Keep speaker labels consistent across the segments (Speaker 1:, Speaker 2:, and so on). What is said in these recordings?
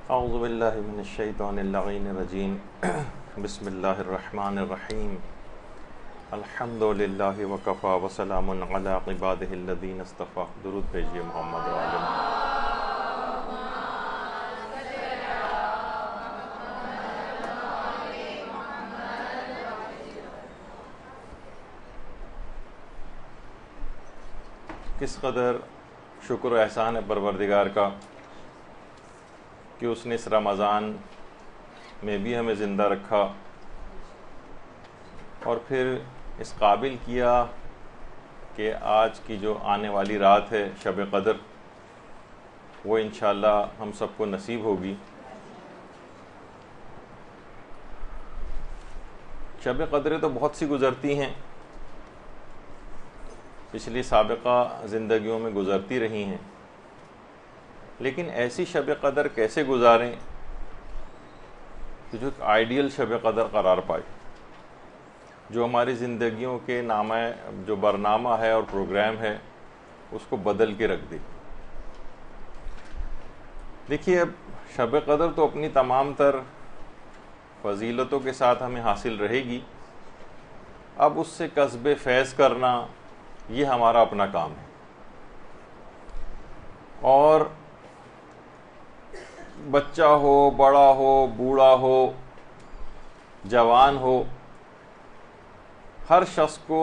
Speaker 1: اعوذ باللہ من الشیطان اللعین الرجیم بسم اللہ الرحمن الرحیم الحمد للہ وکفی وسلام علی عبادہ الذین اصطفی. درود بھیجیے محمد وعلی محمد. کس قدر شکر و احسان ہے پروردگار کا کہ اس نے اس رمضان میں بھی ہمیں زندہ رکھا اور پھر اس قابل کیا کہ آج کی جو آنے والی رات ہے شب قدر وہ انشاءاللہ ہم سب کو نصیب ہوگی. شب قدریں تو بہت سی گزرتی ہیں، پچھلی سابقہ زندگیوں میں گزرتی رہی ہیں، لیکن ایسی شب قدر کیسے گزاریں کہ جو ایک آئیڈیل شب قدر قرار پائے، جو ہماری زندگیوں کے جو برنامہ ہے اور پروگرام ہے اس کو بدل کے رکھ دے. دیکھیے، اب شب قدر تو اپنی تمام تر فضیلتوں کے ساتھ ہمیں حاصل رہے گی. اب اس سے کسب فیض کرنا یہ ہمارا اپنا کام ہے، اور بچہ ہو، بڑا ہو، بوڑھا ہو، جوان ہو، ہر شخص کو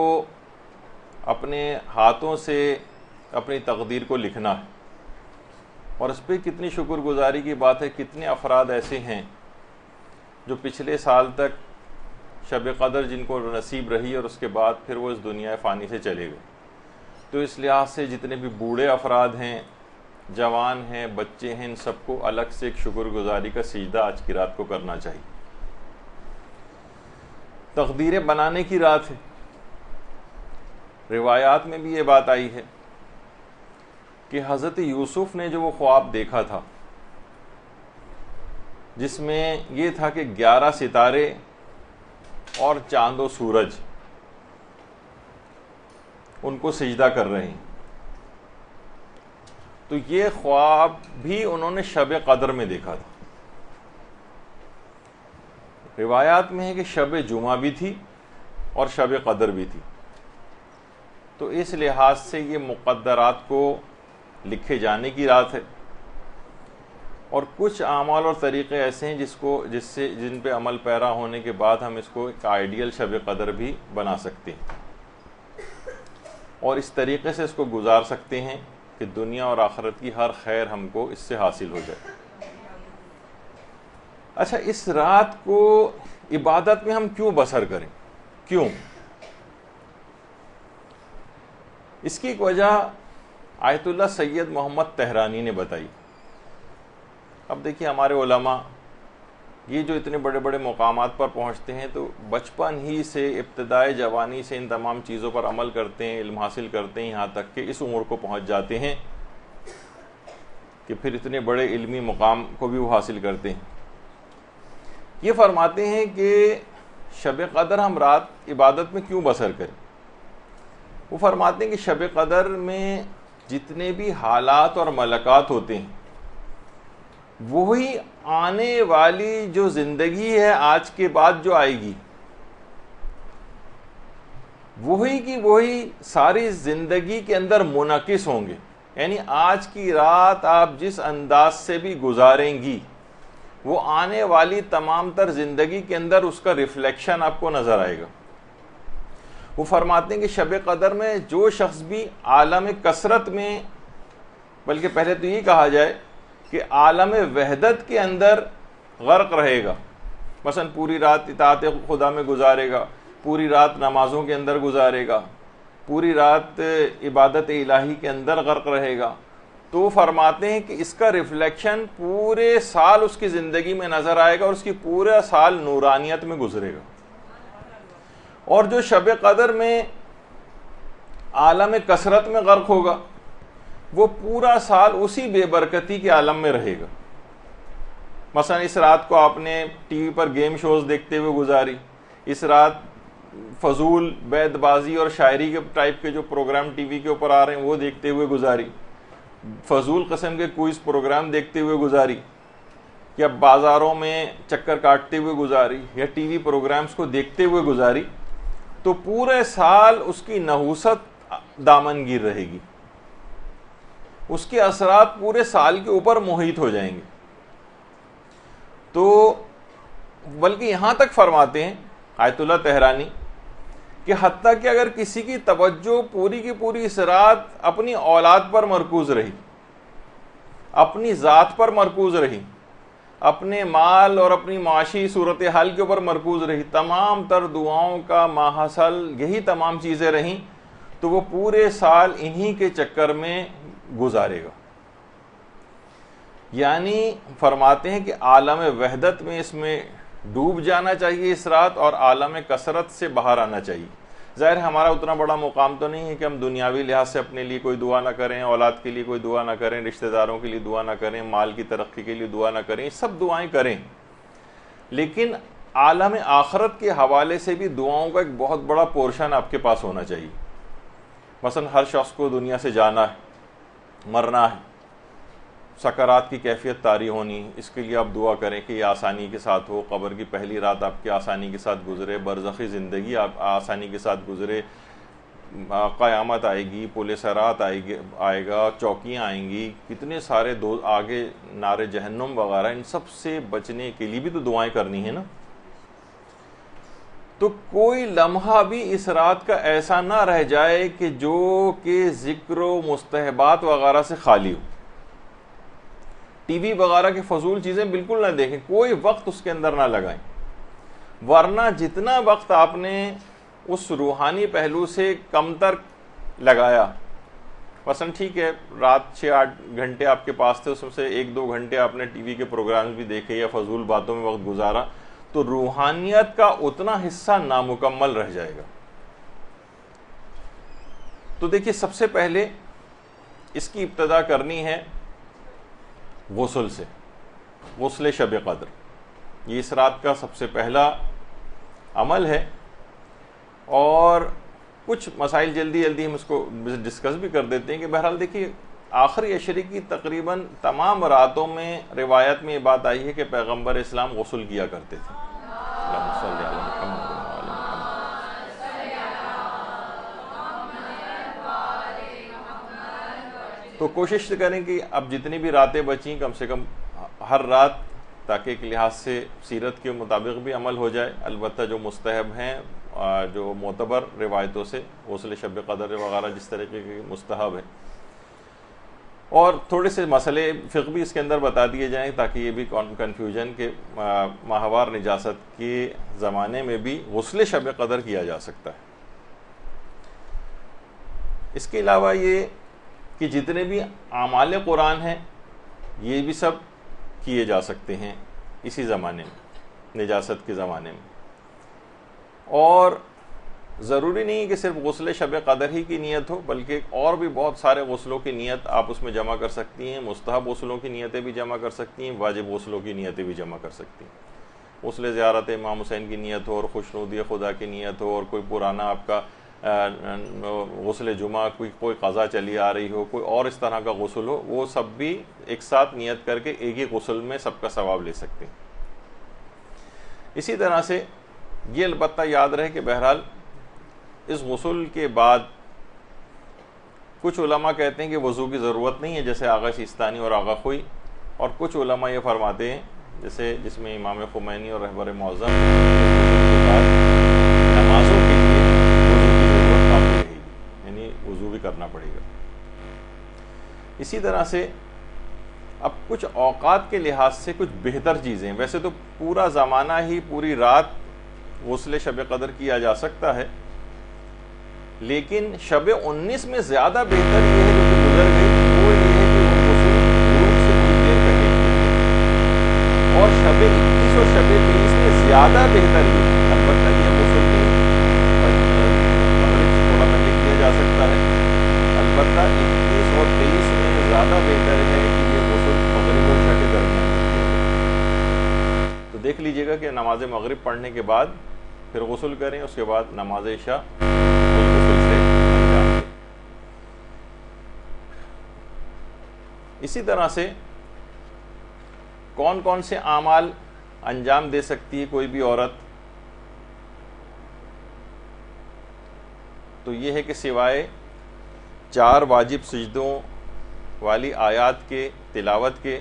Speaker 1: اپنے ہاتھوں سے اپنی تقدیر کو لکھنا ہے. اور اس پہ کتنی شکر گزاری کی بات ہے، کتنے افراد ایسے ہیں جو پچھلے سال تک شب قدر جن کو نصیب رہی اور اس کے بعد پھر وہ اس دنیا فانی سے چلے گئے. تو اس لحاظ سے جتنے بھی بوڑھے افراد ہیں، جوان ہیں، بچے ہیں، ان سب کو الگ سے ایک شکر گزاری کا سجدہ آج کی رات کو کرنا چاہیے. تقدیریں بنانے کی رات ہے. روایات میں بھی یہ بات آئی ہے کہ حضرت یوسف نے جو وہ خواب دیکھا تھا جس میں یہ تھا کہ 11 ستارے اور چاند و سورج ان کو سجدہ کر رہے ہیں، تو یہ خواب بھی انہوں نے شب قدر میں دیکھا تھا. روایات میں ہے کہ شب جمعہ بھی تھی اور شب قدر بھی تھی. تو اس لحاظ سے یہ مقدرات کو لکھے جانے کی رات ہے. اور کچھ اعمال اور طریقے ایسے ہیں جن پہ عمل پیرا ہونے کے بعد ہم اس کو ایک آئیڈیل شب قدر بھی بنا سکتے ہیں، اور اس طریقے سے اس کو گزار سکتے ہیں کہ دنیا اور آخرت کی ہر خیر ہم کو اس سے حاصل ہو جائے. اچھا، اس رات کو عبادت میں ہم کیوں بسر کریں؟ کیوں؟ اس کی ایک وجہ آیت اللہ سید محمد تہرانی نے بتائی. اب دیکھیے، ہمارے علماء یہ جو اتنے بڑے بڑے مقامات پر پہنچتے ہیں تو بچپن ہی سے، ابتدائے جوانی سے ان تمام چیزوں پر عمل کرتے ہیں، علم حاصل کرتے ہیں، یہاں تک کہ اس عمر کو پہنچ جاتے ہیں کہ پھر اتنے بڑے علمی مقام کو بھی وہ حاصل کرتے ہیں. یہ فرماتے ہیں کہ شب قدر ہم رات عبادت میں کیوں بسر کریں. وہ فرماتے ہیں کہ شب قدر میں جتنے بھی حالات اور ملکات ہوتے ہیں وہی آنے والی جو زندگی ہے آج کے بعد جو آئے گی، وہی کی وہی ساری زندگی کے اندر منعکس ہوں گے. یعنی آج کی رات آپ جس انداز سے بھی گزاریں گی وہ آنے والی تمام تر زندگی کے اندر اس کا ریفلیکشن آپ کو نظر آئے گا. وہ فرماتے ہیں کہ شب قدر میں جو شخص بھی عالم کثرت میں، بلکہ پہلے تو یہ کہا جائے کہ عالم وحدت کے اندر غرق رہے گا، مثلا پوری رات اطاعت خدا میں گزارے گا، پوری رات نمازوں کے اندر گزارے گا، پوری رات عبادت الہی کے اندر غرق رہے گا، تو فرماتے ہیں کہ اس کا ریفلیکشن پورے سال اس کی زندگی میں نظر آئے گا اور اس کی پورا سال نورانیت میں گزرے گا. اور جو شب قدر میں عالم کثرت میں غرق ہوگا وہ پورا سال اسی بے برکتی کے عالم میں رہے گا. مثلا اس رات کو آپ نے ٹی وی پر گیم شوز دیکھتے ہوئے گزاری، اس رات فضول بیت بازی اور شاعری کے ٹائپ کے جو پروگرام ٹی وی کے اوپر آ رہے ہیں وہ دیکھتے ہوئے گزاری، فضول قسم کے کوئز پروگرام دیکھتے ہوئے گزاری. یا بازاروں میں چکر کاٹتے ہوئے گزاری یا ٹی وی پروگرامز کو دیکھتے ہوئے گزاری تو پورے سال اس کی نحوست دامنگیر رہے گی، اس کے اثرات پورے سال کے اوپر محیط ہو جائیں گے۔ تو بلکہ یہاں تک فرماتے ہیں آیت اللہ تہرانی کہ حتیٰ کہ اگر کسی کی توجہ پوری کی پوری اس رات اپنی اولاد پر مرکوز رہی، اپنی ذات پر مرکوز رہی، اپنے مال اور اپنی معاشی صورتحال کے اوپر مرکوز رہی، تمام تر دعاؤں کا ماحصل یہی تمام چیزیں رہیں، تو وہ پورے سال انہی کے چکر میں گزارے گا۔ یعنی فرماتے ہیں کہ عالم وحدت میں اس میں ڈوب جانا چاہیے اس رات، اور عالم کثرت سے باہر آنا چاہیے۔ ظاہر ہمارا اتنا بڑا مقام تو نہیں ہے کہ ہم دنیاوی لحاظ سے اپنے لیے کوئی دعا نہ کریں، اولاد کے لیے کوئی دعا نہ کریں، رشتہ داروں کے لیے دعا نہ کریں، مال کی ترقی کے لیے دعا نہ کریں، سب دعائیں کریں، لیکن عالم آخرت کے حوالے سے بھی دعاؤں کا ایک بہت بڑا پورشن آپ کے پاس ہونا چاہیے۔ مثلا ہر شخص کو دنیا سے جانا ہے، مرنا ہے، سکرات کی کیفیت طاری ہونی، اس کے لیے آپ دعا کریں کہ یہ آسانی کے ساتھ ہو، قبر کی پہلی رات آپ کی آسانی کے ساتھ گزرے، برزخی زندگی آپ آسانی کے ساتھ گزرے، قیامت آئے گی، پل صراط آئے گا، چوکیاں آئیں گی، کتنے سارے آگے نار جہنم وغیرہ، ان سب سے بچنے کے لیے بھی تو دعائیں کرنی ہیں نا۔ تو کوئی لمحہ بھی اس رات کا ایسا نہ رہ جائے کہ جو کہ ذکر و مستحبات وغیرہ سے خالی ہو، ٹی وی وغیرہ کے فضول چیزیں بالکل نہ دیکھیں، کوئی وقت اس کے اندر نہ لگائیں، ورنہ جتنا وقت آپ نے اس روحانی پہلو سے کم تر لگایا، مثلا ٹھیک ہے رات 6-8 گھنٹے آپ کے پاس تھے، اس میں سے 1-2 گھنٹے آپ نے ٹی وی کے پروگرامز بھی دیکھے یا فضول باتوں میں وقت گزارا، تو روحانیت کا اتنا حصہ نامکمل رہ جائے گا۔ تو دیکھیے سب سے پہلے اس کی ابتدا کرنی ہے غسل سے، غسل شب قدر، یہ اس رات کا سب سے پہلا عمل ہے۔ اور کچھ مسائل جلدی ہم اس کو ڈسکس بھی کر دیتے ہیں کہ بہرحال دیکھیے آخری عشرے کی تقریباً تمام راتوں میں روایت میں یہ بات آئی ہے کہ پیغمبر اسلام غسل کیا کرتے تھے۔ اللہم صلی علی محمد وعلی محمد۔ تو کوشش کریں کہ اب جتنی بھی راتیں بچیں کم سے کم ہر رات، تاکہ ایک لحاظ سے سیرت کے مطابق بھی عمل ہو جائے، البتہ جو مستحب ہیں، جو معتبر روایتوں سے غسل شب قدر وغیرہ جس طریقے کے مستحب ہے، اور تھوڑے سے مسئلے فقہ بھی اس کے اندر بتا دیے جائیں تاکہ یہ بھی کنفیوژن کہ ماہوار نجاست کے زمانے میں بھی غسل شب قدر کیا جا سکتا ہے۔ اس کے علاوہ یہ کہ جتنے بھی اعمال قرآن ہیں یہ بھی سب کیے جا سکتے ہیں اسی زمانے میں، نجاست کے زمانے میں، اور ضروری نہیں کہ صرف غسل شب قدر ہی کی نیت ہو، بلکہ اور بھی بہت سارے غسلوں کی نیت آپ اس میں جمع کر سکتی ہیں، مستحب غسلوں کی نیتیں بھی جمع کر سکتی ہیں، واجب غسلوں کی نیتیں بھی جمع کر سکتی ہیں۔ غسل زیارت امام حسین کی نیت ہو، اور خوشنودی خدا کی نیت ہو، اور کوئی پرانا آپ کا غسل جمعہ، کوئی قضا چلی آ رہی ہو، کوئی اور اس طرح کا غسل ہو، وہ سب بھی ایک ساتھ نیت کر کے ایک ہی غسل میں سب کا ثواب لے سکتے ہیں۔ اسی طرح سے یہ البتہ یاد رہے کہ بہرحال اس غسل کے بعد کچھ علماء کہتے ہیں کہ وضو کی ضرورت نہیں ہے، جیسے آغا سیستانی اور آغا خوئی، اور کچھ علماء یہ فرماتے ہیں جیسے جس میں امام خمینی اور رہبر معظم کے بعد نمازوں کے لیے وضو کی ضرورت کافی رہے گی، یعنی وضو بھی کرنا پڑے گا۔ اسی طرح سے اب کچھ اوقات کے لحاظ سے کچھ بہتر چیزیں، ویسے تو پورا زمانہ ہی پوری رات غسل شب قدر کیا جا سکتا ہے، لیکن شب 19 میں زیادہ بہتر یہ ہے جو کہ گزر گئی، وہ یہ ہے کہ وہ غسل غروب سے کچھ دیر پہلے کیا، اور شب 21 اور شب 23 میں زیادہ بہتر یہ ہے، البتہ یہ غسل بھی مغرب سے تھوڑا پہلے کیا جا سکتا ہے، البتہ 21 اور 23 میں زیادہ بہتر ہے کہ یہ غسل مغرب اور عشاء کے درمیان کیا جائے۔ تو دیکھ لیجئے گا کہ نماز مغرب پڑھنے کے بعد پھر غسل کریں، اس کے بعد نماز عشاء غسل سے انجام دیں۔ اسی طرح سے کون کون سے اعمال انجام دے سکتی ہے کوئی بھی عورت؟ تو یہ ہے کہ سوائے 4 واجب سجدوں والی آیات کے تلاوت کے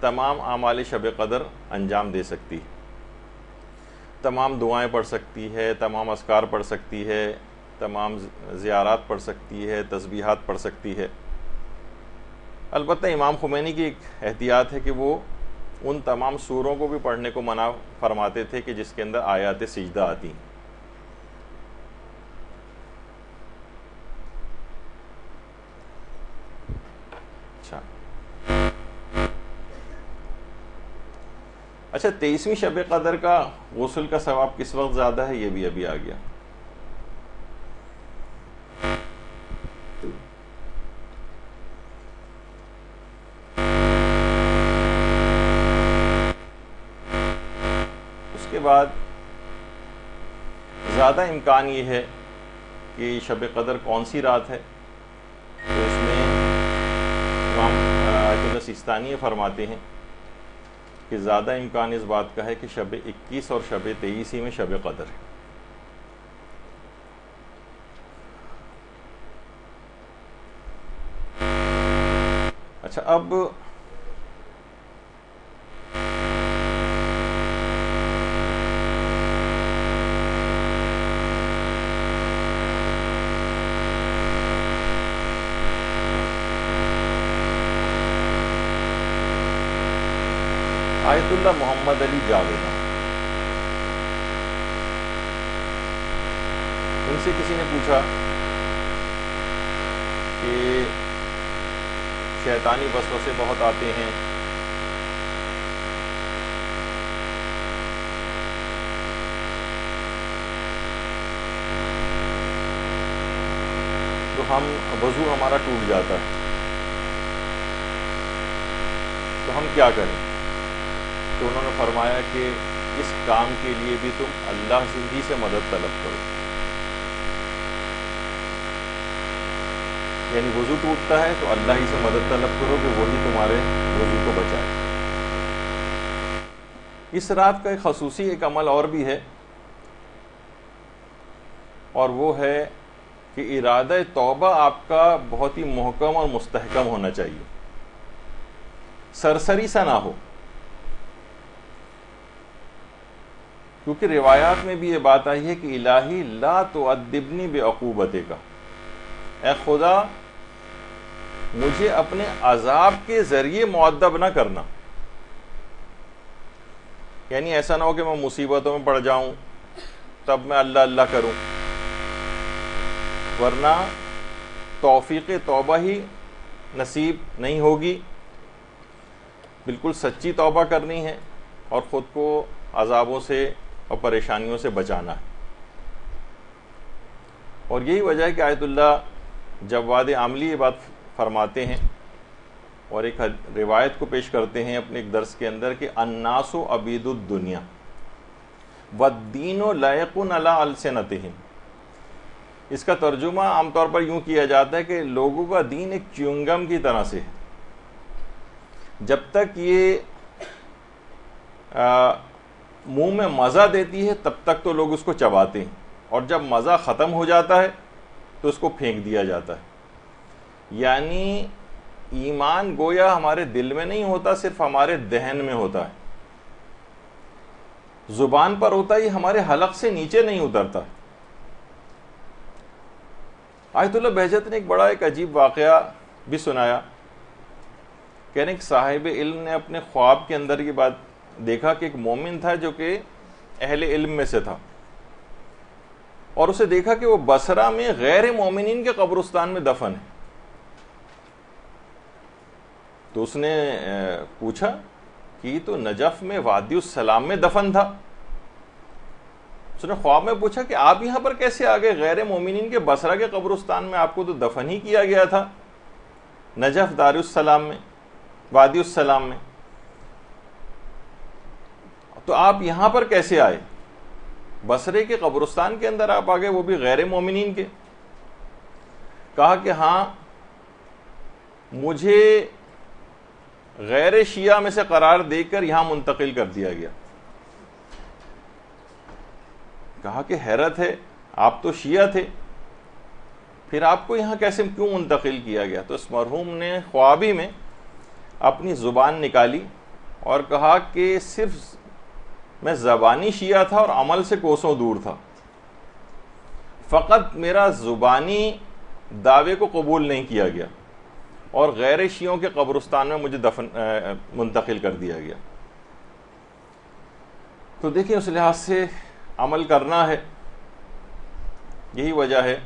Speaker 1: تمام اعمال شب قدر انجام دے سکتی ہے، تمام دعائیں پڑھ سکتی ہے، تمام اذکار پڑھ سکتی ہے، تمام زیارات پڑھ سکتی ہے، تسبیحات پڑھ سکتی ہے۔ البتہ امام خمینی کی ایک احتیاط ہے کہ وہ ان تمام سوروں کو بھی پڑھنے کو منع فرماتے تھے کہ جس کے اندر آیات سجدہ آتی ہیں۔ اچھا 23ویں شب قدر کا غسل کا ثواب کس وقت زیادہ ہے؟ یہ بھی ابھی آ گیا۔ اس کے بعد زیادہ امکان یہ ہے کہ شب قدر کون سی رات ہے، تو اس میں امام آیت اللہ سیستانی فرماتے ہیں کہ زیادہ امکان اس بات کا ہے کہ شب 21 اور شب 23 میں شب قدر ہے۔ اچھا اب آیت اللہ محمد علی جاویدہ، ان سے کسی نے پوچھا کہ شیطانی وسوسے بہت آتے ہیں، تو وضو ہمارا ٹوٹ جاتا ہے، تو ہم کیا کریں؟ تو انہوں نے فرمایا کہ اس کام کے لیے بھی تم اللہ ہی سے مدد طلب کرو، یعنی وضو ٹوٹتا ہے تو اللہ ہی سے مدد طلب کرو کہ وہی تمہارے وضو کو بچائے۔ اس رات کا ایک خصوصی ایک عمل اور بھی ہے، اور وہ ہے کہ ارادہ توبہ آپ کا بہت ہی محکم اور مستحکم ہونا چاہیے، سرسری سا نہ ہو، کیونکہ روایات میں بھی یہ بات آئی ہے کہ الہی لا تعذبنی بعقوبتک، اے خدا مجھے اپنے عذاب کے ذریعے معذب نہ کرنا، یعنی ایسا نہ ہو کہ میں مصیبتوں میں پڑ جاؤں تب میں اللہ اللہ کروں، ورنہ توفیق توبہ ہی نصیب نہیں ہوگی۔ بالکل سچی توبہ کرنی ہے اور خود کو عذابوں سے اور پریشانیوں سے بچانا ہے، اور یہی وجہ ہے کہ آیت اللہ جواد عاملی یہ بات فرماتے ہیں اور ایک روایت کو پیش کرتے ہیں اپنے ایک درس کے اندر کہ الناس عبید الدنیا والدین لائق علی السنتہم۔ اس کا ترجمہ عام طور پر یوں کیا جاتا ہے کہ لوگوں کا دین ایک چیونگم کی طرح سے ہے، جب تک یہ منہ میں مزہ دیتی ہے تب تک تو لوگ اس کو چباتے ہیں، اور جب مزہ ختم ہو جاتا ہے تو اس کو پھینک دیا جاتا ہے۔ یعنی ایمان گویا ہمارے دل میں نہیں ہوتا، صرف ہمارے دہن میں ہوتا ہے، زبان پر ہوتا ہے، یہ ہمارے حلق سے نیچے نہیں اترتا۔ آیت اللہ بہجت نے ایک بڑا ایک عجیب واقعہ بھی سنایا، کہنے ایک صاحب علم نے اپنے خواب کے اندر یہ بات دیکھا کہ ایک مومن تھا جو کہ اہل علم میں سے تھا، اور اسے دیکھا کہ وہ بصرہ میں غیر مومنین کے قبرستان میں دفن ہے۔ تو اس نے پوچھا کہ یہ تو نجف میں وادی السلام میں دفن تھا۔ اس نے خواب میں پوچھا کہ آپ یہاں پر کیسے آ گئے؟ غیر مومنین کے بصرہ کے قبرستان میں آپ کو تو دفن ہی کیا گیا تھا، نجف دار السلام میں، وادی السلام میں، تو آپ یہاں پر کیسے آئے؟ بصرے کے قبرستان کے اندر آپ آ گئے، وہ بھی غیر مومنین کے۔ کہا کہ ہاں، مجھے غیر شیعہ میں سے قرار دے کر یہاں منتقل کر دیا گیا. کہا کہ حیرت ہے، آپ تو شیعہ تھے، پھر آپ کو یہاں کیسے کیوں منتقل کیا گیا؟ تو اس مرحوم نے خوابی میں اپنی زبان نکالی اور کہا کہ صرف میں زبانی شیعہ تھا اور عمل سے کوسوں دور تھا، فقط میرا زبانی دعوے کو قبول نہیں کیا گیا اور غیر شیعوں کے قبرستان میں مجھے منتقل کر دیا گیا. تو دیکھیں اس لحاظ سے عمل کرنا ہے. یہی وجہ ہے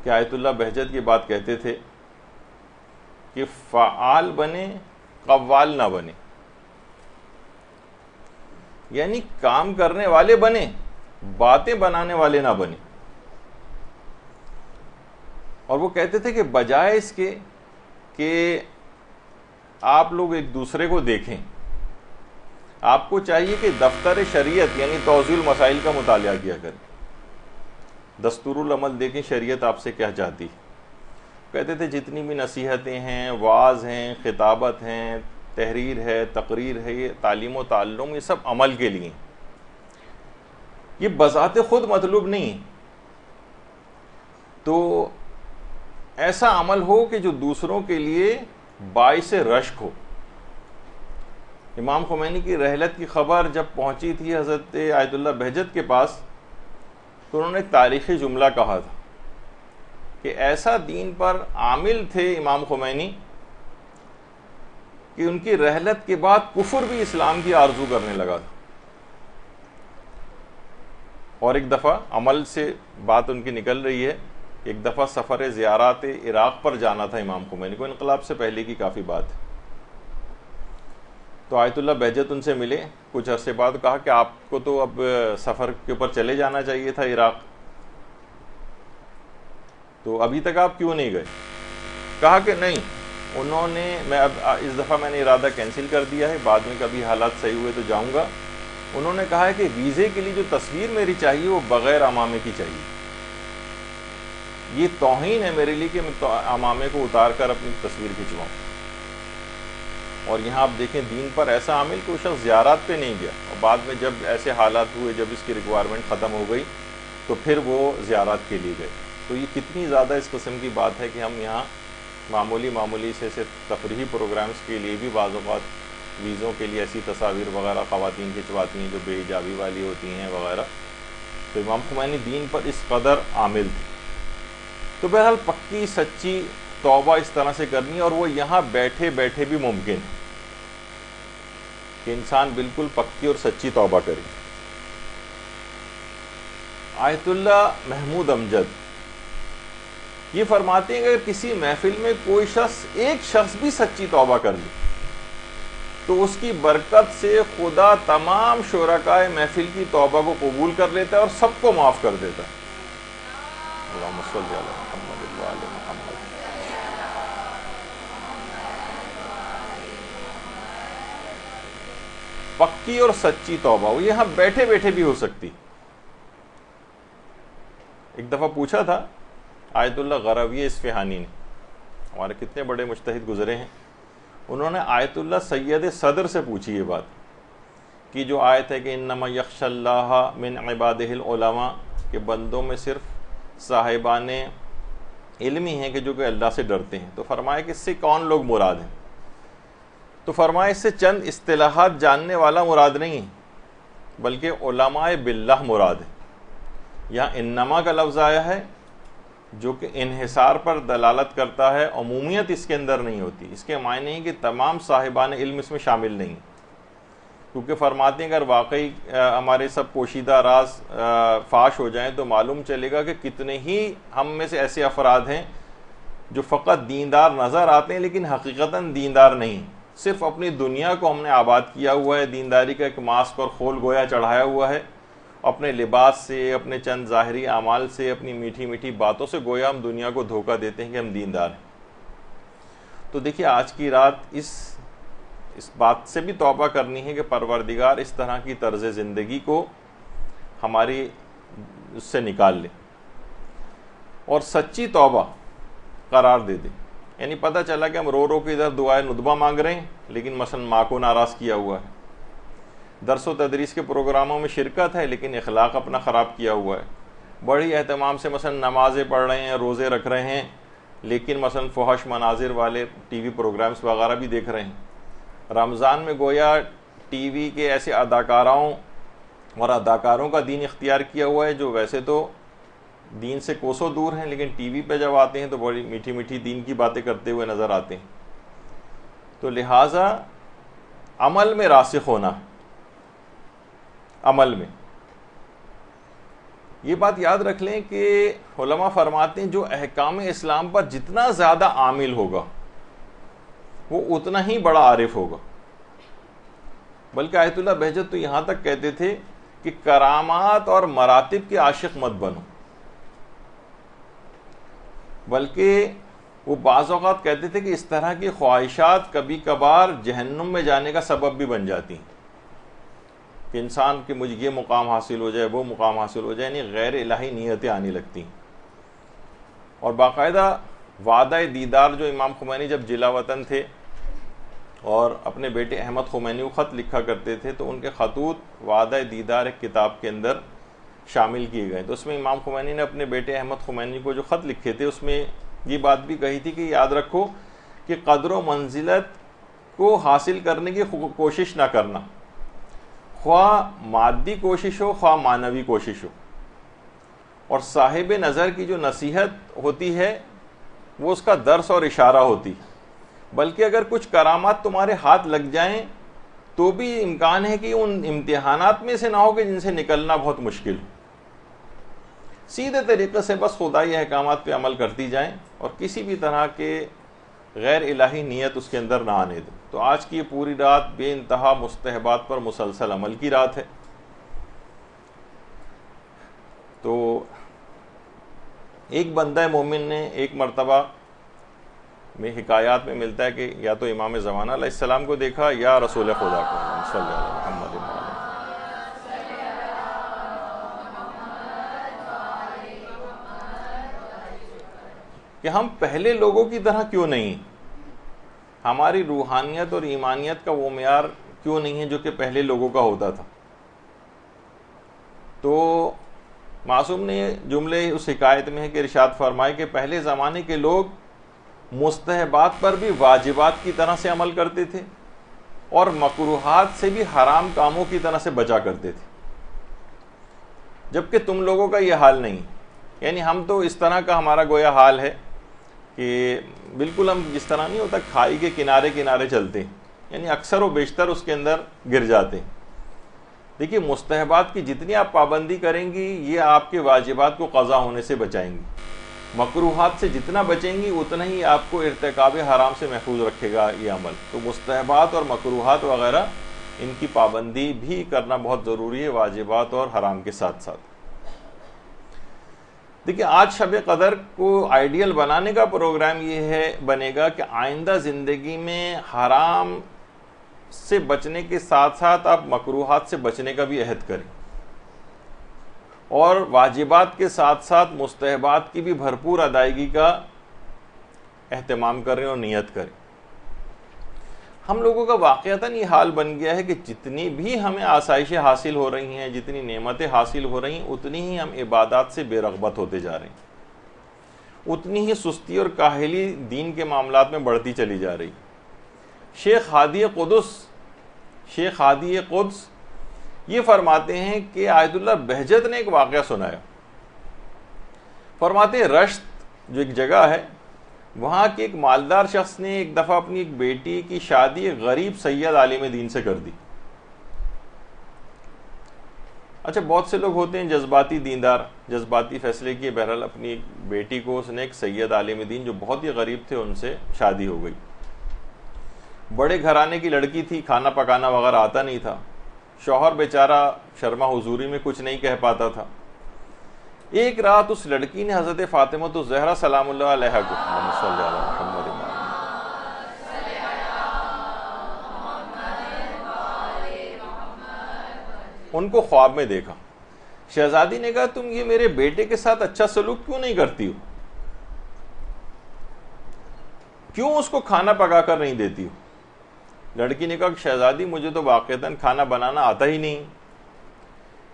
Speaker 1: کہ آیت اللہ بہجت کی بات کہتے تھے کہ فعال بنے، قوال نہ بنے، یعنی کام کرنے والے بنے، باتیں بنانے والے نہ بنے. اور وہ کہتے تھے کہ بجائے اس کے کہ آپ لوگ ایک دوسرے کو دیکھیں، آپ کو چاہیے کہ دفتر شریعت یعنی توضیح المسائل کا مطالعہ کیا کریں، دستور العمل دیکھیں شریعت آپ سے کیا چاہتی. کہتے تھے جتنی بھی نصیحتیں ہیں، وعظ ہیں، خطابت ہیں، تحریر ہے، تقریر ہے، یہ تعلیم و تعلم، یہ سب عمل کے لیے، یہ بذات خود مطلوب نہیں. تو ایسا عمل ہو کہ جو دوسروں کے لیے باعث رشک ہو. امام خمینی کی رحلت کی خبر جب پہنچی تھی حضرت آیت اللہ بہجت کے پاس، تو انہوں نے ایک تاریخی جملہ کہا تھا کہ ایسا دین پر عامل تھے امام خمینی کہ ان کی رحلت کے بعد کفر بھی اسلام کی آرزو کرنے لگا تھا. اور ایک دفعہ عمل سے بات ان کی نکل رہی ہے، ایک دفعہ سفر زیارات عراق پر جانا تھا امام خمینی کو، انقلاب سے پہلے کی کافی بات ہے. تو آیت اللہ بہجت ان سے ملے کچھ عرصے بعد، کہا کہ آپ کو تو اب سفر کے اوپر چلے جانا چاہیے تھا عراق، تو ابھی تک آپ کیوں نہیں گئے؟ کہا کہ نہیں، انہوں نے اب اس دفعہ میں نے ارادہ کینسل کر دیا ہے، بعد میں کبھی حالات صحیح ہوئے تو جاؤں گا. انہوں نے کہا ہے کہ ویزے کے لیے جو تصویر میری چاہیے وہ بغیر عمامے کی چاہیے. یہ توہین ہے میرے لیے کہ میں عمامے کو اتار کر اپنی تصویر کھنچواؤں. اور یہاں آپ دیکھیں دین پر ایسا عامل کہ وہ شخص زیارات پہ نہیں گیا، اور بعد میں جب ایسے حالات ہوئے، جب اس کی ریکوائرمنٹ ختم ہو گئی تو پھر وہ زیارات کے لیے گئے. تو یہ کتنی زیادہ اس قسم کی بات ہے کہ ہم یہاں معمولی سے تفریحی پروگرامز کے لیے بھی بعض اوقات ویزوں کے لیے ایسی تصاویر وغیرہ خواتین کھنچواتی ہیں جو بے حجابی والی ہوتی ہیں وغیرہ. تو امام خمینی دین پر اس قدر عامل تھے. تو بہرحال پکی سچی توبہ اس طرح سے کرنی، اور وہ یہاں بیٹھے بیٹھے بھی ممکن ہے کہ انسان بالکل پکی اور سچی توبہ کرے. آیت اللہ محمود امجد یہ فرماتے ہیں کہ اگر کسی محفل میں کوئی شخص ایک شخص بھی سچی توبہ کر لے تو اس کی برکت سے خدا تمام شرکائے محفل کی توبہ کو قبول کر لیتا ہے اور سب کو معاف کر دیتا ہے. اللہم صلی علی محمد و آل محمد. پکی اور سچی توبہ وہ یہاں بیٹھے بیٹھے بھی ہو سکتی. ایک دفعہ پوچھا تھا آیت اللہ غروی اصفہانی نے، ہمارے کتنے بڑے مجتہد گزرے ہیں، انہوں نے آیت اللہ سید صدر سے پوچھی یہ بات کہ جو آیت ہے کہ انما یخشی اللہ من عبادہ العلماء، کہ بندوں میں صرف صاحبان علم ہی ہیں کہ جو کہ اللہ سے ڈرتے ہیں. تو فرمایا کہ اس سے کون لوگ مراد ہیں؟ تو فرمایا اس سے چند اصطلاحات جاننے والا مراد نہیں ہے، بلکہ علماء باللہ مراد ہے. یہاں انما کا لفظ آیا ہے جو کہ انحصار پر دلالت کرتا ہے، عمومیت اس کے اندر نہیں ہوتی. اس کے معنی نہیں کہ تمام صاحبان علم اس میں شامل نہیں، کیونکہ فرماتے ہیں اگر واقعی ہمارے سب پوشیدہ راز فاش ہو جائیں تو معلوم چلے گا کہ کتنے ہی ہم میں سے ایسے افراد ہیں جو فقط دیندار نظر آتے ہیں لیکن حقیقتاً دیندار نہیں. صرف اپنی دنیا کو ہم نے آباد کیا ہوا ہے، دینداری کا ایک ماسک اور خول گویا چڑھایا ہوا ہے، اپنے لباس سے، اپنے چند ظاہری اعمال سے، اپنی میٹھی میٹھی باتوں سے گویا ہم دنیا کو دھوکہ دیتے ہیں کہ ہم دیندار ہیں. تو دیکھیے آج کی رات اس بات سے بھی توبہ کرنی ہے کہ پروردگار اس طرح کی طرز زندگی کو ہماری اس سے نکال لے اور سچی توبہ قرار دے دے. یعنی پتہ چلا کہ ہم رو رو کے ادھر دعائے ندبہ مانگ رہے ہیں لیکن مثلا ماں کو ناراض کیا ہوا ہے، درس و تدریس کے پروگراموں میں شرکت ہے لیکن اخلاق اپنا خراب کیا ہوا ہے، بڑی اہتمام سے مثلا نمازیں پڑھ رہے ہیں، روزے رکھ رہے ہیں، لیکن مثلا فحش مناظر والے ٹی وی پروگرامز وغیرہ بھی دیکھ رہے ہیں۔ رمضان میں گویا ٹی وی کے ایسے اداکاراؤں اور اداکاروں کا دین اختیار کیا ہوا ہے جو ویسے تو دین سے کوسوں دور ہیں، لیکن ٹی وی پہ جب آتے ہیں تو بڑی میٹھی میٹھی دین کی باتیں کرتے ہوئے نظر آتے ہیں۔ تو لہٰذا عمل میں راسخ ہونا، عمل میں یہ بات یاد رکھ لیں کہ علماء فرماتے ہیں جو احکام اسلام پر جتنا زیادہ عامل ہوگا وہ اتنا ہی بڑا عارف ہوگا۔ بلکہ آیت اللہ بہجت تو یہاں تک کہتے تھے کہ کرامات اور مراتب کے عاشق مت بنو، بلکہ وہ بعض اوقات کہتے تھے کہ اس طرح کی خواہشات کبھی کبھار جہنم میں جانے کا سبب بھی بن جاتی ہیں، کہ انسان کہ مجھے یہ مقام حاصل ہو جائے، وہ مقام حاصل ہو جائے، یعنی غیر الہی نیتیں آنے لگتی ہیں۔ اور باقاعدہ وعدہ دیدار جو امام خمینی جب جلا وطن تھے اور اپنے بیٹے احمد خمینی کو خط لکھا کرتے تھے تو ان کے خطوط وعدہ دیدار ایک کتاب کے اندر شامل کیے گئے، تو اس میں امام خمینی نے اپنے بیٹے احمد خمینی کو جو خط لکھے تھے اس میں یہ بات بھی کہی تھی کہ یاد رکھو کہ قدر و منزلت کو حاصل کرنے کی کوشش نہ کرنا، خواہ مادی کوشش ہو خواہ معنوی کوشش ہو، اور صاحب نظر کی جو نصیحت ہوتی ہے وہ اس کا درس اور اشارہ ہوتی، بلکہ اگر کچھ کرامات تمہارے ہاتھ لگ جائیں تو بھی امکان ہے کہ ان امتحانات میں سے نہ ہو کہ جن سے نکلنا بہت مشکل ہو۔ سیدھے طریقے سے بس خدائی احکامات پہ عمل کرتی جائیں اور کسی بھی طرح کے غیر الہی نیت اس کے اندر نہ آنے دیں۔ تو آج کی یہ پوری رات بے انتہا مستحبات پر مسلسل عمل کی رات ہے۔ تو ایک بندہ مومن نے ایک مرتبہ میں حکایات میں ملتا ہے کہ یا تو امام زمانہ علیہ السلام کو دیکھا یا رسول خدا کو صلی اللہ علیہ محمد کہ ہم پہلے لوگوں کی طرح کیوں نہیں، ہماری روحانیت اور ایمانیت کا وہ معیار کیوں نہیں ہے جو کہ پہلے لوگوں کا ہوتا تھا۔ تو معصوم نے جملے اس حکایت میں ہے کہ ارشاد فرمائے کہ پہلے زمانے کے لوگ مستحبات پر بھی واجبات کی طرح سے عمل کرتے تھے اور مکروہات سے بھی حرام کاموں کی طرح سے بچا کرتے تھے، جبکہ تم لوگوں کا یہ حال نہیں۔ یعنی ہم تو اس طرح کا ہمارا گویا حال ہے کہ بالکل ہم جس طرح نہیں ہوتا کھائی کے کنارے کنارے چلتے ہیں، یعنی اکثر و بیشتر اس کے اندر گر جاتے ہیں۔ دیکھیے مستحبات کی جتنی آپ پابندی کریں گی یہ آپ کے واجبات کو قضا ہونے سے بچائیں گی، مکروہات سے جتنا بچیں گی اتنا ہی آپ کو ارتکاب حرام سے محفوظ رکھے گا یہ عمل۔ تو مستحبات اور مکروہات وغیرہ ان کی پابندی بھی کرنا بہت ضروری ہے، واجبات اور حرام کے ساتھ ساتھ۔ دیکھیے آج شب قدر کو آئیڈیل بنانے کا پروگرام یہ ہے بنے گا کہ آئندہ زندگی میں حرام سے بچنے کے ساتھ ساتھ آپ مکروہات سے بچنے کا بھی عہد کریں اور واجبات کے ساتھ ساتھ مستحبات کی بھی بھرپور ادائیگی کا اہتمام کریں اور نیت کریں۔ ہم لوگوں کا واقعتاً یہ حال بن گیا ہے کہ جتنی بھی ہمیں آسائشیں حاصل ہو رہی ہیں، جتنی نعمتیں حاصل ہو رہی ہیں، اتنی ہی ہم عبادات سے بے رغبت ہوتے جا رہے ہیں، اتنی ہی سستی اور کاہلی دین کے معاملات میں بڑھتی چلی جا رہی۔ شیخ ہادی قدس یہ فرماتے ہیں کہ آیت اللہ بہجت نے ایک واقعہ سنایا۔ فرماتے ہیں رشت جو ایک جگہ ہے وہاں کے ایک مالدار شخص نے ایک دفعہ اپنی ایک بیٹی کی شادی ایک غریب سید عالم دین سے کر دی۔ اچھا بہت سے لوگ ہوتے ہیں جذباتی دیندار، جذباتی فیصلے کیے، بہرحال اپنی ایک بیٹی کو اس نے ایک سید عالم دین جو بہت ہی غریب تھے ان سے شادی ہو گئی۔ بڑے گھرانے کی لڑکی تھی، کھانا پکانا وغیرہ آتا نہیں تھا، شوہر بیچارہ شرما حضوری میں کچھ نہیں کہہ پاتا تھا۔ ایک رات اس لڑکی نے حضرت فاطمہ الزہرا سلام اللہ علیہا کو ان کو خواب میں دیکھا۔ شہزادی نے کہا تم یہ میرے بیٹے کے ساتھ اچھا سلوک کیوں نہیں کرتی ہو؟ کیوں اس کو کھانا پکا کر نہیں دیتی ہو؟ لڑکی نے کہا کہ شہزادی مجھے تو واقعتاً کھانا بنانا آتا ہی نہیں۔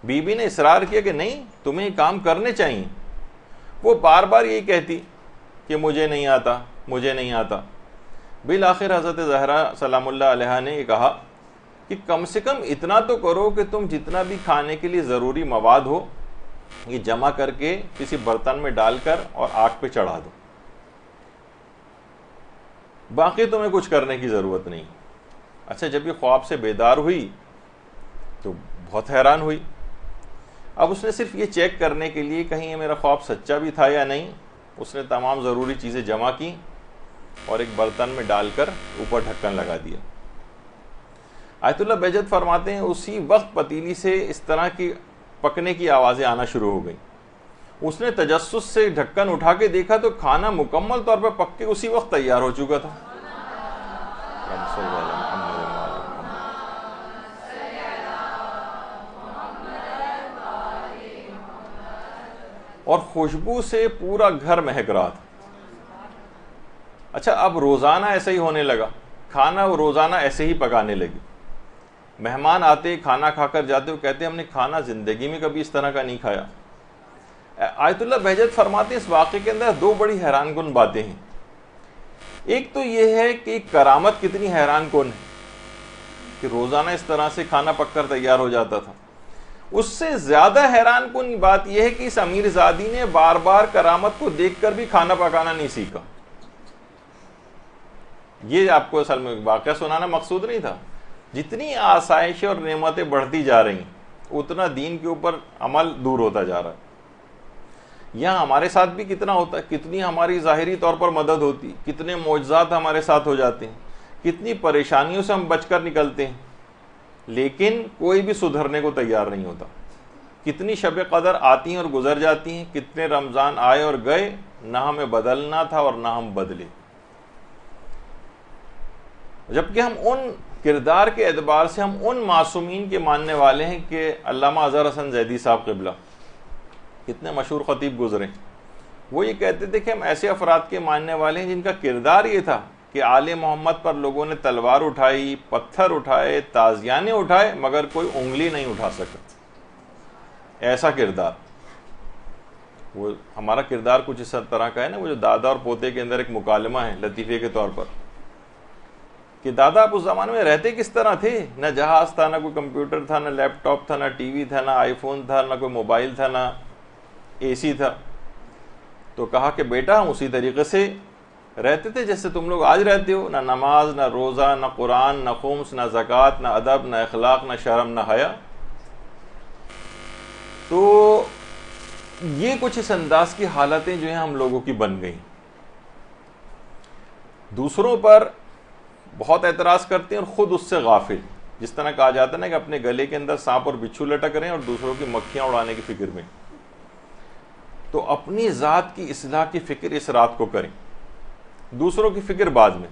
Speaker 1: بی بی نے اصرار کیا کہ نہیں، تمہیں کام کرنے چاہیے۔ وہ بار بار یہی کہتی کہ مجھے نہیں آتا، مجھے نہیں آتا۔ بالآخر حضرت زہرا سلام اللہ علیہا نے یہ کہا کہ کم سے کم اتنا تو کرو کہ تم جتنا بھی کھانے کے لیے ضروری مواد ہو یہ جمع کر کے کسی برتن میں ڈال کر اور آگ پہ چڑھا دو، باقی تمہیں کچھ کرنے کی ضرورت نہیں۔ اچھا، جب یہ خواب سے بیدار ہوئی تو بہت حیران ہوئی۔ اب اس نے صرف یہ چیک کرنے کے لیے کہیں یہ میرا خواب سچا بھی تھا یا نہیں، اس نے تمام ضروری چیزیں جمع کی اور ایک برتن میں ڈال کر اوپر ڈھکن لگا دیا۔ آیت اللہ بہجت فرماتے ہیں اسی وقت پتیلی سے اس طرح کی پکنے کی آوازیں آنا شروع ہو گئیں۔ اس نے تجسس سے ڈھکن اٹھا کے دیکھا تو کھانا مکمل طور پر پک کے اسی وقت تیار ہو چکا تھا۔ اور خوشبو سے پورا گھر مہک رہا تھا۔ اچھا، اب روزانہ ایسے ہی ہونے لگا، کھانا وہ روزانہ ایسے ہی پکانے لگی۔ مہمان آتے کھانا کھا کر جاتے، وہ کہتے ہم نے کھانا زندگی میں کبھی اس طرح کا نہیں کھایا۔ آیت اللہ بہجت فرماتے ہیں اس واقعے کے اندر دو بڑی حیران کن باتیں ہیں۔ ایک تو یہ ہے کہ کرامت کتنی حیران کن ہے کہ روزانہ اس طرح سے کھانا پک کر تیار ہو جاتا تھا۔ اس سے زیادہ حیران کن بات یہ ہے کہ اس امیر زادی نے بار بار کرامت کو دیکھ کر بھی کھانا پکانا نہیں سیکھا۔ یہ آپ کو اصل میں واقعہ سنانا مقصود نہیں تھا۔ جتنی آسائشیں اور نعمتیں بڑھتی جا رہی ہیں اتنا دین کے اوپر عمل دور ہوتا جا رہا ہے۔ یہاں ہمارے ساتھ بھی کتنا ہوتا ہے، کتنی ہماری ظاہری طور پر مدد ہوتی، کتنے معجزات ہمارے ساتھ ہو جاتے ہیں، کتنی پریشانیوں سے ہم بچ کر نکلتے ہیں، لیکن کوئی بھی سدھرنے کو تیار نہیں ہوتا۔ کتنی شب قدر آتی ہیں اور گزر جاتی ہیں، کتنے رمضان آئے اور گئے، نہ ہمیں بدلنا تھا اور نہ ہم بدلے۔ جبکہ ہم ان کردار کے اعتبار سے ہم ان معصومین کے ماننے والے ہیں کہ علامہ اظہر حسن زیدی صاحب قبلہ کتنے مشہور خطیب گزرے، وہ یہ کہتے تھے کہ ہم ایسے افراد کے ماننے والے ہیں جن کا کردار یہ تھا کہ آل محمد پر لوگوں نے تلوار اٹھائی، پتھر اٹھائے، تازیانے اٹھائے، مگر کوئی انگلی نہیں اٹھا سکا۔ ایسا کردار، وہ ہمارا کردار کچھ اس طرح کا ہے نا، وہ جو دادا اور پوتے کے اندر ایک مکالمہ ہے لطیفے کے طور پر کہ دادا آپ اس زمانے میں رہتے کس طرح تھے، نہ جہاز تھا، نہ کوئی کمپیوٹر تھا، نہ لیپ ٹاپ تھا، نہ ٹی وی تھا، نہ آئی فون تھا، نہ کوئی موبائل تھا، نہ اے سی تھا۔ تو کہا کہ بیٹا ہم اسی طریقے سے رہتے تھے جیسے تم لوگ آج رہتے ہو، نہ نماز، نہ روزہ، نہ قرآن، نہ خمس، نہ زکوٰۃ، نہ ادب، نہ اخلاق، نہ شرم، نہ حیا۔ تو یہ کچھ اس انداز کی حالتیں جو ہیں ہم لوگوں کی بن گئیں۔ دوسروں پر بہت اعتراض کرتے ہیں اور خود اس سے غافل، جس طرح کہا جاتا ہے نا کہ اپنے گلے کے اندر سانپ اور بچھو لٹک رہے ہیں اور دوسروں کی مکھیاں اڑانے کی فکر میں۔ تو اپنی ذات کی اصلاح کی فکر اس رات کو کریں، دوسروں کی فکر بعد میں۔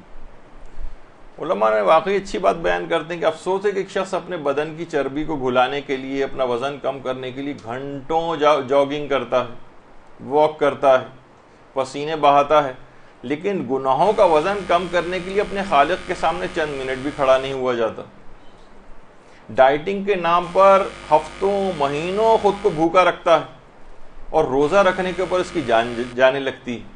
Speaker 1: علماء نے واقعی اچھی بات بیان کرتے ہیں کہ افسوس ہے کہ ایک شخص اپنے بدن کی چربی کو گھلانے کے لیے، اپنا وزن کم کرنے کے لیے گھنٹوں جاگنگ کرتا ہے، واک کرتا ہے، پسینے بہاتا ہے، لیکن گناہوں کا وزن کم کرنے کے لیے اپنے خالق کے سامنے چند منٹ بھی کھڑا نہیں ہوا جاتا۔ ڈائٹنگ کے نام پر ہفتوں مہینوں خود کو بھوکا رکھتا ہے اور روزہ رکھنے کے اوپر اس کی جان جانے لگتی ہے۔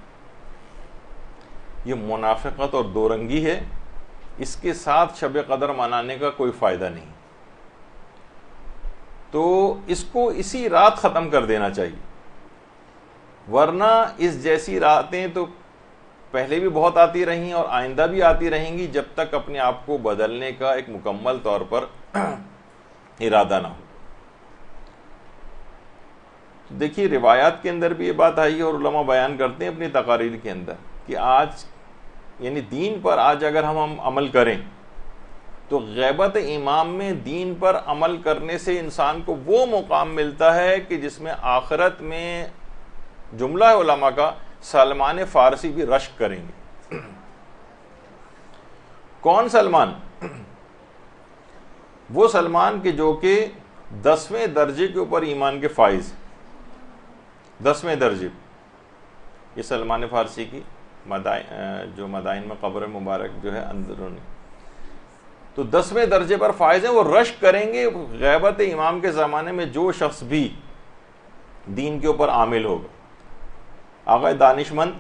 Speaker 1: یہ منافقت اور دو رنگی ہے، اس کے ساتھ شب قدر منانے کا کوئی فائدہ نہیں۔ تو اس کو اسی رات ختم کر دینا چاہیے، ورنہ اس جیسی راتیں تو پہلے بھی بہت آتی رہیں اور آئندہ بھی آتی رہیں گی جب تک اپنے آپ کو بدلنے کا ایک مکمل طور پر ارادہ نہ ہو۔ دیکھیے روایات کے اندر بھی یہ بات آئی ہے اور علماء بیان کرتے ہیں اپنی تقاریر کے اندر کہ آج یعنی دین پر آج اگر ہم عمل کریں تو غیبت امام میں دین پر عمل کرنے سے انسان کو وہ مقام ملتا ہے کہ جس میں آخرت میں جملہ علماء کا سلمان فارسی بھی رشک کریں گے۔ کون سلمان؟ وہ سلمان کہ جو کہ 10ویں درجے کے اوپر ایمان کے فائز، 10ویں درجے، یہ سلمان فارسی کی جو مدائن میں قبر مبارک جو ہے اندرونی، تو 10ویں درجے پر فائز ہیں. وہ رشک کریں گے غیبت امام کے زمانے میں جو شخص بھی دین کے اوپر عامل ہوگا. آقا دانشمند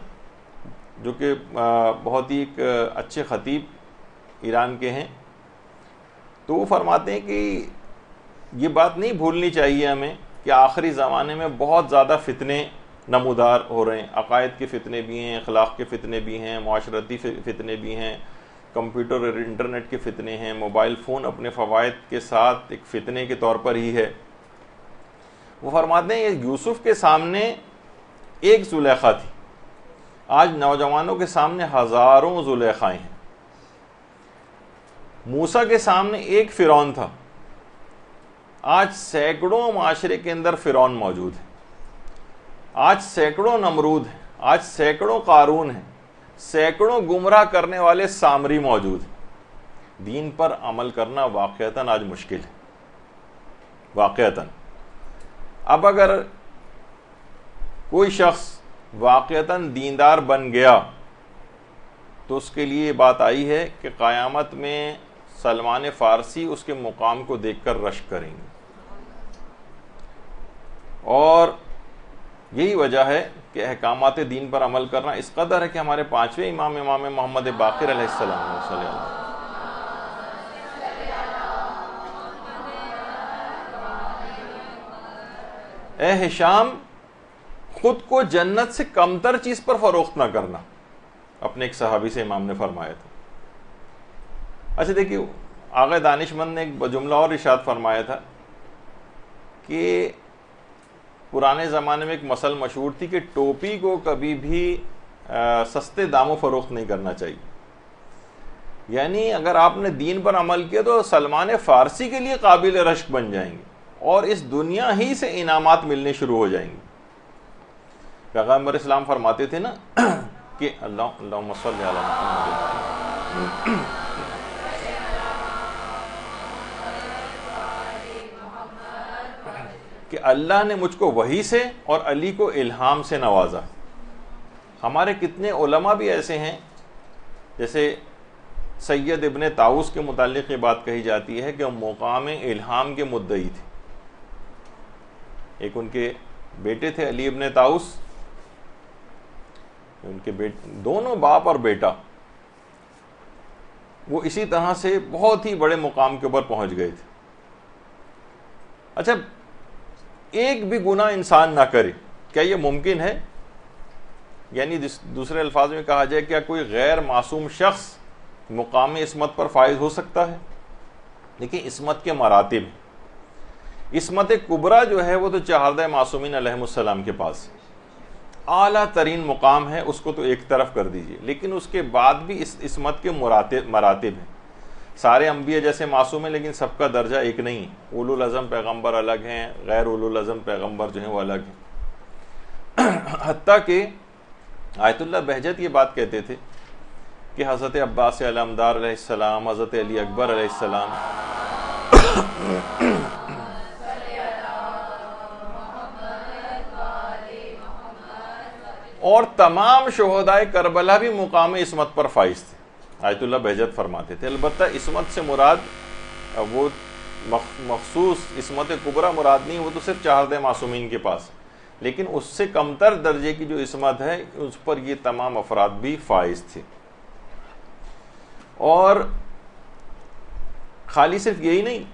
Speaker 1: جو کہ بہت ہی ایک اچھے خطیب ایران کے ہیں، تو وہ فرماتے ہیں کہ یہ بات نہیں بھولنی چاہیے ہمیں کہ آخری زمانے میں بہت زیادہ فتنے نمودار ہو رہے ہیں. عقائد کے فتنے بھی ہیں، اخلاق کے فتنے بھی ہیں، معاشرتی فتنے بھی ہیں، کمپیوٹر اور انٹرنیٹ کے فتنے ہیں، موبائل فون اپنے فوائد کے ساتھ ایک فتنے کے طور پر ہی ہے. وہ فرماتے ہیں یوسف کے سامنے ایک زلیخا تھی، آج نوجوانوں کے سامنے ہزاروں زلیخائیں ہیں. موسیٰ کے سامنے ایک فرعون تھا، آج سینکڑوں معاشرے کے اندر فرعون موجود ہے. آج سینکڑوں نمرود ہیں، آج سینکڑوں قارون ہیں، سینکڑوں گمراہ کرنے والے سامری موجود ہیں. دین پر عمل کرنا واقعتاً آج مشکل ہے، واقعتاً. اب اگر کوئی شخص واقعتاً دیندار بن گیا تو اس کے لیے یہ بات آئی ہے کہ قیامت میں سلمان فارسی اس کے مقام کو دیکھ کر رشک کریں گے. اور یہی وجہ ہے کہ احکامات دین پر عمل کرنا اس قدر ہے کہ ہمارے 5ویں امام محمد باقر علیہ السلام صلی اللہ علیہ وسلم، اے ہشام خود کو جنت سے کمتر چیز پر فروخت نہ کرنا، اپنے ایک صحابی سے امام نے فرمایا تھا. اچھا دیکھیے، آقا دانشمند نے ایک جملہ اور ارشاد فرمایا تھا کہ پرانے زمانے میں ایک مسل مشہور تھی کہ ٹوپی کو کبھی بھی سستے داموں فروخت نہیں کرنا چاہیے. یعنی اگر آپ نے دین پر عمل کیا تو سلمان فارسی کے لیے قابل رشک بن جائیں گے اور اس دنیا ہی سے انعامات ملنے شروع ہو جائیں گے. پیغمبر اسلام فرماتے تھے نا کہ اللہم صلی علی محمد، کہ اللہ نے مجھ کو وحی سے اور علی کو الہام سے نوازا. ہمارے کتنے علماء بھی ایسے ہیں، جیسے سید ابن طاؤس کے متعلق یہ بات کہی جاتی ہے کہ وہ مقام الہام کے مدعی تھے. ایک ان کے بیٹے تھے علی ابن طاؤس، ان کے دونوں باپ اور بیٹا وہ اسی طرح سے بہت ہی بڑے مقام کے اوپر پہنچ گئے تھے. اچھا، ایک بھی گناہ انسان نہ کرے، کیا یہ ممکن ہے؟ یعنی دوسرے الفاظ میں کہا جائے کیا کوئی غیر معصوم شخص مقام عصمت پر فائز ہو سکتا ہے؟ دیکھیں، عصمت کے مراتب، عصمت کبریٰ جو ہے وہ تو 4 معصومین علیہم السلام کے پاس اعلیٰ ترین مقام ہے، اس کو تو ایک طرف کر دیجئے، لیکن اس کے بعد بھی اس عصمت کے مراتب ہیں. سارے انبیاء جیسے معصوم ہیں لیکن سب کا درجہ ایک نہیں. اولو العزم پیغمبر الگ ہیں، غیر اولو العزم پیغمبر جو ہیں وہ الگ ہیں. حتیٰ کہ آیت اللہ بہجت یہ بات کہتے تھے کہ حضرت عباس علمدار علیہ السلام، حضرت علی اکبر علیہ السلام اور تمام شہدائے کربلا بھی مقام عصمت پر فائز تھے. آیت اللہ بہجت فرماتے تھے. البتہ عصمت سے مراد وہ مخصوص عصمت کبریٰ مراد نہیں، وہ تو صرف 4 معصومین کے پاس، لیکن اس سے کمتر درجے کی جو عصمت ہے اس پر یہ تمام افراد بھی فائز تھے. اور خالی صرف یہی نہیں،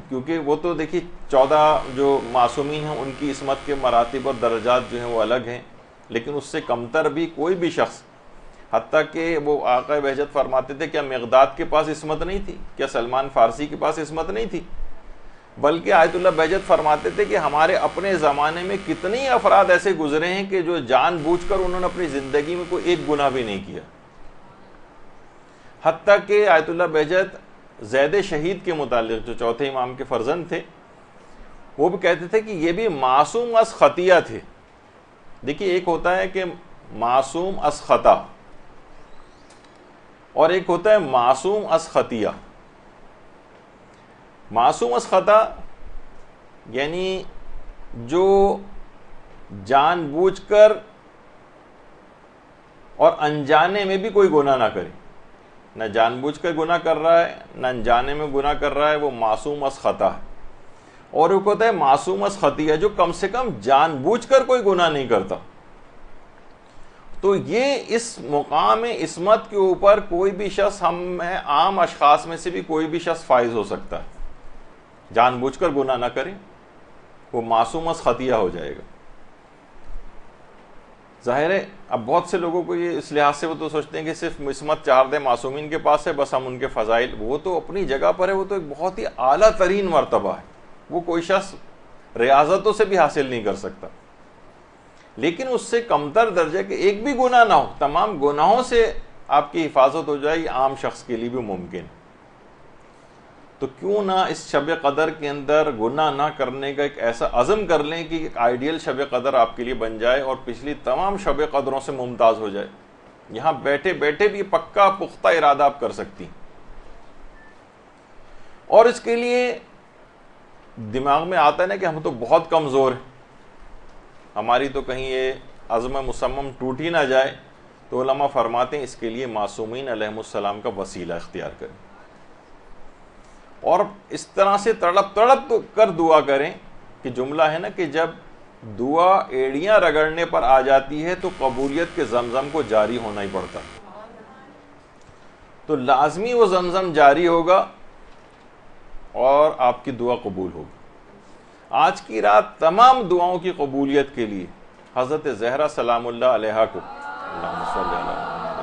Speaker 1: کیونکہ وہ تو دیکھیے 14 جو معصومین ہیں ان کی عصمت کے مراتب اور درجات جو ہیں وہ الگ ہیں، لیکن اس سے کمتر بھی کوئی بھی شخص، حتیٰ کہ وہ آقا بہجت فرماتے تھے کیا مقداد کے پاس عصمت نہیں تھی؟ کیا سلمان فارسی کے پاس عصمت نہیں تھی؟ بلکہ آیت اللہ بہجت فرماتے تھے کہ ہمارے اپنے زمانے میں کتنی افراد ایسے گزرے ہیں کہ جو جان بوجھ کر انہوں نے اپنی زندگی میں کوئی ایک گناہ بھی نہیں کیا. حتیٰ کہ آیت اللہ بہجت زید شہید کے متعلق، جو 4تھے امام کے فرزند تھے، وہ بھی کہتے تھے کہ یہ بھی معصوم از خطیہ تھے. دیکھیے، ایک ہوتا ہے کہ معصوم از خطا اور ایک ہوتا ہے معصوم از خطیہ. معصوم از خطا یعنی جو جان بوجھ کر اور انجانے میں بھی کوئی گناہ نہ کرے، نہ جان بوجھ کر گناہ کر رہا ہے نہ انجانے میں گناہ کر رہا ہے، وہ معصوم از خطا ہے۔ اور وہ کہتا ہے معصوم از خطیہ، جو کم سے کم جان بوجھ کر کوئی گناہ نہیں کرتا۔ تو یہ اس مقام عصمت کے اوپر کوئی بھی شخص، ہم میں عام اشخاص میں سے بھی کوئی بھی شخص فائز ہو سکتا ہے، جان بوجھ کر گناہ نہ کرے، وہ معصوم از خطیہ ہو جائے گا۔ ظاہر ہے اب بہت سے لوگوں کو یہ اس لحاظ سے وہ تو سوچتے ہیں کہ صرف عصمت 4 معصومین کے پاس ہے، بس ہم ان کے فضائل، وہ تو اپنی جگہ پر ہے، وہ تو ایک بہت ہی اعلیٰ ترین مرتبہ ہے، وہ کوئی شخص ریاضتوں سے بھی حاصل نہیں کر سکتا۔ لیکن اس سے کمتر درجے کہ ایک بھی گناہ نہ ہو، تمام گناہوں سے آپ کی حفاظت ہو جائے، یہ عام شخص کے لیے بھی ممکن ہے۔ تو کیوں نہ اس شب قدر کے اندر گناہ نہ کرنے کا ایک ایسا عزم کر لیں کہ ایک آئیڈیل شب قدر آپ کے لیے بن جائے اور پچھلی تمام شب قدروں سے ممتاز ہو جائے۔ یہاں بیٹھے بیٹھے بھی پکا پختہ ارادہ آپ کر سکتی ہیں۔ اور اس کے لیے دماغ میں آتا ہے نا کہ ہم تو بہت کمزور ہیں، ہماری تو کہیں یہ عزم مصمم ٹوٹ ہی نہ جائے، تو علماء فرماتے ہیں اس کے لیے معصومین علیہم السلام کا وسیلہ اختیار کریں، اور اس طرح سے تڑپ کر دعا کریں کہ جملہ ہے نا کہ جب دعا ایڑیاں رگڑنے پر آ جاتی ہے تو قبولیت کے زمزم کو جاری ہونا ہی پڑتا ہے، تو لازمی وہ زمزم جاری ہوگا اور آپ کی دعا قبول ہوگی۔ آج کی رات تمام دعاؤں کی قبولیت کے لیے حضرت زہرا سلام اللہ علیہا کو، اللہم صلی علی محمد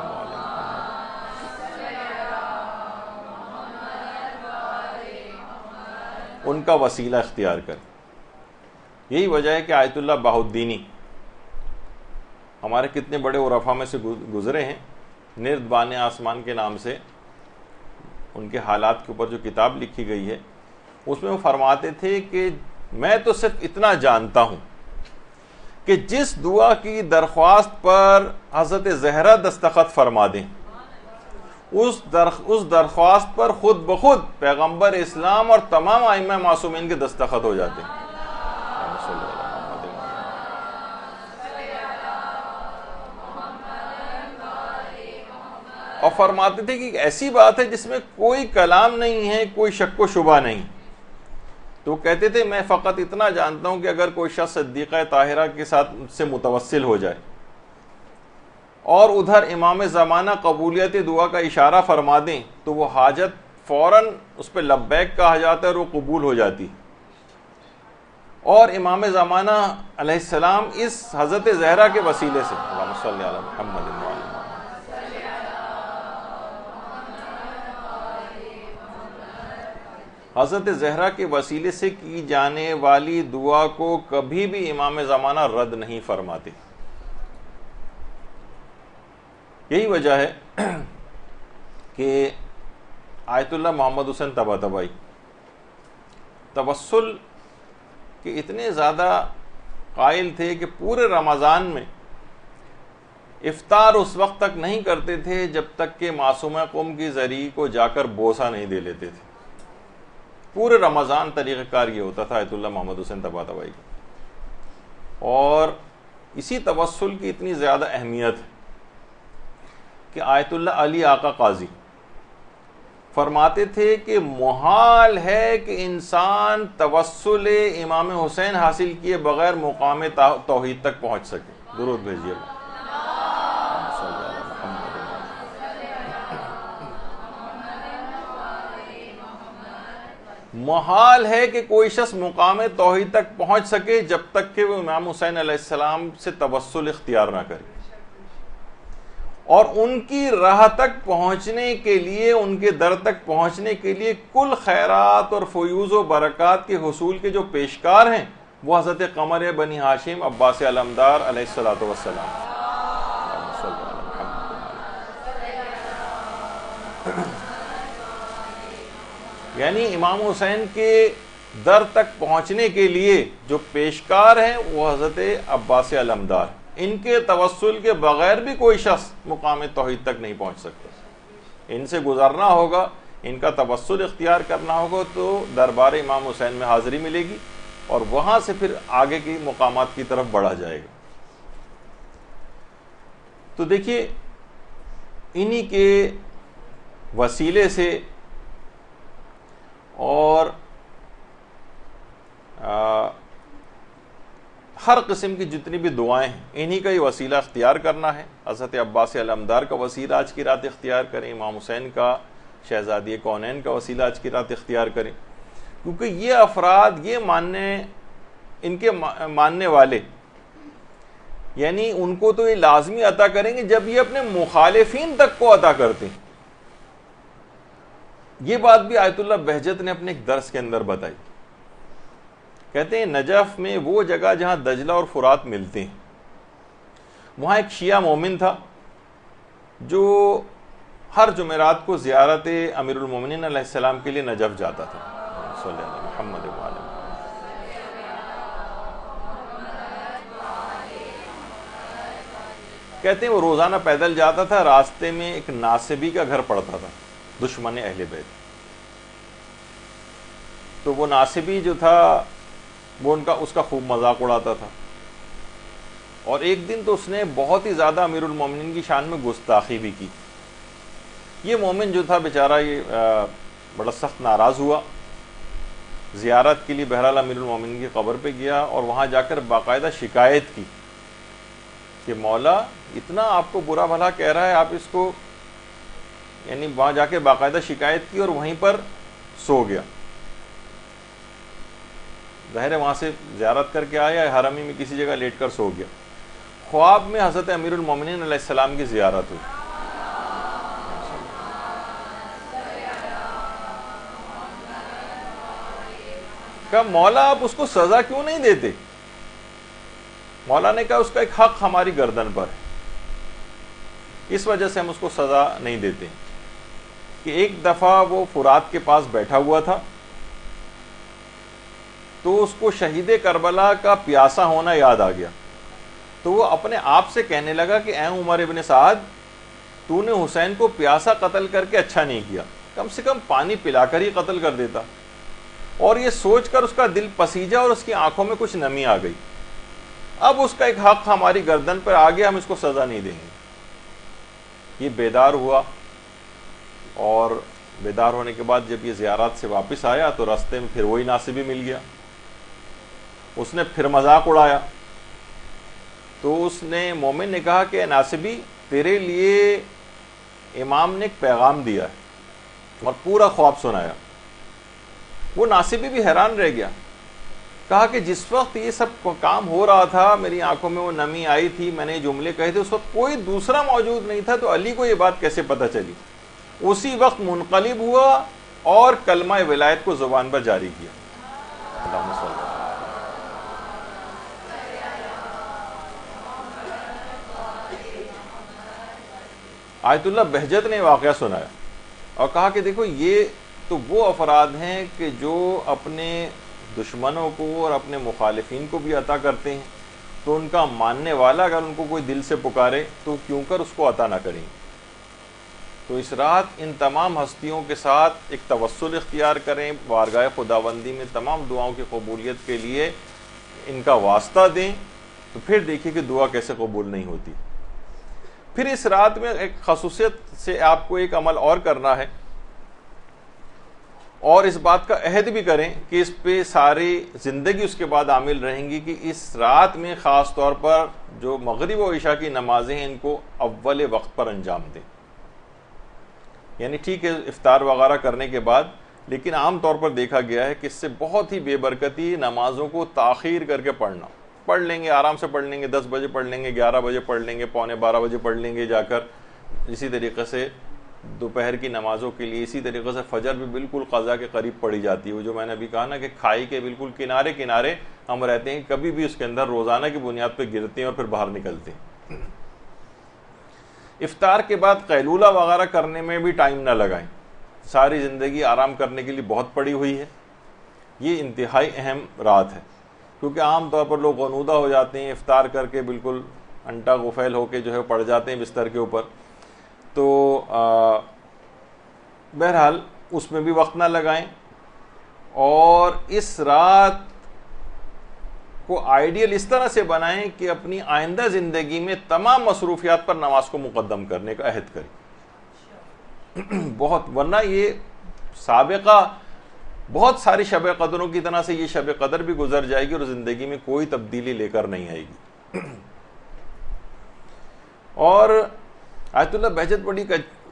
Speaker 1: وعلی محمد، ان کا وسیلہ اختیار کریں۔ یہی وجہ ہے کہ آیت اللہ بہاء الدینی ہمارے کتنے بڑے عرفاء میں سے گزرے ہیں، نردبان آسمان کے نام سے ان کے حالات کے اوپر جو کتاب لکھی گئی ہے، اس میں وہ فرماتے تھے کہ میں تو صرف اتنا جانتا ہوں کہ جس دعا کی درخواست پر حضرت زہرا دستخط فرما دیں، اس درخواست پر خود بخود پیغمبر اسلام اور تمام ائمہ معصومین کے دستخط ہو جاتے ہیں۔ اور فرماتے تھے کہ ایک ایسی بات ہے جس میں کوئی کلام نہیں ہے، کوئی شک و شبہ نہیں۔ تو کہتے تھے میں فقط اتنا جانتا ہوں کہ اگر کوئی شخص صدیقہ طاہرہ کے ساتھ سے متوسل ہو جائے اور ادھر امام زمانہ قبولیت دعا کا اشارہ فرما دیں تو وہ حاجت فوراً اس پہ لبیک کہا جاتا ہے اور وہ قبول ہو جاتی۔ اور امام زمانہ علیہ السلام اس حضرت زہرا کے وسیلے سے، اللہم صلی علی محمد وعلی محمد، حضرت زہرا کے وسیلے سے کی جانے والی دعا کو کبھی بھی امام زمانہ رد نہیں فرماتے۔ یہی وجہ ہے کہ آیت اللہ محمد حسین طباطبائی توسل کے اتنے زیادہ قائل تھے کہ پورے رمضان میں افطار اس وقت تک نہیں کرتے تھے جب تک کہ معصومہ قم کی زری کو جا کر بوسہ نہیں دے لیتے تھے۔ پورے رمضان طریقہ کار یہ ہوتا تھا آیت اللہ محمد حسین طباطبائی کا۔ اور اسی توسل کی اتنی زیادہ اہمیت ہے کہ آیت اللہ علی آقا قاضی فرماتے تھے کہ محال ہے کہ انسان توسل امام حسین حاصل کیے بغیر مقام توحید تک پہنچ سکے۔ درود بھیجیے۔ محال ہے کہ کوئی شخص مقام توحید تک پہنچ سکے جب تک کہ وہ امام حسین علیہ السلام سے توسل اختیار نہ کرے، اور ان کی راہ تک پہنچنے کے لیے، ان کے در تک پہنچنے کے لیے کل خیرات اور فیوز و برکات کے حصول کے جو پیشکار ہیں وہ حضرت قمر بنی ہاشم عباس علمدار علیہ الصلوۃ والسلام۔ یعنی امام حسین کے در تک پہنچنے کے لیے جو پیشکار ہیں وہ حضرت عباس علمدار، ان کے توسل کے بغیر بھی کوئی شخص مقام توحید تک نہیں پہنچ سکتا۔ ان سے گزرنا ہوگا، ان کا توسل اختیار کرنا ہوگا تو دربار امام حسین میں حاضری ملے گی اور وہاں سے پھر آگے کی مقامات کی طرف بڑھا جائے گا۔ تو دیکھیے انہی کے وسیلے سے اور ہر قسم کی جتنی بھی دعائیں ہیں انہی کا ہی وسیلہ اختیار کرنا ہے. حضرت عباس علمدار کا وسیلہ آج کی رات اختیار کریں, امام حسین کا, شہزادی کونین کا وسیلہ آج کی رات اختیار کریں, کیونکہ یہ افراد ان کے ماننے والے یعنی ان کو تو یہ لازمی عطا کریں گے جب یہ اپنے مخالفین تک کو عطا کرتے ہیں. یہ بات بھی آیت اللہ بہجت نے اپنے ایک درس کے اندر بتائی. کہتے ہیں نجف میں وہ جگہ جہاں دجلہ اور فرات ملتے ہیں, وہاں ایک شیعہ مومن تھا جو ہر جمعرات کو زیارت امیر المومنین علیہ السلام کے لیے نجف جاتا تھا. صلی اللہ علیہ محمد وعلیہ. کہتے ہیں وہ روزانہ پیدل جاتا تھا, راستے میں ایک ناصبی کا گھر پڑتا تھا, دشمن اہل بیت. تو وہ ناصبی جو تھا وہ اس کا خوب مذاق اڑاتا تھا, اور ایک دن تو اس نے بہت ہی زیادہ امیر المومنین کی شان میں گستاخی بھی کی. یہ مومن جو تھا بیچارہ یہ بڑا سخت ناراض ہوا, زیارت کے لیے بہرحال امیر المومنین کی قبر پہ گیا اور وہاں جا کر باقاعدہ شکایت کی کہ مولا اتنا آپ کو برا بھلا کہہ رہا ہے, آپ اس کو, یعنی وہاں جا کے باقاعدہ شکایت کی اور وہیں پر سو گیا. ظاہر ہے وہاں سے زیارت کر کے آیا, حرمی میں کسی جگہ لیٹ کر سو گیا. خواب میں حضرت امیر المومنین علیہ السلام کی زیارت ہوئی. کہا مولا آپ اس کو سزا کیوں نہیں دیتے؟ مولا نے کہا اس کا ایک حق ہماری گردن پر ہے, اس وجہ سے ہم اس کو سزا نہیں دیتے. کہ ایک دفعہ وہ فرات کے پاس بیٹھا ہوا تھا تو اس کو شہید کربلا کا پیاسا ہونا یاد آ گیا, تو وہ اپنے آپ سے کہنے لگا کہ اے عمر ابن سعد, تو نے حسین کو پیاسا قتل کر کے اچھا نہیں کیا, کم سے کم پانی پلا کر ہی قتل کر دیتا. اور یہ سوچ کر اس کا دل پسیجا اور اس کی آنکھوں میں کچھ نمی آ گئی. اب اس کا ایک حق ہماری گردن پر آ گیا, ہم اس کو سزا نہیں دیں گے. یہ بیدار ہوا, اور بیدار ہونے کے بعد جب یہ زیارات سے واپس آیا تو راستے میں پھر وہی ناصبی مل گیا. اس نے پھر مذاق اڑایا. تو اس نے مومن نے کہا کہ ناصبی تیرے لیے امام نے ایک پیغام دیا ہے, اور پورا خواب سنایا. وہ ناصبی بھی حیران رہ گیا. کہا کہ جس وقت یہ سب کام ہو رہا تھا میری آنکھوں میں وہ نمی آئی تھی, میں نے جملے کہے تھے, اس وقت کوئی دوسرا موجود نہیں تھا, تو علی کو یہ بات کیسے پتہ چلی؟ اسی وقت منقلب ہوا اور کلمہ ولایت کو زبان پر جاری کیا. اللہم صلی اللہ. آیت اللہ بہجت نے واقعہ سنایا اور کہا کہ دیکھو یہ تو وہ افراد ہیں کہ جو اپنے دشمنوں کو اور اپنے مخالفین کو بھی عطا کرتے ہیں, تو ان کا ماننے والا اگر ان کو کوئی دل سے پکارے تو کیوں کر اس کو عطا نہ کریں. تو اس رات ان تمام ہستیوں کے ساتھ ایک توسل اختیار کریں, بارگاہ خداوندی میں تمام دعاؤں کی قبولیت کے لیے ان کا واسطہ دیں, تو پھر دیکھیے کہ دعا کیسے قبول نہیں ہوتی. پھر اس رات میں ایک خصوصیت سے آپ کو ایک عمل اور کرنا ہے, اور اس بات کا عہد بھی کریں کہ اس پہ ساری زندگی اس کے بعد عامل رہیں گی کہ اس رات میں خاص طور پر جو مغرب و عشاء کی نمازیں ہیں ان کو اول وقت پر انجام دیں. یعنی ٹھیک ہے افطار وغیرہ کرنے کے بعد, لیکن عام طور پر دیکھا گیا ہے کہ اس سے بہت ہی بے برکتی نمازوں کو تاخیر کر کے پڑھنا. پڑھ لیں گے, آرام سے پڑھ لیں گے, 10 بجے پڑھ لیں گے, 11 بجے پڑھ لیں گے, پونے 12 بجے پڑھ لیں گے جا کر. اسی طریقے سے دوپہر کی نمازوں کے لیے اسی طریقے سے فجر بھی بالکل قضا کے قریب پڑھی جاتی ہے. وہ جو میں نے ابھی کہا نا کہ کھائی کے بالکل کنارے کنارے ہم رہتے ہیں, کبھی بھی اس کے اندر روزانہ کی بنیاد پہ گرتے ہیں اور پھر باہر نکلتے ہیں. افطار کے بعد قیلولہ وغیرہ کرنے میں بھی ٹائم نہ لگائیں. ساری زندگی آرام کرنے کے لیے بہت پڑی ہوئی ہے. یہ انتہائی اہم رات ہے, کیونکہ عام طور پر لوگ غنودہ ہو جاتے ہیں, افطار کر کے بالکل انٹا غفیل ہو کے جو ہے پڑ جاتے ہیں بستر کے اوپر. تو بہرحال اس میں بھی وقت نہ لگائیں, اور اس رات کو آئیڈیل اس طرح سے بنائیں کہ اپنی آئندہ زندگی میں تمام مصروفیات پر نماز کو مقدم کرنے کا عہد کریں. بہت، ورنہ یہ سابقہ بہت ساری شب قدروں کی طرح سے یہ شب قدر بھی گزر جائے گی اور زندگی میں کوئی تبدیلی لے کر نہیں آئے گی. اور آیت اللہ بہجت بڑی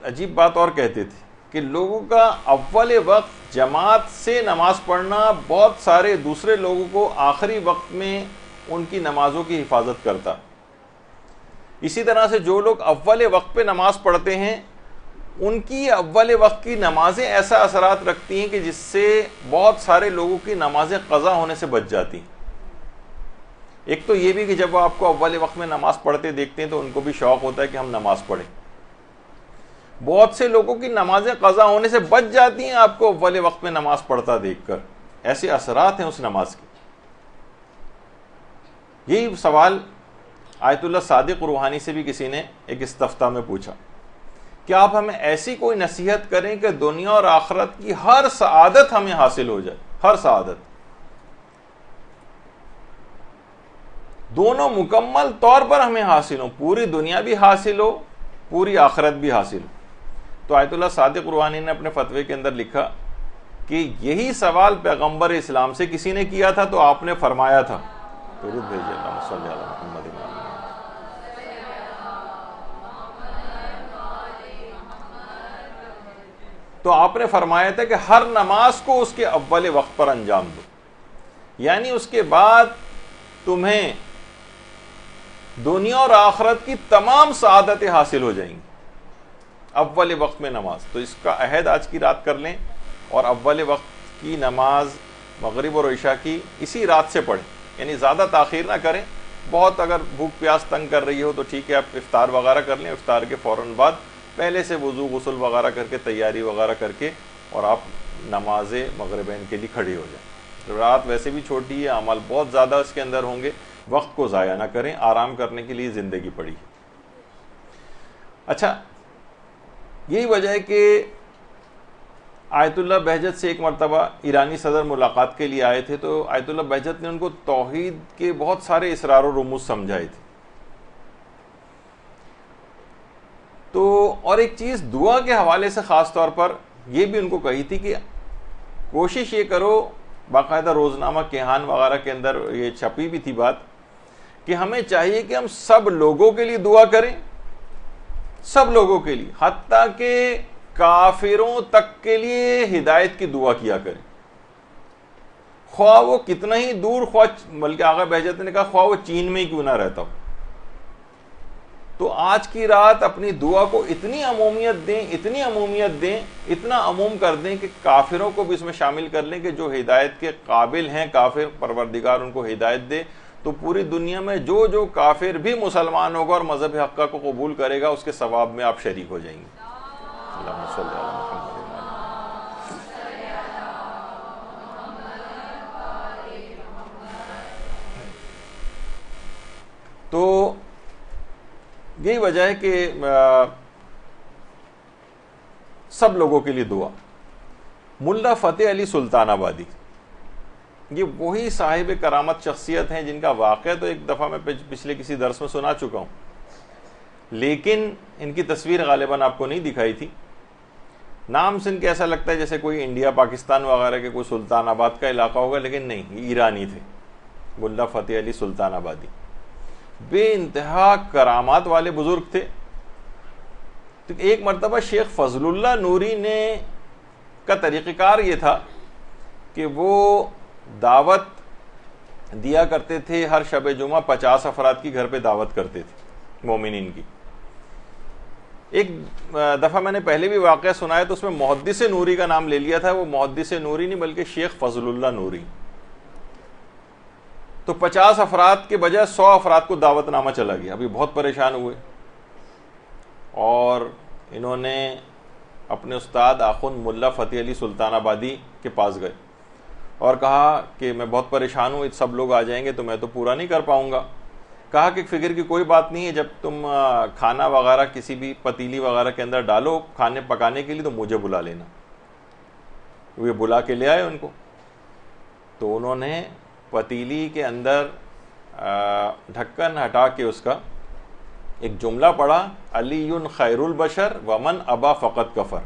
Speaker 1: عجیب بات اور کہتے تھے کہ لوگوں کا اول وقت جماعت سے نماز پڑھنا بہت سارے دوسرے لوگوں کو آخری وقت میں ان کی نمازوں کی حفاظت کرتا. اسی طرح سے جو لوگ اول وقت پہ نماز پڑھتے ہیں ان کی اول وقت کی نمازیں ایسا اثرات رکھتی ہیں کہ جس سے بہت سارے لوگوں کی نمازیں قضا ہونے سے بچ جاتی. ایک تو یہ بھی کہ جب وہ آپ کو اول وقت میں نماز پڑھتے دیکھتے ہیں تو ان کو بھی شوق ہوتا ہے کہ ہم نماز پڑھیں. بہت سے لوگوں کی نمازیں قضا ہونے سے بچ جاتی ہیں آپ کو اول وقت میں نماز پڑھتا دیکھ کر. ایسے اثرات ہیں اس نماز کے. یہی سوال آیت اللہ صادق روحانی سے بھی کسی نے ایک استفتاء میں پوچھا کہ آپ ہمیں ایسی کوئی نصیحت کریں کہ دنیا اور آخرت کی ہر سعادت ہمیں حاصل ہو جائے. ہر سعادت دونوں مکمل طور پر ہمیں حاصل ہو, پوری دنیا بھی حاصل ہو, پوری آخرت بھی حاصل ہو. تو آیت اللہ صادق روحانی نے اپنے فتوے کے اندر لکھا کہ یہی سوال پیغمبر اسلام سے کسی نے کیا تھا تو آپ نے فرمایا تھا, درود بھیجیے اللہم صلی علی محمد. تو آپ نے فرمایا تھا کہ ہر نماز کو اس کے اول وقت پر انجام دو, یعنی اس کے بعد تمہیں دنیا اور آخرت کی تمام سعادتیں حاصل ہو جائیں گی. اول وقت میں نماز, تو اس کا عہد آج کی رات کر لیں اور اول وقت کی نماز مغرب اور عشاء کی اسی رات سے پڑھیں, یعنی زیادہ تاخیر نہ کریں. بہت اگر بھوک پیاس تنگ کر رہی ہو تو ٹھیک ہے, آپ افطار وغیرہ کر لیں, افطار کے فوراً بعد پہلے سے وضو غسل وغیرہ کر کے تیاری وغیرہ کر کے اور آپ نماز مغربین کے لیے کھڑی ہو جائیں. رات ویسے بھی چھوٹی ہے, اعمال بہت زیادہ اس کے اندر ہوں گے, وقت کو ضائع نہ کریں, آرام کرنے کے لیے زندگی پڑی. اچھا, یہی وجہ ہے کہ آیت اللہ بہجت سے ایک مرتبہ ایرانی صدر ملاقات کے لیے آئے تھے, تو آیت اللہ بہجت نے ان کو توحید کے بہت سارے اسرار و رموز سمجھائے تھے. تو اور ایک چیز دعا کے حوالے سے خاص طور پر یہ بھی ان کو کہی تھی کہ کوشش یہ کرو, باقاعدہ روزنامہ کیہان وغیرہ کے اندر یہ چھپی بھی تھی بات, کہ ہمیں چاہیے کہ ہم سب لوگوں کے لیے دعا کریں, سب لوگوں کے لیے, حتیٰ کہ کافروں تک کے لیے ہدایت کی دعا کیا کریں, خواہ وہ کتنا ہی دور, خواہ بلکہ آقا بہجت نے کہا خواہ وہ چین میں ہی کیوں نہ رہتا ہو. تو آج کی رات اپنی دعا کو اتنی عمومیت دیں, اتنی عمومیت دیں, اتنا عموم کر دیں کہ کافروں کو بھی اس میں شامل کر لیں کہ جو ہدایت کے قابل ہیں کافر, پروردگار ان کو ہدایت دے. تو پوری دنیا میں جو جو کافر بھی مسلمان ہوگا اور مذہب حقہ کو قبول کرے گا اس کے ثواب میں آپ شریک ہو جائیں گے. اللہم صلی علی محمد. تو یہی وجہ ہے کہ سب لوگوں کے لیے دعا. ملا فتح علی سلطان آبادی, یہ وہی صاحب کرامت شخصیت ہیں جن کا واقعہ تو ایک دفعہ میں پچھلے کسی درس میں سنا چکا ہوں, لیکن ان کی تصویر غالباً آپ کو نہیں دکھائی تھی. نام سے ان کے ایسا لگتا ہے جیسے کوئی انڈیا پاکستان وغیرہ کے کوئی سلطان آباد کا علاقہ ہوگا, لیکن نہیں, یہ ایرانی تھے. ملا فتح علی سلطان آبادی بے انتہا کرامات والے بزرگ تھے. تو ایک مرتبہ شیخ فضل اللہ نوری نے کا طریقہ کار یہ تھا کہ وہ دعوت دیا کرتے تھے, ہر شب جمعہ 50 افراد کی گھر پہ دعوت کرتے تھے مومنین کی. ایک دفعہ میں نے پہلے بھی واقعہ سنایا تو اس میں محدث نوری کا نام لے لیا تھا. وہ محدث نوری نہیں بلکہ شیخ فضل اللہ نوری. تو 50 افراد کے بجائے 100 افراد کو دعوت نامہ چلا گیا. ابھی بہت پریشان ہوئے اور انہوں نے اپنے استاد آخوند ملا فتح علی سلطان آبادی کے پاس گئے اور کہا کہ میں بہت پریشان ہوں, سب لوگ آ جائیں گے تو میں تو پورا نہیں کر پاؤں گا. کہا کہ فکر کی کوئی بات نہیں ہے, جب تم کھانا وغیرہ کسی بھی پتیلی وغیرہ کے اندر ڈالو کھانے پکانے کے لیے تو مجھے بلا لینا. وہ بلا کے لے آئے ان کو. تو انہوں نے پتیلی کے اندر ڈھکن ہٹا کے اس کا ایک جملہ پڑھا، علی خیر البشر ومن ابا فقط کفر،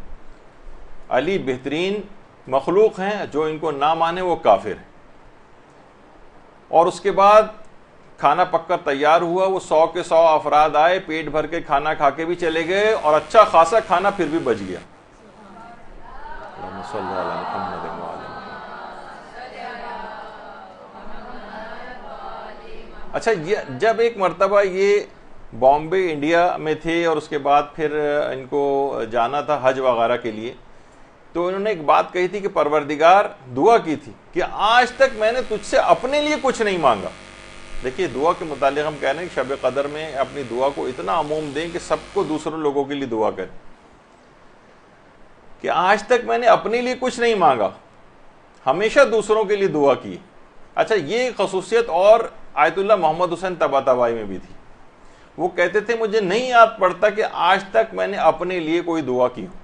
Speaker 1: علی بہترین مخلوق ہیں، جو ان کو نہ مانے وہ کافر ہے۔ اور اس کے بعد کھانا پک کر تیار ہوا، وہ 100 کے 100 افراد آئے، پیٹ بھر کے کھانا کھا کے بھی چلے گئے، اور اچھا خاصا کھانا پھر بھی بچ گیا۔ اللہم صلی علی محمد و علی محمد۔ اچھا، جب ایک مرتبہ یہ بامبے انڈیا میں تھے اور اس کے بعد پھر ان کو جانا تھا حج وغیرہ کے لیے، تو انہوں نے ایک بات کہی تھی کہ پروردگار دعا کی تھی کہ آج تک میں نے تجھ سے اپنے لیے کچھ نہیں مانگا۔ دیکھیے دعا کے متعلق ہم کہہ رہے ہیں کہ شب قدر میں اپنی دعا کو اتنا عموم دیں کہ سب کو دوسروں لوگوں کے لیے دعا کریں کہ آج تک میں نے اپنے لیے کچھ نہیں مانگا، ہمیشہ دوسروں کے لیے دعا کی۔ اچھا، یہ خصوصیت اور آیت اللہ محمد حسین طباطبائی میں بھی تھی۔ وہ کہتے تھے مجھے نہیں یاد پڑتا کہ آج تک میں نے اپنے لیے کوئی دعا کی ہو،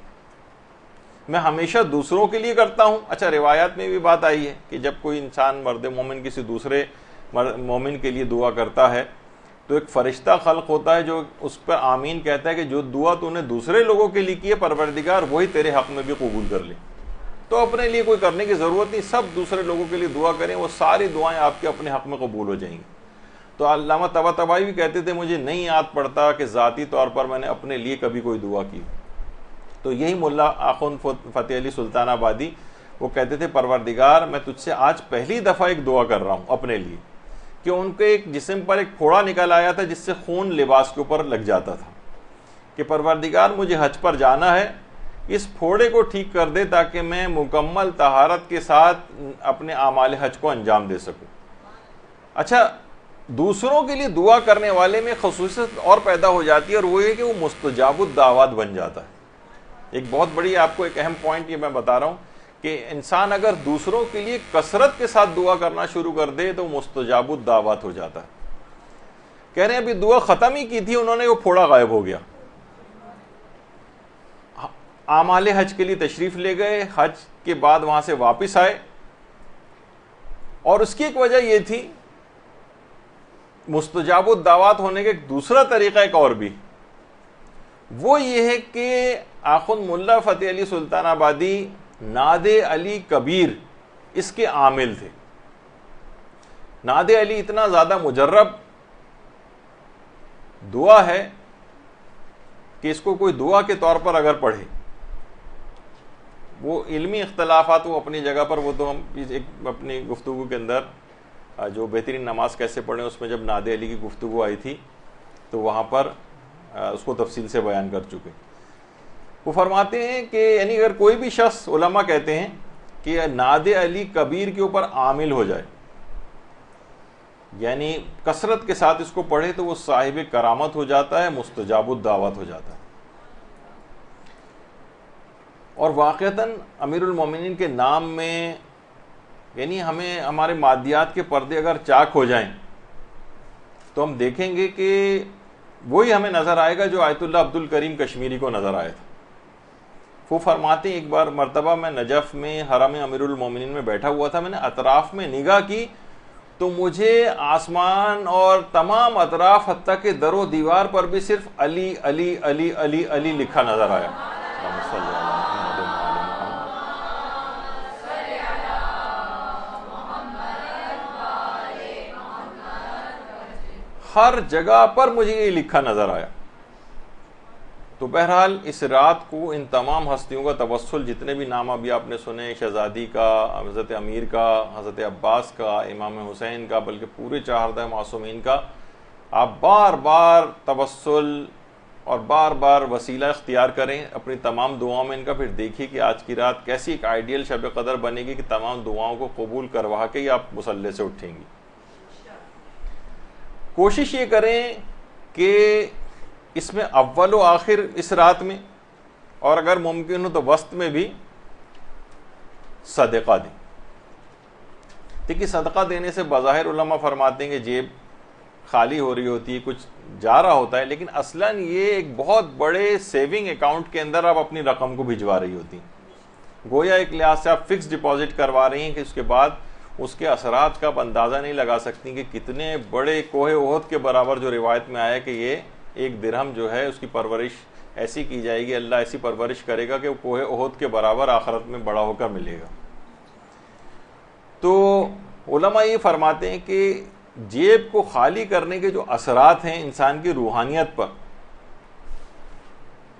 Speaker 1: میں ہمیشہ دوسروں کے لیے کرتا ہوں۔ اچھا، روایات میں بھی بات آئی ہے کہ جب کوئی انسان مرد مومن کسی دوسرے مومن کے لیے دعا کرتا ہے تو ایک فرشتہ خلق ہوتا ہے جو اس پر آمین کہتا ہے کہ جو دعا تو نے دوسرے لوگوں کے لیے کی ہے پروردگار وہی تیرے حق میں بھی قبول کر لے۔ تو اپنے لیے کوئی کرنے کی ضرورت نہیں، سب دوسرے لوگوں کے لیے دعا کریں، وہ ساری دعائیں آپ کے اپنے حق میں قبول ہو جائیں گی۔ تو علامہ طباطبائی بھی کہتے تھے مجھے نہیں یاد پڑتا کہ ذاتی طور پر میں نے اپنے لیے کبھی کوئی دعا کی۔ تو یہی ملا آخوند فتح علی سلطان آبادی، وہ کہتے تھے پروردگار میں تجھ سے آج پہلی دفعہ ایک دعا کر رہا ہوں اپنے لیے، کہ ان کے ایک جسم پر ایک پھوڑا نکل آیا تھا جس سے خون لباس کے اوپر لگ جاتا تھا، کہ پروردگار مجھے حج پر جانا ہے، اس پھوڑے کو ٹھیک کر دے تاکہ میں مکمل طہارت کے ساتھ اپنے اعمال حج کو انجام دے سکوں۔ اچھا، دوسروں کے لیے دعا کرنے والے میں خصوصیت اور پیدا ہو جاتی ہے، اور وہ یہ کہ وہ مستجاب الدعوات بن جاتا ہے۔ ایک بہت بڑی آپ کو ایک اہم پوائنٹ یہ میں بتا رہا ہوں کہ انسان اگر دوسروں کے لیے کثرت کے ساتھ دعا کرنا شروع کر دے تو مستجاب الدعوات ہو جاتا ہے۔ کہہ رہے ہیں ابھی دعا ختم ہی کی تھی انہوں نے، وہ پھوڑا غائب ہو گیا۔ اعمال حج کے لیے تشریف لے گئے، حج کے بعد وہاں سے واپس آئے، اور اس کی ایک وجہ یہ تھی مستجاب الدعوات ہونے کا ایک دوسرا طریقہ ایک اور بھی، وہ یہ ہے کہ آخوند ملا فتح علی سلطان آبادی ناد علی کبیر اس کے عامل تھے۔ ناد علی اتنا زیادہ مجرب دعا ہے کہ اس کو کوئی دعا کے طور پر اگر پڑھے، وہ علمی اختلافات وہ اپنی جگہ پر، وہ تو ہم ایک اپنی گفتگو کے اندر جو بہترین نماز کیسے پڑھیں اس میں جب ناد علی کی گفتگو آئی تھی تو وہاں پر اس کو تفصیل سے بیان کر چکے۔ وہ فرماتے ہیں کہ یعنی اگر کوئی بھی شخص، علماء کہتے ہیں کہ ناد علی کبیر کے اوپر عامل ہو جائے، یعنی کثرت کے ساتھ اس کو پڑھے، تو وہ صاحب کرامت ہو جاتا ہے، مستجاب الدعوات ہو جاتا ہے۔ اور واقعتاً امیر المومنین کے نام میں یعنی ہمیں ہمارے مادیات کے پردے اگر چاک ہو جائیں تو ہم دیکھیں گے کہ وہی ہمیں نظر آئے گا جو آیت اللہ عبد الکریم کشمیری کو نظر آیا تھا۔ وہ فرماتے ہیں ایک بار مرتبہ میں نجف میں حرم امیر المومنین میں بیٹھا ہوا تھا، میں نے اطراف میں نگاہ کی تو مجھے آسمان اور تمام اطراف حتیٰ کہ در و دیوار پر بھی صرف علی علی علی علی علی لکھا نظر آیا۔ ہر جگہ پر مجھے یہ لکھا نظر آیا۔ تو بہرحال اس رات کو ان تمام ہستیوں کا توسل، جتنے بھی نام ابھی آپ نے سنے، شہزادی کا، حضرت امیر کا، حضرت عباس کا، امام حسین کا، بلکہ پورے 14 معصومین کا، آپ بار بار توسل اور بار بار وسیلہ اختیار کریں اپنی تمام دعاؤں میں ان کا، پھر دیکھیے کہ آج کی رات کیسی ایک آئیڈیل شب قدر بنے گی کہ تمام دعاؤں کو قبول کروا کے ہی آپ مصلی سے اٹھیں گی۔ کوشش یہ کریں کہ اس میں اول و آخر اس رات میں، اور اگر ممکن ہو تو وسط میں بھی صدقہ دیں۔ دیکھیے صدقہ دینے سے بظاہر علماء فرماتے ہیں کہ جیب خالی ہو رہی ہوتی ہے، کچھ جا رہا ہوتا ہے، لیکن اصلاً یہ ایک بہت بڑے سیونگ اکاؤنٹ کے اندر آپ اپنی رقم کو بھجوا رہی ہوتی ہیں، گویا ایک لحاظ سے آپ فکس ڈپازٹ کروا رہی ہیں کہ اس کے بعد اس کے اثرات کا آپ اندازہ نہیں لگا سکتی کہ کتنے بڑے کوہ احد کے برابر، جو روایت میں آیا کہ یہ ایک درہم جو ہے اس کی پرورش ایسی کی جائے گی, اللہ ایسی پرورش کرے گا کہ وہ کوہ احد کے برابر آخرت میں بڑا ہو کر ملے گا. تو علماء یہ فرماتے ہیں کہ جیب کو خالی کرنے کے جو اثرات ہیں انسان کی روحانیت پر,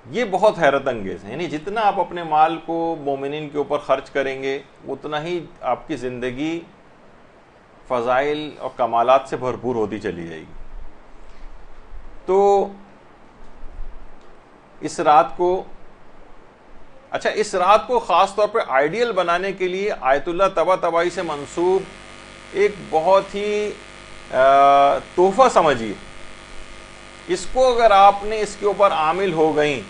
Speaker 1: یہ بہت حیرت انگیز ہیں. یعنی جتنا آپ اپنے مال کو مومنین کے اوپر خرچ کریں گے اتنا ہی آپ کی زندگی فضائل اور کمالات سے بھرپور ہوتی چلی جائے گی. تو اس رات کو خاص طور پہ آئیڈیل بنانے کے لیے آیت اللہ طباطبائی سے منسوب ایک بہت ہی تحفہ سمجھیے. اس کو اگر آپ نے اس کے اوپر عامل ہو گئیں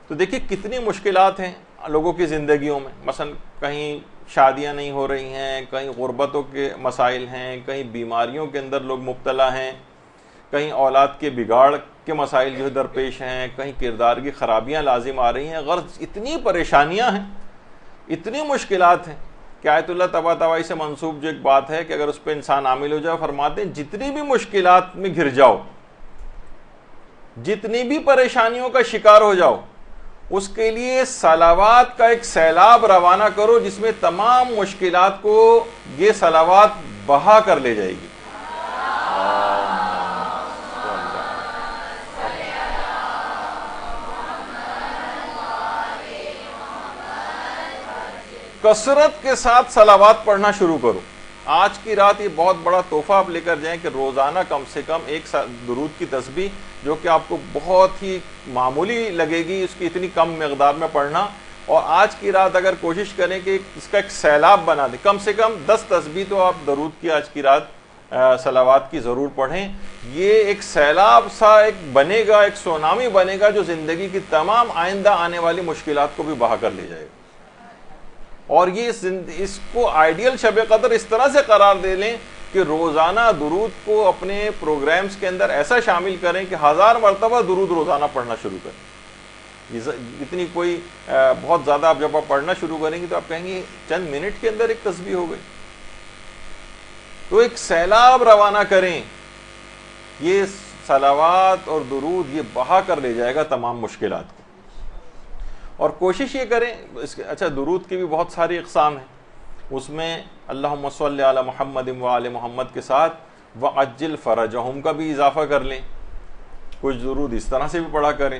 Speaker 1: تو دیکھیے کتنی مشکلات ہیں لوگوں کی زندگیوں میں. مثلا کہیں شادیاں نہیں ہو رہی ہیں, کہیں غربتوں کے مسائل ہیں, کہیں بیماریوں کے اندر لوگ مبتلا ہیں, کہیں اولاد کے بگاڑ کے مسائل جو درپیش ہیں, کہیں کردار کی خرابیاں لازم آ رہی ہیں. غرض اتنی پریشانیاں ہیں, اتنی مشکلات ہیں کہ آیت اللہ طباطبائی سے منسوب جو ایک بات ہے کہ اگر اس پہ انسان عامل ہو جائے, فرماتے ہیں جتنی بھی مشکلات میں گھر جاؤ, جتنی بھی پریشانیوں کا شکار ہو جاؤ, اس کے لیے صلوات کا ایک سیلاب روانہ کرو جس میں تمام مشکلات کو یہ صلوات بہا کر لے جائے گی. کثرت کے ساتھ صلوات پڑھنا شروع کرو. آج کی رات یہ بہت بڑا تحفہ آپ لے کر جائیں کہ روزانہ کم سے کم ایک درود کی تسبیح, جو کہ آپ کو بہت ہی معمولی لگے گی, اس کی اتنی کم مقدار میں پڑھنا. اور آج کی رات اگر کوشش کریں کہ اس کا ایک سیلاب بنا دیں, کم سے کم 10 تسبیح تو آپ درود کی آج کی رات صلوات کی ضرور پڑھیں. یہ ایک سیلاب سا ایک بنے گا, ایک سونامی بنے گا جو زندگی کی تمام آئندہ آنے والی مشکلات کو بھی بہا کر لے جائے گا. اور یہ اس کو آئیڈیل شب قدر اس طرح سے قرار دے لیں کہ روزانہ درود کو اپنے پروگرامز کے اندر ایسا شامل کریں کہ 1000 مرتبہ درود روزانہ پڑھنا شروع کریں. اتنی کوئی بہت زیادہ آپ جب آپ پڑھنا شروع کریں گے تو آپ کہیں گے چند منٹ کے اندر ایک تسبیح ہو گئی. تو ایک سیلاب روانہ کریں, یہ صلوات اور درود یہ بہا کر لے جائے گا تمام مشکلات کو. اور کوشش یہ کریں, اچھا درود کی بھی بہت ساری اقسام ہیں, اس میں اللہم صلی علی محمد و آل محمد کے ساتھ وعجل فرجہم کا بھی اضافہ کر لیں. کچھ درود اس طرح سے بھی پڑھا کریں,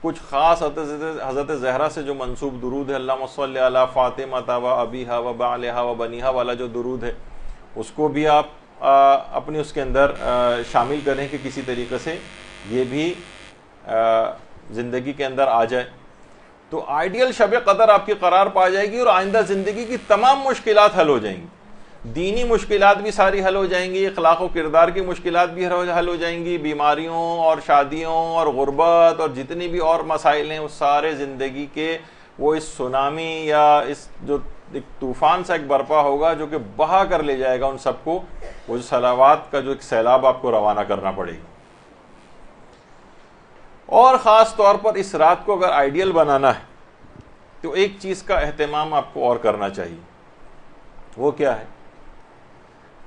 Speaker 1: کچھ خاص حضرت زہرا سے جو منسوب درود ہے, اللہم صلی علی فاطمہ و ابیہا و بعلہا و بنیہا والا جو درود ہے, اس کو بھی آپ اپنی اس کے اندر شامل کریں کہ کسی طریقے سے یہ بھی زندگی کے اندر آ جائے. تو آئیڈیل شب قدر آپ کی قرار پا جائے گی اور آئندہ زندگی کی تمام مشکلات حل ہو جائیں گی. دینی مشکلات بھی ساری حل ہو جائیں گی, اخلاق و کردار کی مشکلات بھی حل ہو جائیں گی, بیماریوں اور شادیوں اور غربت اور جتنی بھی اور مسائل ہیں, وہ سارے زندگی کے وہ اس سونامی یا اس جو ایک طوفان سا ایک برپا ہوگا جو کہ بہا کر لے جائے گا ان سب کو. وہ جو صلوات کا جو ایک سیلاب آپ کو روانہ کرنا پڑے گا. اور خاص طور پر اس رات کو اگر آئیڈیل بنانا ہے تو ایک چیز کا اہتمام آپ کو اور کرنا چاہیے. وہ کیا ہے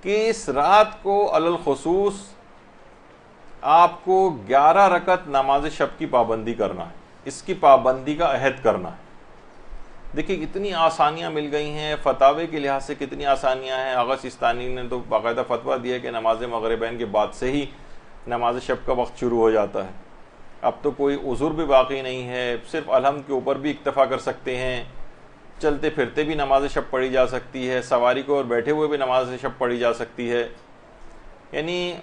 Speaker 1: کہ اس رات کو علی الخصوص آپ کو 11 رکعت نماز شب کی پابندی کرنا ہے, اس کی پابندی کا عہد کرنا ہے. دیکھیں کتنی آسانیاں مل گئی ہیں, فتاوے کے لحاظ سے کتنی آسانیاں ہیں. آغا سیستانی نے تو باقاعدہ فتویٰ دیا کہ نماز مغربین کے بعد سے ہی نماز شب کا وقت شروع ہو جاتا ہے. اب تو کوئی عذر بھی باقی نہیں ہے, صرف الحمد کے اوپر بھی اکتفا کر سکتے ہیں, چلتے پھرتے بھی نماز شب پڑھی جا سکتی ہے, سواری کو اور بیٹھے ہوئے بھی نماز شب پڑھی جا سکتی ہے. یعنی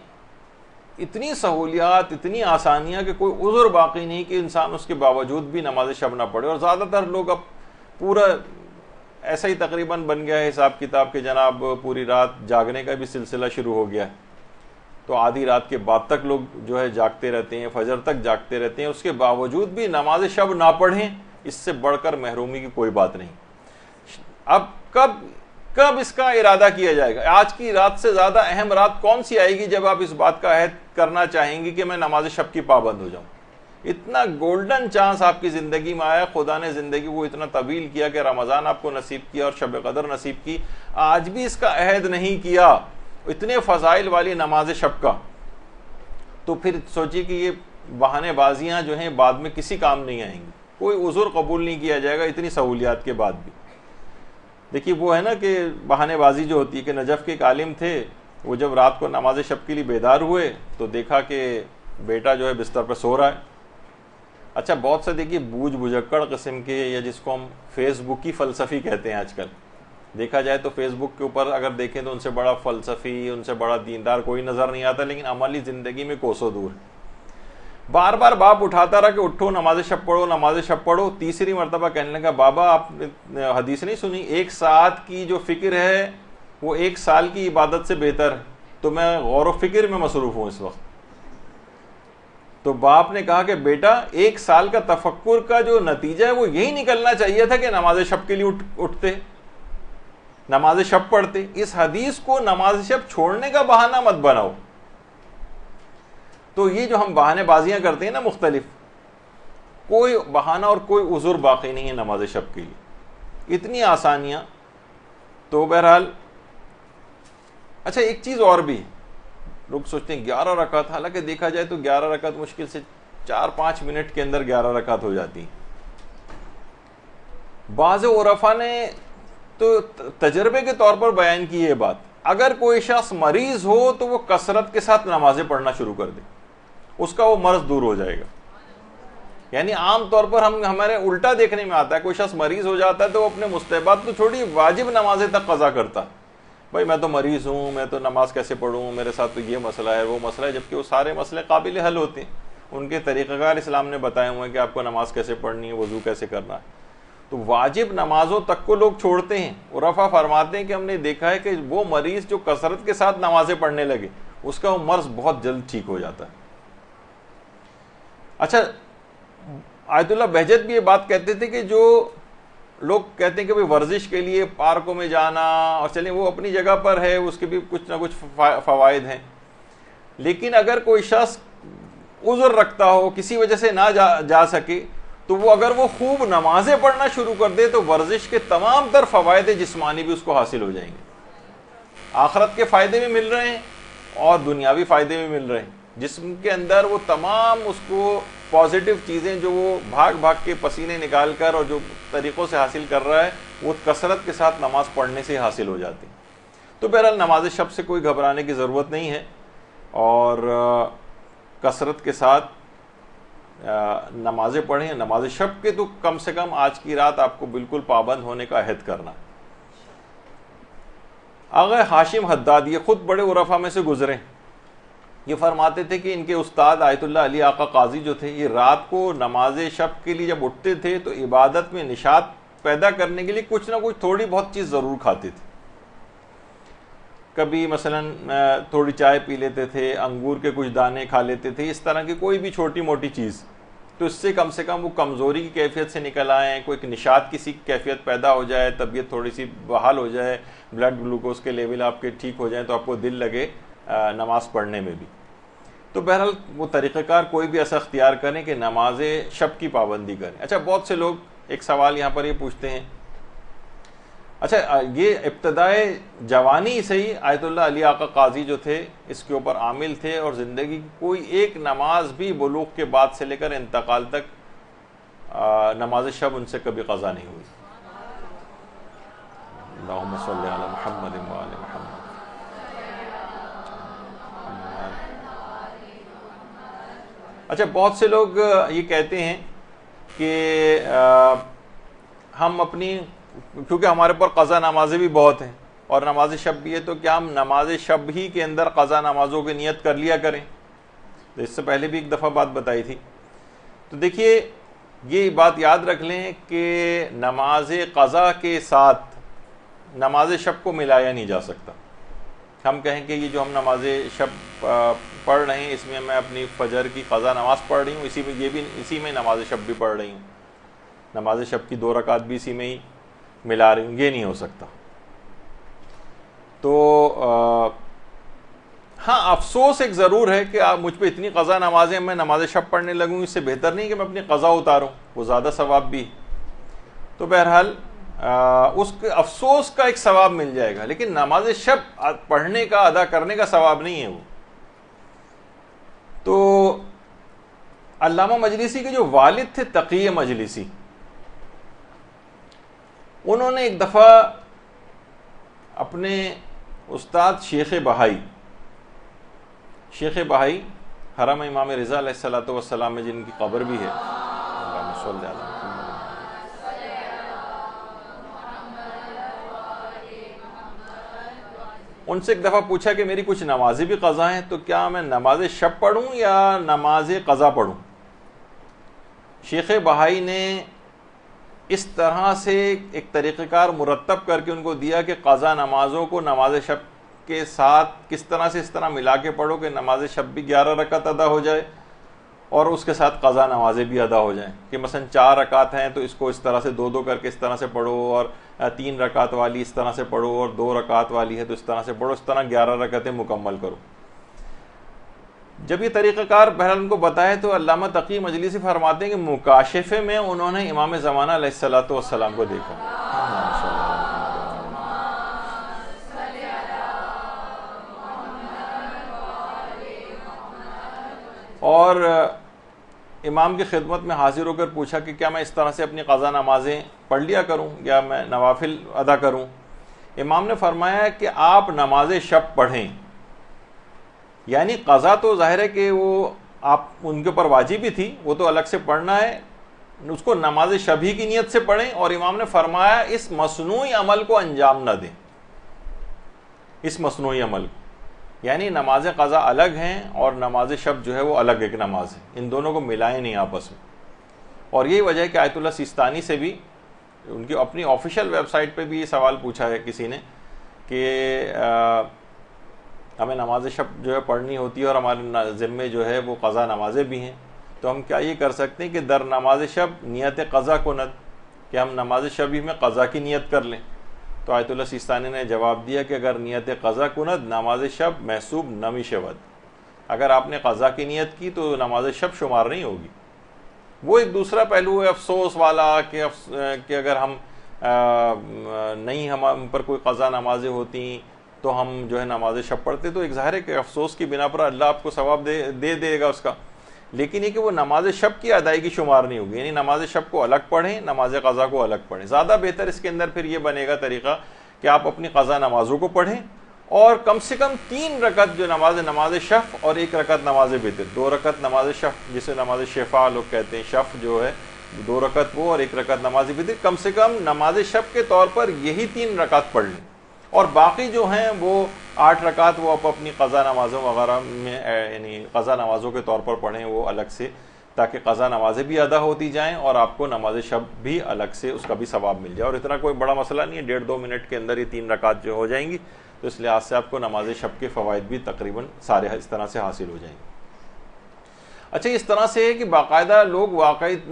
Speaker 1: اتنی سہولیات, اتنی آسانیاں کہ کوئی عذر باقی نہیں کہ انسان اس کے باوجود بھی نماز شب نہ پڑھے. اور زیادہ تر لوگ اب پورا ایسا ہی تقریباً بن گیا ہے حساب کتاب کہ جناب پوری رات جاگنے کا بھی سلسلہ شروع ہو گیا ہے. تو آدھی رات کے بعد تک لوگ جو ہے جاگتے رہتے ہیں, فجر تک جاگتے رہتے ہیں, اس کے باوجود بھی نماز شب نہ پڑھیں, اس سے بڑھ کر محرومی کی کوئی بات نہیں. اب کب اس کا ارادہ کیا جائے گا؟ آج کی رات سے زیادہ اہم رات کون سی آئے گی جب آپ اس بات کا عہد کرنا چاہیں گی کہ میں نماز شب کی پابند ہو جاؤں؟ اتنا گولڈن چانس آپ کی زندگی میں آیا, خدا نے زندگی کو اتنا طویل کیا کہ رمضان آپ کو نصیب کیا اور شب قدر نصیب کی, آج بھی اس کا عہد نہیں کیا اتنے فضائل والی نماز شب کا. تو پھر سوچیے کہ یہ بہانے بازیاں جو ہیں بعد میں کسی کام نہیں آئیں گی، کوئی عذر قبول نہیں کیا جائے گا اتنی سہولیات کے بعد بھی۔ دیکھیے وہ ہے نا کہ بہانے بازی جو ہوتی ہے، کہ نجف کے ایک عالم تھے، وہ جب رات کو نماز شب کے لیے بیدار ہوئے تو دیکھا کہ بیٹا جو ہے بستر پہ سو رہا ہے۔ اچھا بہت سے دیکھیے بوجھ بجکڑ قسم کے، یا جس کو ہم فیس بک کی فلسفی کہتے ہیں آج کل، دیکھا جائے تو فیس بک کے اوپر اگر دیکھیں تو ان سے بڑا فلسفی، ان سے بڑا دیندار کوئی نظر نہیں آتا، لیکن عملی زندگی میں کوسوں دور ہے۔ بار بار باپ اٹھاتا رہا کہ اٹھو نماز شب پڑھو، نماز شب پڑھو۔ تیسری مرتبہ کہنے لگا بابا آپ نے حدیث نہیں سنی، 1 ساعت کی جو فکر ہے وہ 1 سال کی عبادت سے بہتر ہے، تو میں غور و فکر میں مصروف ہوں اس وقت۔ تو باپ نے کہا کہ بیٹا 1 سال کا تفکر کا جو نتیجہ ہے وہ یہی نکلنا چاہیے تھا کہ نماز شب کے لیے اٹھتے، نماز شب پڑھتے۔ اس حدیث کو نماز شب چھوڑنے کا بہانہ مت بناؤ۔ تو یہ جو ہم بہانے بازیاں کرتے ہیں نا مختلف، کوئی بہانہ اور کوئی عذر باقی نہیں ہے نماز شب کے لیے، اتنی آسانیاں۔ تو بہرحال اچھا ایک چیز اور بھی، لوگ سوچتے ہیں 11 رکعت، حالانکہ دیکھا جائے تو 11 رکعت مشکل سے 4-5 منٹ کے اندر 11 رکعت ہو جاتی ہیں۔ بعض عرفاء نے تو تجربے کے طور پر بیان کی یہ بات، اگر کوئی شخص مریض ہو تو وہ کثرت کے ساتھ نمازیں پڑھنا شروع کر دے، اس کا وہ مرض دور ہو جائے گا۔ یعنی عام طور پر ہمارے الٹا دیکھنے میں آتا ہے، کوئی شخص مریض ہو جاتا ہے تو وہ اپنے مستحبات تو چھوڑی واجب نمازیں تک قضا کرتا، بھائی میں تو مریض ہوں، میں تو نماز کیسے پڑھوں، میرے ساتھ تو یہ مسئلہ ہے وہ مسئلہ ہے، جبکہ وہ سارے مسئلے قابل حل ہوتے ہیں، ان کے طریقہ کار اسلام نے بتائے ہوئے ہیں کہ آپ کو نماز کیسے پڑھنی ہے، وضو کیسے کرنا ہے۔ تو واجب نمازوں تک کو لوگ چھوڑتے ہیں۔ عرفاء فرماتے ہیں کہ ہم نے دیکھا ہے کہ وہ مریض جو کثرت کے ساتھ نمازیں پڑھنے لگے، اس کا وہ مرض بہت جلد ٹھیک ہو جاتا ہے۔ اچھا آیت اللہ بہجت بھی یہ بات کہتے تھے کہ جو لوگ کہتے ہیں کہ ورزش کے لیے پارکوں میں جانا، اور چلیں وہ اپنی جگہ پر ہے، اس کے بھی کچھ نہ کچھ فوائد ہیں، لیکن اگر کوئی شخص عذر رکھتا ہو، کسی وجہ سے نہ جا سکے، تو وہ اگر وہ خوب نمازیں پڑھنا شروع کر دے تو ورزش کے تمام تر فوائد جسمانی بھی اس کو حاصل ہو جائیں گے، آخرت کے فائدے بھی مل رہے ہیں اور دنیاوی فائدے بھی مل رہے ہیں۔ جسم کے اندر وہ تمام اس کو پازیٹیو چیزیں جو وہ بھاگ بھاگ کے پسینے نکال کر اور جو طریقوں سے حاصل کر رہا ہے، وہ کثرت کے ساتھ نماز پڑھنے سے حاصل ہو جاتی ہیں۔ تو بہرحال نماز شب سے کوئی گھبرانے کی ضرورت نہیں ہے، اور کثرت کے ساتھ نمازیں پڑھیں۔ نماز شب کے تو کم سے کم آج کی رات آپ کو بالکل پابند ہونے کا عہد کرنا۔ آغا ہاشم حداد یہ خود بڑے عرفاء میں سے گزرے، یہ فرماتے تھے کہ ان کے استاد آیت اللہ علی آقا قاضی جو تھے، یہ رات کو نماز شب کے لیے جب اٹھتے تھے تو عبادت میں نشاط پیدا کرنے کے لیے کچھ نہ کچھ تھوڑی بہت چیز ضرور کھاتے تھے۔ کبھی مثلا تھوڑی چائے پی لیتے تھے، انگور کے کچھ دانے کھا لیتے تھے، اس طرح کی کوئی بھی چھوٹی موٹی چیز، تو اس سے کم وہ کمزوری کی کیفیت سے نکل آئیں، کوئی نشاط کسی کیفیت پیدا ہو جائے، طبیعت تھوڑی سی بحال ہو جائے، بلڈ گلوکوز کے لیول آپ کے ٹھیک ہو جائیں تو آپ کو دل لگے نماز پڑھنے میں بھی۔ تو بہرحال وہ طریقہ کار کوئی بھی ایسا اختیار کریں کہ نماز شب کی پابندی کریں۔ اچھا بہت سے لوگ ایک سوال یہاں پر یہ پوچھتے ہیں، اچھا یہ ابتدائے جوانی سے ہی آیت اللہ علی آقا قاضی جو تھے اس کے اوپر عامل تھے، اور زندگی کی کوئی ایک نماز بھی بلوغ کے بعد سے لے کر انتقال تک نماز شب ان سے کبھی قضا نہیں ہوئی؟ اللہم صلی علی محمد و آل محمد۔ اچھا بہت سے لوگ یہ کہتے ہیں کہ ہم اپنی، کیونکہ ہمارے پر قضا نمازیں بھی بہت ہیں اور نماز شب بھی ہے، تو کیا ہم نماز شب ہی کے اندر قضا نمازوں کی نیت کر لیا کریں؟ تو اس سے پہلے بھی ایک دفعہ بات بتائی تھی۔ تو دیکھیے یہ بات یاد رکھ لیں کہ نماز قضا کے ساتھ نماز شب کو ملایا نہیں جا سکتا۔ ہم کہیں کہ یہ جو ہم نماز شب پڑھ رہے ہیں اس میں میں اپنی فجر کی قضا نماز پڑھ رہی ہوں، اسی میں نماز شب بھی پڑھ رہی ہوں، نماز شب کی 2 رکعت بھی اسی میں ہی ملا رہی ہوں، یہ نہیں ہو سکتا۔ تو ہاں افسوس ایک ضرور ہے کہ آپ مجھ پہ اتنی قضا نمازیں میں نماز شب پڑھنے لگوں، اس سے بہتر نہیں کہ میں اپنی قضا اتاروں، وہ زیادہ ثواب بھی۔ تو بہرحال اس کے افسوس کا ایک ثواب مل جائے گا، لیکن نماز شب پڑھنے کا، ادا کرنے کا ثواب نہیں ہے وہ۔ تو علامہ مجلسی کے جو والد تھے تقی مجلسی، انہوں نے ایک دفعہ اپنے استاد شیخ بہائی حرم امام رضا علیہ الصلوۃ والسلام میں جن کی قبر بھی ہے، اللہم صلی علی محمد، ان سے ایک دفعہ پوچھا کہ میری کچھ نمازیں بھی قضا ہیں، تو کیا میں نماز شب پڑھوں یا نماز قضا پڑھوں؟ شیخ بہائی نے اس طرح سے ایک طریقہ کار مرتب کر کے ان کو دیا کہ قضا نمازوں کو نماز شب کے ساتھ کس طرح سے اس طرح ملا کے پڑھو کہ نماز شب بھی 11 رکعت ادا ہو جائے اور اس کے ساتھ قضا نمازیں بھی ادا ہو جائیں، کہ مثلا 4 رکعت ہیں تو اس کو اس طرح سے 2 کر کے اس طرح سے پڑھو، اور 3 رکعت والی اس طرح سے پڑھو، اور 2 رکعت والی ہے تو اس طرح سے پڑھو، اس طرح 11 رکعتیں مکمل کرو۔ جب یہ طریقہ کار بہرحال ان کو بتایا تو علامہ تقی مجلسی فرماتے ہیں کہ مکاشفے میں انہوں نے امام زمانہ علیہ الصلوۃ والسلام کو دیکھا، اور امام کی خدمت میں حاضر ہو کر پوچھا کہ کیا میں اس طرح سے اپنی قضا نمازیں پڑھ لیا کروں یا میں نوافل ادا کروں؟ امام نے فرمایا کہ آپ نماز شب پڑھیں، یعنی قضا تو ظاہر ہے کہ وہ آپ ان کے اوپر واجب ہی تھی، وہ تو الگ سے پڑھنا ہے، اس کو نماز شب ہی کی نیت سے پڑھیں، اور امام نے فرمایا اس مصنوعی عمل کو انجام نہ دیں، اس مصنوعی عمل کو، یعنی نماز قضا الگ ہیں اور نماز شب جو ہے وہ الگ ایک نماز ہے، ان دونوں کو ملائیں نہیں آپس میں۔ اور یہی وجہ ہے کہ آیت اللہ سیستانی سے بھی ان کی اپنی آفیشیل ویب سائٹ پہ بھی یہ سوال پوچھا ہے کسی نے کہ ہمیں نماز شب جو ہے پڑھنی ہوتی ہے اور ہمارے ذمے جو ہے وہ قضا نمازیں بھی ہیں، تو ہم کیا یہ کر سکتے ہیں کہ در نماز شب نیت قضا کند، کہ ہم نماز شب ہی میں قضا کی نیت کر لیں؟ تو آیت اللہ سیستانی نے جواب دیا کہ اگر نیت قضا کند نماز شب محسوب نمی شود، اگر آپ نے قضا کی نیت کی تو نماز شب شمار نہیں ہوگی۔ وہ ایک دوسرا پہلو ہے افسوس والا کہ اگر ہم نہیں ہم پر کوئی قضا نمازیں ہوتی تو ہم جو ہے نماز شب پڑھتے، تو ایک ظاہر ہے کہ افسوس کی بنا پر اللہ آپ کو ثواب دے گا اس کا، لیکن یہ کہ وہ نماز شب کی ادائیگی شمار نہیں ہوگی، یعنی نماز شب کو الگ پڑھیں، نماز قضا کو الگ پڑھیں۔ زیادہ بہتر اس کے اندر پھر یہ بنے گا طریقہ کہ آپ اپنی قضا نمازوں کو پڑھیں، اور کم سے کم 3 رکعت جو نماز شف اور 1 رکعت نماز وتر، 2 رکعت نماز شف جسے نماز شفا لوگ کہتے ہیں، شف جو ہے 2 رکعت وہ اور 1 رکعت نماز وتر، کم سے کم نماز شب کے طور پر یہی 3 رکعت پڑھ لیں، اور باقی جو ہیں وہ 8 رکعت وہ آپ اپنی قضا نمازوں وغیرہ میں یعنی قضا نمازوں کے طور پر پڑھیں وہ الگ سے، تاکہ قضا نمازیں بھی ادا ہوتی جائیں اور آپ کو نماز شب بھی الگ سے اس کا بھی ثواب مل جائے۔ اور اتنا کوئی بڑا مسئلہ نہیں ہے، 1.5-2 منٹ کے اندر یہ 3 رکعت جو ہو جائیں گی، تو اس لحاظ سے آپ کو نماز شب کے فوائد بھی تقریباً سارے اس طرح سے حاصل ہو جائیں گے۔ اچھا، اس طرح سے ہے کہ باقاعدہ لوگ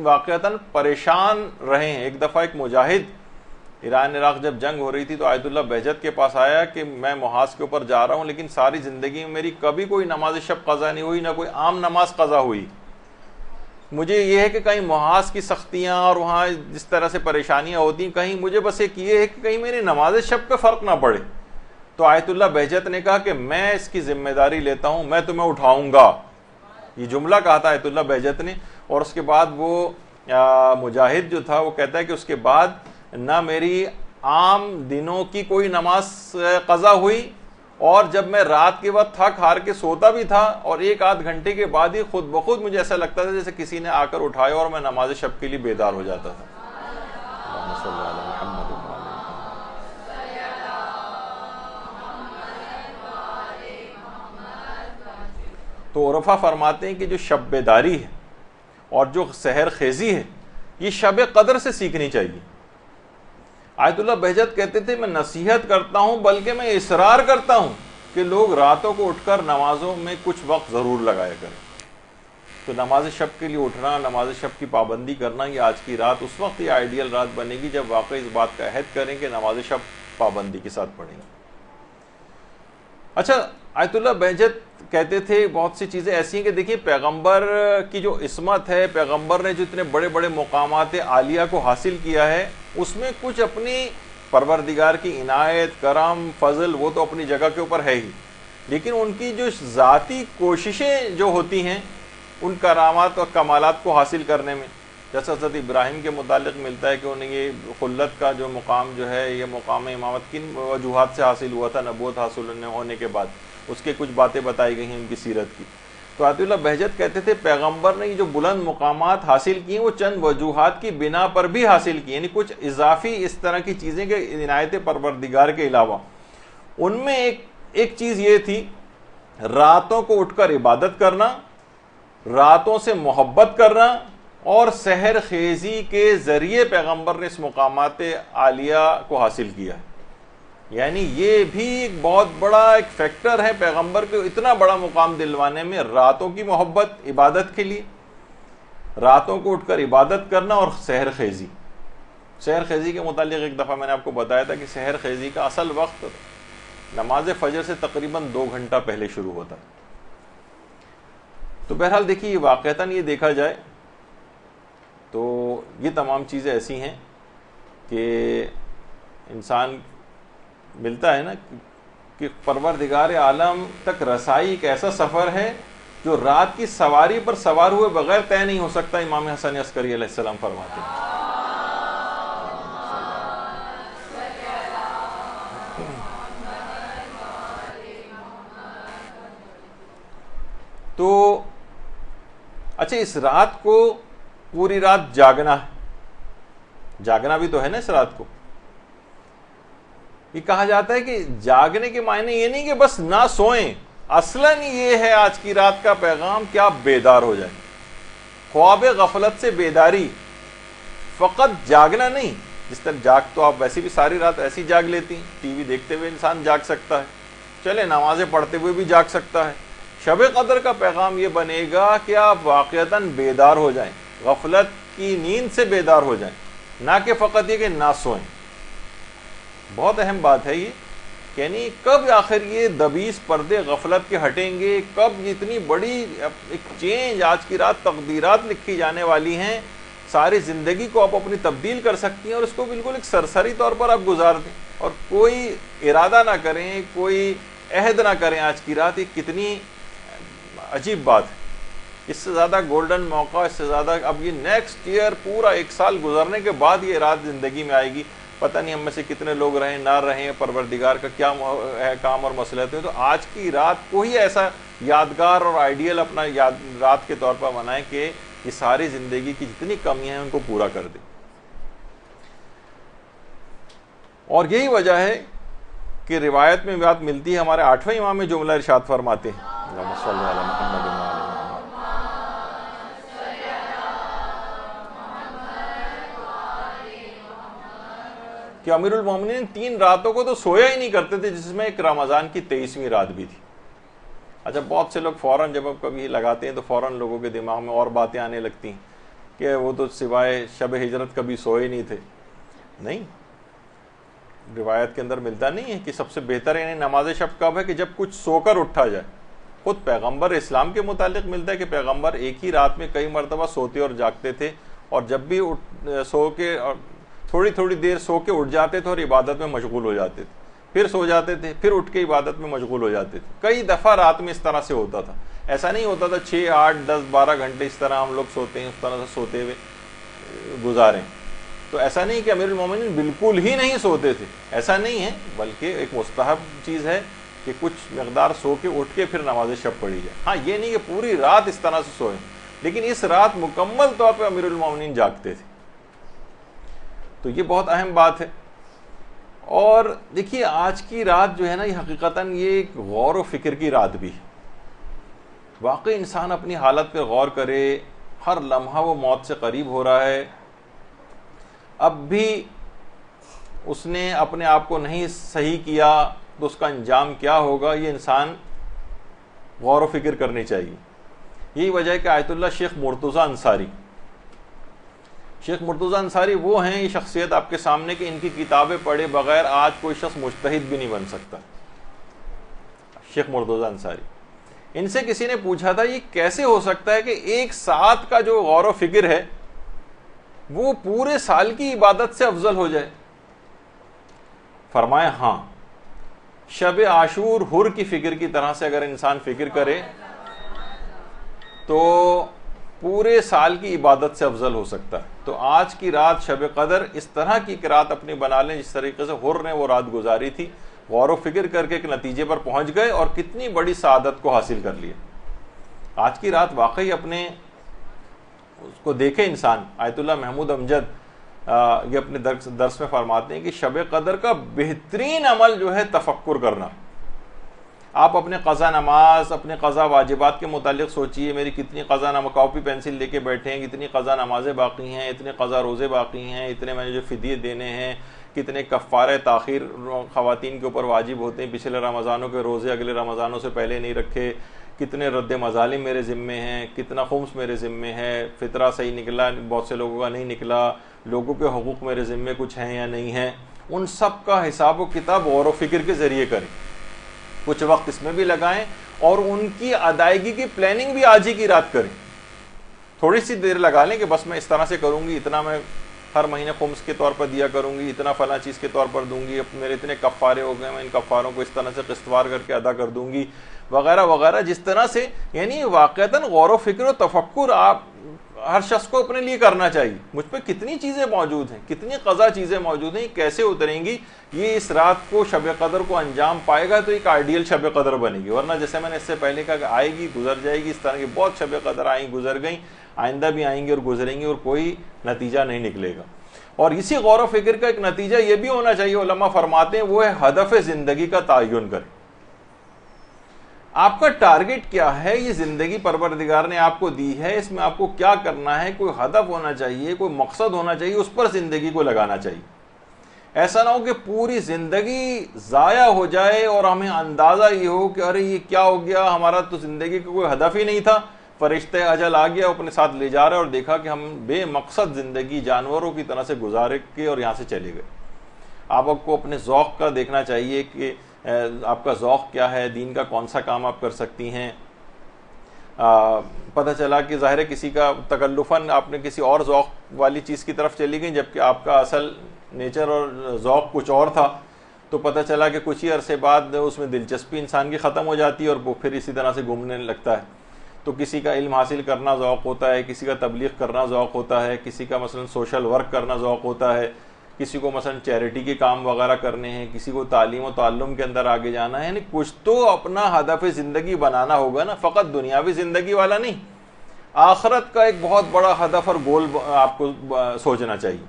Speaker 1: واقعتاً پریشان رہے ہیں۔ ایک دفعہ ایک مجاہد ایران عراق جب جنگ ہو رہی تھی تو آیت اللہ بہجت کے پاس آیا کہ میں محاذ کے اوپر جا رہا ہوں، لیکن ساری زندگی میں میری کبھی کوئی نماز شب قضا نہیں ہوئی، نہ کوئی عام نماز قضا ہوئی، مجھے یہ ہے کہ کہیں محاذ کی سختیاں اور وہاں جس طرح سے پریشانیاں ہوتی ہیں، کہیں مجھے بس ایک یہ ہے کہ کہیں میری نماز شب پہ فرق نہ پڑے۔ تو آیت اللہ بہجت نے کہا کہ میں اس کی ذمہ داری لیتا ہوں، میں تمہیں اٹھاؤں گا، یہ جملہ کہا تھا آیت اللہ بہجت نے۔ اور اس کے بعد وہ مجاہد جو تھا وہ کہتا ہے کہ اس کے بعد نہ میری عام دنوں کی کوئی نماز قضا ہوئی، اور جب میں رات کے وقت تھک ہار کے سوتا بھی تھا اور 1-8 گھنٹے کے بعد ہی خود بخود مجھے ایسا لگتا تھا جیسے کسی نے آ کر اٹھایا اور میں نماز شب کے لیے بیدار ہو جاتا تھا۔ اللہم صلی علی محمد۔ تو عرفا فرماتے ہیں کہ جو شب بیداری ہے اور جو سحر خیزی ہے یہ شب قدر سے سیکھنی چاہیے۔ آیت اللہ بہجت کہتے تھے میں نصیحت کرتا ہوں بلکہ میں اصرار کرتا ہوں کہ لوگ راتوں کو اٹھ کر نمازوں میں کچھ وقت ضرور لگایا کریں۔ تو نماز شب کے لیے اٹھنا، نماز شب کی پابندی کرنا، یہ آج کی رات اس وقت یہ آئیڈیل رات بنے گی جب واقعی اس بات کا عہد کریں کہ نماز شب پابندی کے ساتھ پڑھیں گے۔ اچھا، آیت اللہ بہجت کہتے تھے بہت سی چیزیں ایسی ہیں کہ دیکھیے پیغمبر کی جو عصمت ہے، پیغمبر نے جو اتنے بڑے بڑے مقامات عالیہ کو حاصل کیا ہے، اس میں کچھ اپنی پروردگار کی عنایت، کرم، فضل وہ تو اپنی جگہ کے اوپر ہے ہی، لیکن ان کی جو ذاتی کوششیں جو ہوتی ہیں ان کرامات اور کمالات کو حاصل کرنے میں، جیسے حضرت ابراہیم کے متعلق ملتا ہے کہ انہیں یہ خلت کا جو مقام جو ہے، یہ مقام امامت کن وجوہات سے حاصل ہوا تھا نبوت حاصل ہونے کے بعد، اس کے کچھ باتیں بتائی گئی ہیں ان کی سیرت کی. تو آیت اللہ بہجت کہتے تھے پیغمبر نے یہ جو بلند مقامات حاصل کی ہیں وہ چند وجوہات کی بنا پر بھی حاصل کی، یعنی کچھ اضافی اس طرح کی چیزیں کہ عنایت پروردگار کے علاوہ. ان میں ایک چیز یہ تھی، راتوں کو اٹھ کر عبادت کرنا، راتوں سے محبت کرنا، اور سحر خیزی کے ذریعے پیغمبر نے اس مقامات عالیہ کو حاصل کیا ہے. یعنی یہ بھی ایک بہت بڑا ایک فیکٹر ہے پیغمبر کو اتنا بڑا مقام دلوانے میں، راتوں کی محبت عبادت کے لیے، راتوں کو اٹھ کر عبادت کرنا، اور سحر خیزی. سحر خیزی کے متعلق ایک دفعہ میں نے آپ کو بتایا تھا کہ سحر خیزی کا اصل وقت نماز فجر سے تقریباً 2 گھنٹہ پہلے شروع ہوتا ہے. تو بہرحال دیکھیے یہ واقعتاً یہ دیکھا جائے تو یہ تمام چیزیں ایسی ہیں کہ انسان ملتا ہے نا کہ پروردگار عالم تک رسائی ایک ایسا سفر ہے جو رات کی سواری پر سوار ہوئے بغیر طے نہیں ہو سکتا. امام حسن عسکری علیہ السلام فرماتے ہیں. تو اچھا، اس رات کو پوری رات جاگنا ہے، جاگنا بھی تو ہے نا اس رات کو. یہ کہا جاتا ہے کہ جاگنے کے معنی یہ نہیں کہ بس نہ سوئیں، اصلاً یہ ہے آج کی رات کا پیغام کہ آپ بیدار ہو جائیں. خواب غفلت سے بیداری، فقط جاگنا نہیں. جس طرح جاگ تو آپ ویسے بھی ساری رات ایسی جاگ لیتی ہیں، ٹی وی دیکھتے ہوئے انسان جاگ سکتا ہے، چلے نمازیں پڑھتے ہوئے بھی جاگ سکتا ہے. شب قدر کا پیغام یہ بنے گا کہ آپ واقعتاً بیدار ہو جائیں، غفلت کی نیند سے بیدار ہو جائیں، نہ کہ فقط یہ کہ نہ سوئیں. بہت اہم بات ہے یہ، یعنی کب آخر یہ دبیس پردے غفلت کے ہٹیں گے، کب اتنی بڑی ایک چینج آج کی رات تقدیرات لکھی جانے والی ہیں، ساری زندگی کو آپ اپنی تبدیل کر سکتی ہیں، اور اس کو بالکل ایک سرسری طور پر آپ گزار دیں اور کوئی ارادہ نہ کریں، کوئی عہد نہ کریں. آج کی رات یہ کتنی عجیب بات ہے. اس سے زیادہ گولڈن موقع، اس سے زیادہ اب یہ نیکسٹ ایئر پورا 1 سال گزرنے کے بعد یہ رات زندگی میں آئے گی. پتہ نہیں ہم میں سے کتنے لوگ رہیں نہ رہیں، پروردگار کا کیا ہے کام اور مصلحت ہے. تو آج کی رات کو ہی ایسا یادگار اور آئیڈیل اپنا رات کے طور پر منائیں کہ یہ ساری زندگی کی جتنی کمیاں ہیں ان کو پورا کر دیں. اور یہی وجہ ہے کہ روایت میں بات ملتی ہے، ہمارے 8ویں امام میں جملہ ارشاد فرماتے ہیں اللہم صلی علی محمد و علی کہ امیر المومنین 3 راتوں کو تو سویا ہی نہیں کرتے تھے، جس میں ایک رمضان کی 23ویں رات بھی تھی. اچھا، بہت سے لوگ فوراً جب آپ کبھی لگاتے ہیں تو فوراً لوگوں کے دماغ میں اور باتیں آنے لگتی ہیں کہ وہ تو سوائے شب ہجرت کبھی سوئے نہیں تھے. نہیں، روایت کے اندر ملتا نہیں ہے کہ سب سے بہتر یعنی نماز شب کب ہے کہ جب کچھ سو کر اٹھا جائے. خود پیغمبر اسلام کے متعلق ملتا ہے کہ پیغمبر ایک ہی رات میں کئی مرتبہ سوتے اور جاگتے تھے، اور جب بھی سو کے تھوڑی تھوڑی دیر سو کے اٹھ جاتے تھے اور عبادت میں مشغول ہو جاتے تھے، پھر سو جاتے تھے، پھر اٹھ کے عبادت میں مشغول ہو جاتے تھے. کئی دفعہ رات میں اس طرح سے ہوتا تھا. ایسا نہیں ہوتا تھا 6 8 10 12 گھنٹے اس طرح ہم لوگ سوتے ہیں، اس طرح سے سوتے ہوئے گزاریں. تو ایسا نہیں کہ امیر المومنین بالکل ہی نہیں سوتے تھے، ایسا نہیں ہے، بلکہ ایک مستحب چیز ہے کہ کچھ مقدار سو کے اٹھ کے پھر نماز شب پڑھی جائے. ہاں، یہ نہیں کہ پوری رات اس طرح سے سوئیں، لیکن اس رات مکمل طور پہ امیر المومنین جاگتے تھے. تو یہ بہت اہم بات ہے. اور دیکھیے آج کی رات جو ہے نا، یہ حقیقتاً یہ ایک غور و فکر کی رات بھی ہے. واقعی انسان اپنی حالت پہ غور کرے، ہر لمحہ وہ موت سے قریب ہو رہا ہے، اب بھی اس نے اپنے آپ کو نہیں صحیح کیا تو اس کا انجام کیا ہوگا، یہ انسان غور و فکر کرنی چاہیے. یہی وجہ ہے کہ آیت اللہ شیخ مرتضیٰ انصاری، شیخ مرتضیٰ انصاری وہ ہیں، یہ شخصیت آپ کے سامنے کہ ان کی کتابیں پڑھے بغیر آج کوئی شخص مجتہد بھی نہیں بن سکتا. شیخ مرتضیٰ انصاری، ان سے کسی نے پوچھا تھا یہ کیسے ہو سکتا ہے کہ ایک ساتھ کا جو غور و فکر ہے وہ پورے سال کی عبادت سے افضل ہو جائے. فرمایا ہاں، شب عاشور حر کی فکر کی طرح سے اگر انسان فکر کرے تو پورے سال کی عبادت سے افضل ہو سکتا ہے. تو آج کی رات شب قدر اس طرح کی رات اپنی بنا لیں جس طریقے سے حر نے وہ رات گزاری تھی, غور و فکر کر کے ایک نتیجے پر پہنچ گئے اور کتنی بڑی سعادت کو حاصل کر لیا. آج کی رات واقعی اپنے اس کو دیکھے انسان. آیت اللہ محمود امجد یہ اپنے درس میں فرماتے ہیں کہ شب قدر کا بہترین عمل جو ہے تفکر کرنا. آپ اپنے قضا نماز, اپنے قضا واجبات کے متعلق سوچئے, میری کتنی قضا نماز, کاپی پینسل لے کے بیٹھے ہیں, کتنی قضا نمازیں باقی ہیں, اتنے قضا روزے باقی ہیں, اتنے میں نے جو فدیے دینے ہیں, کتنے کفارے تاخیر خواتین کے اوپر واجب ہوتے ہیں, پچھلے رمضانوں کے روزے اگلے رمضانوں سے پہلے نہیں رکھے, کتنے رد مظالم میرے ذمے ہیں, کتنا خمس میرے ذمے ہے, فطرہ صحیح نکلا, بہت سے لوگوں کا نہیں نکلا, لوگوں کے حقوق میرے ذمے کچھ ہیں یا نہیں ہیں. ان سب کا حساب و کتاب غور و فکر کے ذریعے کریں, کچھ وقت اس میں بھی لگائیں اور ان کی ادائیگی کی پلاننگ بھی آج ہی کی رات کریں. تھوڑی سی دیر لگا لیں کہ بس میں اس طرح سے کروں گی, اتنا میں ہر مہینے خمس کے طور پر دیا کروں گی, اتنا فلاں چیز کے طور پر دوں گی, میرے اتنے کفارے ہو گئے, میں ان کفاروں کو اس طرح سے قسط وار کر کے ادا کر دوں گی, وغیرہ وغیرہ. جس طرح سے یعنی واقعتاً غور و فکر و تفکر آپ ہر شخص کو اپنے لیے کرنا چاہیے. مجھ پہ کتنی چیزیں موجود ہیں, کتنی قضا چیزیں موجود ہیں, کیسے اتریں گی, یہ اس رات کو شب قدر کو انجام پائے گا تو ایک آئیڈیل شب قدر بنے گی. ورنہ جیسے میں نے اس سے پہلے کہا کہ آئے گی گزر جائے گی, اس طرح کی بہت شب قدر آئیں گزر گئیں, آئندہ بھی آئیں گی اور گزریں گی اور کوئی نتیجہ نہیں نکلے گا. اور اسی غور و فکر کا ایک نتیجہ یہ بھی ہونا چاہیے, علماء فرماتے ہیں, وہ ہے ہدف زندگی کا تعین کریں. آپ کا ٹارگٹ کیا ہے, یہ زندگی پروردگار نے آپ کو دی ہے, اس میں آپ کو کیا کرنا ہے, کوئی ہدف ہونا چاہیے, کوئی مقصد ہونا چاہیے, اس پر زندگی کو لگانا چاہیے. ایسا نہ ہو کہ پوری زندگی ضائع ہو جائے اور ہمیں اندازہ یہ ہو کہ ارے یہ کیا ہو گیا, ہمارا تو زندگی کا کوئی ہدف ہی نہیں تھا, فرشتہ اجل آ گیا اپنے ساتھ لے جا رہا ہے اور دیکھا کہ ہم بے مقصد زندگی جانوروں کی طرح سے گزارے کے اور یہاں سے چلے گئے. آپ کو اپنے ذوق کا دیکھنا چاہیے کہ آپ کا ذوق کیا ہے, دین کا کون سا کام آپ کر سکتی ہیں. پتہ چلا کہ ظاہر ہے کسی کا تکلفاً آپ نے کسی اور ذوق والی چیز کی طرف چلی گئی, جبکہ آپ کا اصل نیچر اور ذوق کچھ اور تھا, تو پتہ چلا کہ کچھ ہی عرصے بعد اس میں دلچسپی انسان کی ختم ہو جاتی ہے اور وہ پھر اسی طرح سے گھومنے لگتا ہے. تو کسی کا علم حاصل کرنا ذوق ہوتا ہے, کسی کا تبلیغ کرنا ذوق ہوتا ہے, کسی کا مثلا سوشل ورک کرنا ذوق ہوتا ہے, کسی کو مثلا چیریٹی کے کام وغیرہ کرنے ہیں, کسی کو تعلیم و تعلم کے اندر آگے جانا ہے. یعنی کچھ تو اپنا ہدف زندگی بنانا ہوگا نا, فقط دنیاوی زندگی والا نہیں, آخرت کا ایک بہت بڑا ہدف اور گول آپ کو سوچنا چاہیے.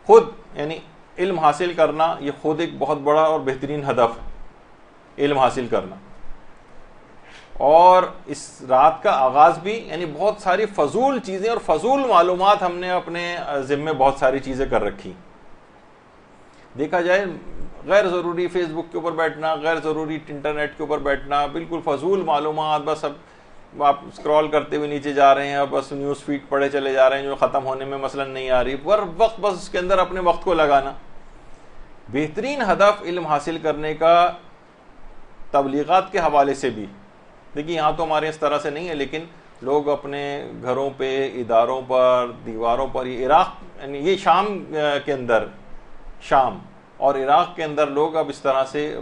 Speaker 1: خود یعنی علم حاصل کرنا یہ خود ایک بہت بڑا اور بہترین ہدف ہے, علم حاصل کرنا. اور اس رات کا آغاز بھی یعنی بہت ساری فضول چیزیں اور فضول معلومات ہم نے اپنے ذمے بہت ساری چیزیں کر رکھی. دیکھا جائے غیر ضروری فیس بک کے اوپر بیٹھنا, غیر ضروری انٹرنیٹ کے اوپر بیٹھنا, بالکل فضول معلومات, بس اب آپ اسکرول کرتے ہوئے نیچے جا رہے ہیں اور بس نیوز فیڈ پڑھے چلے جا رہے ہیں جو ختم ہونے میں مثلا نہیں آ رہی, پر وقت بس اس کے اندر اپنے وقت کو لگانا. بہترین ہدف علم حاصل کرنے کا تبلیغات کے حوالے سے بھی, دیکھیے یہاں تو ہمارے اس طرح سے نہیں ہے, لیکن لوگ اپنے گھروں پہ, اداروں پر, دیواروں پر, یہ عراق یعنی یہ شام کے اندر, شام اور عراق کے اندر لوگ اب اس طرح سے